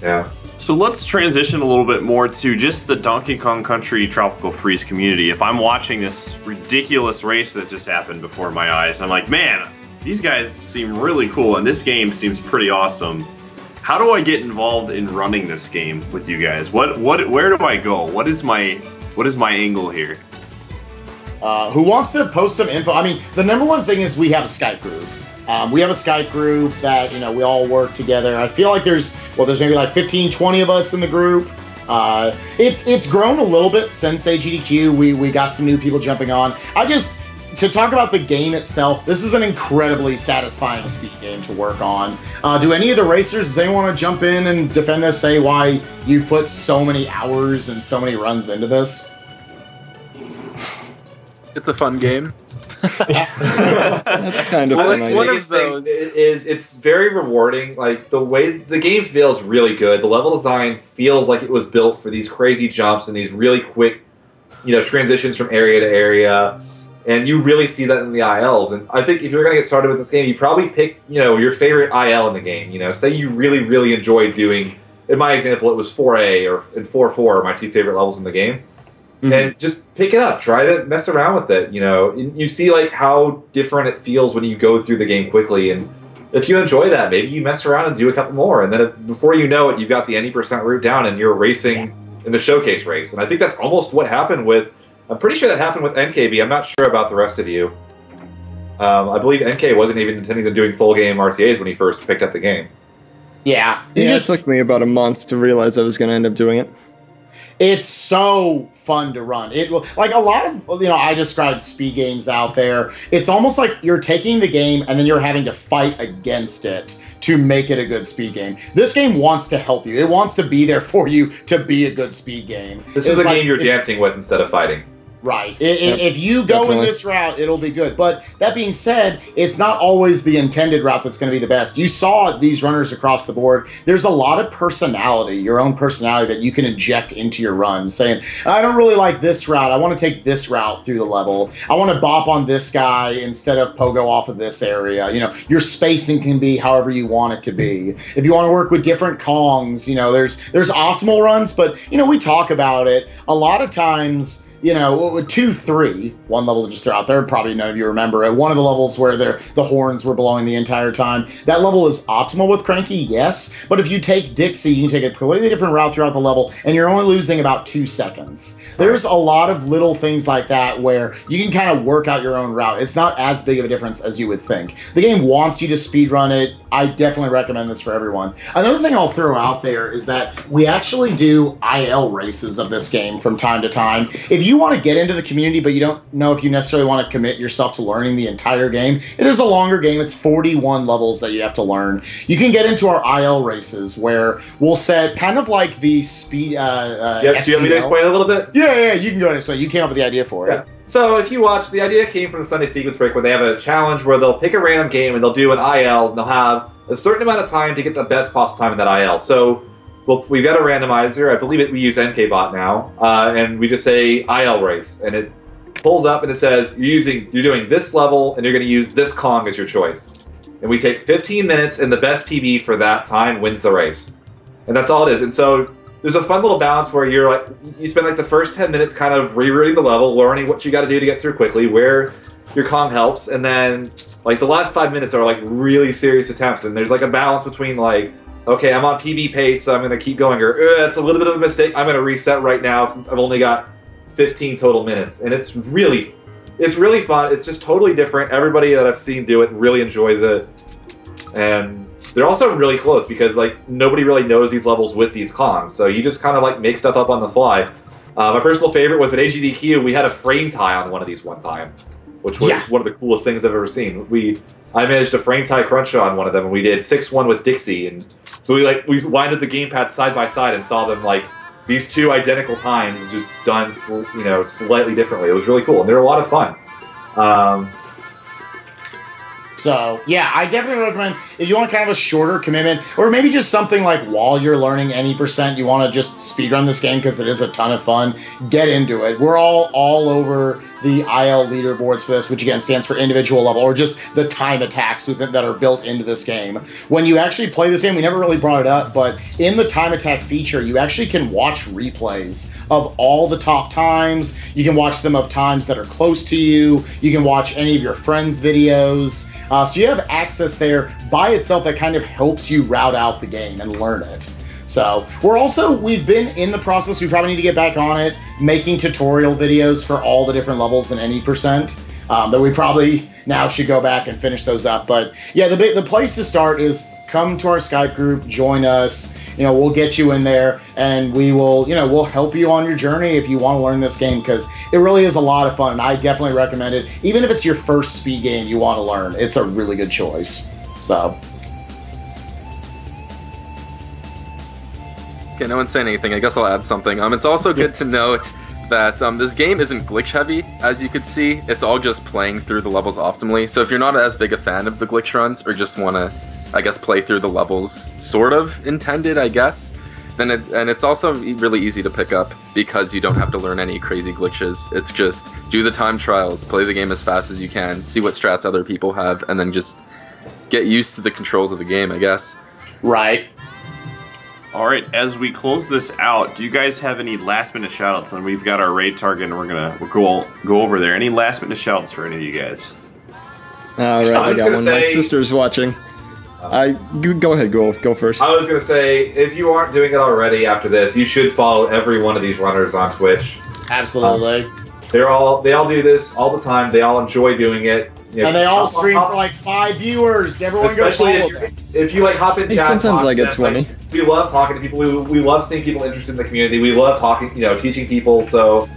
[SPEAKER 3] Yeah.
[SPEAKER 1] So let's transition a little bit more to just the Donkey Kong Country Tropical Freeze community. If I'm watching this ridiculous race that just happened before my eyes, I'm like, man, these guys seem really cool and this game seems pretty awesome. How do I get involved in running this game with you guys? Where do I go? What is my angle here?
[SPEAKER 2] Who wants to post some info? I mean, the number one thing is we have a Skype group. We have a Skype group that, we all work together. I feel like there's maybe like 15, 20 of us in the group. It's grown a little bit since AGDQ. We got some new people jumping on. To talk about the game itself, this is an incredibly satisfying speed game to work on. Do any of the racers, does anyone want to jump in and defend this, say why you've put so many hours and so many runs into this?
[SPEAKER 6] It's a fun game.
[SPEAKER 7] That's kind of
[SPEAKER 3] well,
[SPEAKER 7] fun.
[SPEAKER 3] it's one of those. It's very rewarding. Like the way the game feels really good. The level design feels like it was built for these crazy jumps and these really quick, transitions from area to area. And you really see that in the ILs. And I think if you're going to get started with this game, you probably pick, your favorite IL in the game. Say you really, really enjoyed doing. In my example, it was 4A or and 4-4 are my two favorite levels in the game. And just pick it up, try to mess around with it, You see like how different it feels when you go through the game quickly, and if you enjoy that, maybe you mess around and do a couple more, and then before you know it, you've got the any % route down, and you're racing in the showcase race. And I think that's almost what happened with. I'm pretty sure that happened with Enkaybee. I'm not sure about the rest of you. I believe NK wasn't even intending on doing full game RTAs when he first picked up the game.
[SPEAKER 2] Yeah,
[SPEAKER 7] it took me about a month to realize I was going to end up doing it.
[SPEAKER 2] It's so fun to run. It like a lot of I describe speed games out there. It's almost like you're taking the game and then you're having to fight against it to make it a good speed game. This game wants to help you. It wants to be there for you to be a good speed game.
[SPEAKER 3] This is a game you're dancing with instead of fighting.
[SPEAKER 2] Right. If you go in this route, it'll be good. But that being said, it's not always the intended route that's going to be the best. You saw these runners across the board. There's a lot of personality, your own personality, that you can inject into your run, saying, I don't really like this route. I want to take this route through the level. I want to bop on this guy instead of pogo off of this area. Your spacing can be however you want it to be. If you want to work with different Kongs, there's optimal runs, but, we talk about it. A lot of times, 2-3, one level to just throw out there, probably none of you remember it. One of the levels where the horns were blowing the entire time. That level is optimal with Cranky, yes, but if you take Dixie, you can take a completely different route throughout the level, and you're only losing about 2 seconds. There's a lot of little things like that where you can kind of work out your own route. It's not as big of a difference as you would think. The game wants you to speedrun it. I definitely recommend this for everyone. Another thing I'll throw out there is that we actually do IL races of this game from time to time. If you want to get into the community, but you don't know if you necessarily want to commit yourself to learning the entire game, it is a longer game. It's 41 levels that you have to learn. You can get into our IL races where we'll set kind of like the speed.
[SPEAKER 3] Do you want me to explain a little bit?
[SPEAKER 2] Yeah, you can go and explain. You came up with the idea for it.
[SPEAKER 3] So if you watch, the idea came from the Sunday Sequence Break where they have a challenge where they'll pick a random game and they'll do an IL and they'll have a certain amount of time to get the best possible time in that IL. So we've got a randomizer. I believe we use NKBot now, and we just say IL race, and it pulls up and it says you're doing this level and you're going to use this Kong as your choice. And we take 15 minutes, and the best PB for that time wins the race, and that's all it is. And so there's a fun little balance where you spend like the first 10 minutes kind of rerouting the level, learning what you got to do to get through quickly, where your Kong helps, and then like the last 5 minutes are like really serious attempts, and there's like a balance between like, okay, I'm on PB pace, so I'm going to keep going, or it's a little bit of a mistake, I'm going to reset right now since I've only got 15 total minutes. And it's really it's really fun. It's just totally different. Everybody that I've seen do it really enjoys it, and they're also really close because like nobody really knows these levels with these Kongs, so you just kind of like make stuff up on the fly. My personal favorite was at AGDQ. We had a frame tie on one of these one time, which was one of the coolest things I've ever seen. I managed to frame tie Crunch on one of them, and we did 6-1 with Dixie, and so we winded the gamepad side by side and saw them like these two identical times just done slightly differently. It was really cool, and they were a lot of fun.
[SPEAKER 2] So, yeah, I definitely recommend, if you want kind of a shorter commitment, or maybe just something like while you're learning any percent, you want to just speedrun this game because it is a ton of fun, get into it. We're all over the IL leaderboards for this, which again stands for individual level, or just the time attacks with it that are built into this game. When you actually play this game, we never really brought it up, but in the time attack feature, you actually can watch replays of all the top times. You can watch them of times that are close to you. You can watch any of your friends' videos. So you have access there by itself that kind of helps you route out the game and learn it. So we've been in the process, we probably need to get back on it, making tutorial videos for all the different levels in any percent, that we probably now should go back and finish those up. But yeah, the place to start is come to our Skype group, join us, we'll get you in there, and we will, we'll help you on your journey if you want to learn this game, because it really is a lot of fun, and I definitely recommend it. Even if it's your first speed game you want to learn, it's a really good choice. So.
[SPEAKER 6] Okay, no one's saying anything. I guess I'll add something. It's also good to note that this game isn't glitch heavy, as you could see. It's all just playing through the levels optimally. So if you're not as big a fan of the glitch runs, or just want to, I guess, play through the levels sort of intended, I guess, then it's also really easy to pick up because you don't have to learn any crazy glitches. It's just do the time trials, play the game as fast as you can, see what strats other people have, and then just get used to the controls of the game, I guess.
[SPEAKER 2] Right.
[SPEAKER 1] All right, as we close this out, do you guys have any last-minute shoutouts? And we've got our raid target, and we'll go over there. Any last-minute shoutouts for any of you guys?
[SPEAKER 7] All right, I got one. My sister's watching. Go ahead, go first.
[SPEAKER 3] I was going to say, if you aren't doing it already after this, you should follow every one of these runners on Twitch.
[SPEAKER 2] Absolutely.
[SPEAKER 3] They all do this all the time. They all enjoy doing it.
[SPEAKER 2] And they all stream for like 5 viewers. Everyone go follow them.
[SPEAKER 3] If you like hop in chat.
[SPEAKER 7] Sometimes I get 20.
[SPEAKER 3] We love talking to people. We love seeing people interested in the community. We love talking, teaching people. So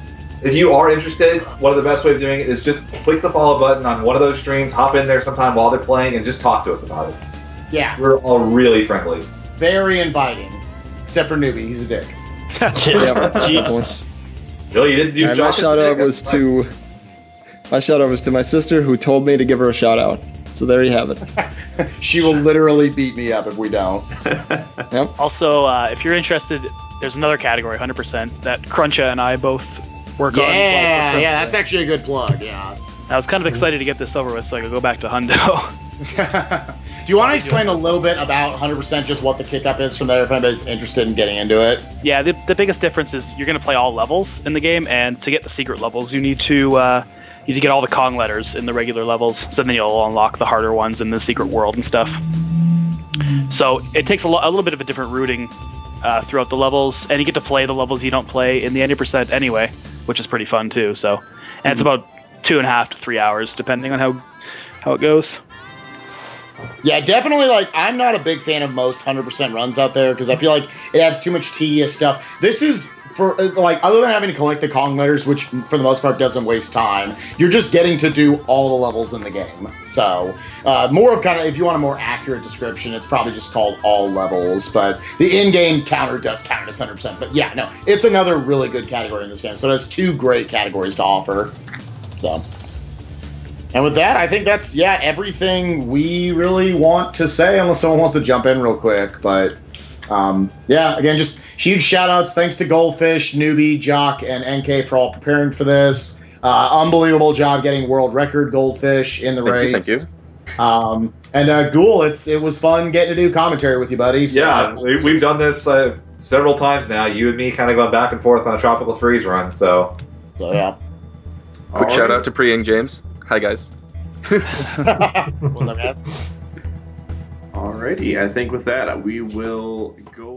[SPEAKER 3] if you are interested, one of the best ways of doing it is just click the follow button on one of those streams, hop in there sometime while they're playing, and just talk to us about it.
[SPEAKER 2] Yeah.
[SPEAKER 3] We're all really friendly.
[SPEAKER 2] Very inviting. Except for Newbie, he's a dick.
[SPEAKER 4] Jeez.
[SPEAKER 3] Really, you didn't do
[SPEAKER 7] my shout out was to my sister, who told me to give her a shout out. So there you have it.
[SPEAKER 2] She will literally beat me up if we don't.
[SPEAKER 7] Yep.
[SPEAKER 4] Also, if you're interested, there's another category, 100%, that Cruncha and I both work on.
[SPEAKER 2] Yeah, that's actually a good plug, yeah.
[SPEAKER 4] I was kind of excited to get this over with so I could go back to Hundo.
[SPEAKER 2] Do you want to explain a little bit about 100%, just what the kick-up is from there, if anybody's interested in getting into it?
[SPEAKER 4] Yeah, the biggest difference is you're going to play all levels in the game, and to get the secret levels, you need to get all the Kong letters in the regular levels, so then you'll unlock the harder ones in the secret world and stuff. So it takes a little bit of a different routing throughout the levels, and you get to play the levels you don't play in the 90% anyway, which is pretty fun too. So, and it's about 2.5 to 3 hours, depending on how it goes.
[SPEAKER 2] Yeah, definitely, I'm not a big fan of most 100% runs out there, because I feel like it adds too much tedious stuff. This is, for other than having to collect the Kong letters, which for the most part doesn't waste time, you're just getting to do all the levels in the game. So, more of if you want a more accurate description, it's probably just called all levels, but the in-game counter does count as 100%. But yeah, no, it's another really good category in this game, so it has 2 great categories to offer. So... And with that, I think that's, everything we really want to say, unless someone wants to jump in real quick. But, again, just huge shout-outs. Thanks to Goldfish, Newbie, Jock, and NK for all preparing for this. Unbelievable job getting world record Goldfish in the race.
[SPEAKER 6] Thank you.
[SPEAKER 2] And Ghoul, it was fun getting to do commentary with you, buddy. So,
[SPEAKER 3] yeah, we've done this several times now. You and me kind of going back and forth on a Tropical Freeze run, so
[SPEAKER 2] yeah.
[SPEAKER 6] Quick shout-out to Priying James. Hi, guys.
[SPEAKER 2] What's up, guys?
[SPEAKER 1] Alrighty, I think with that, we will go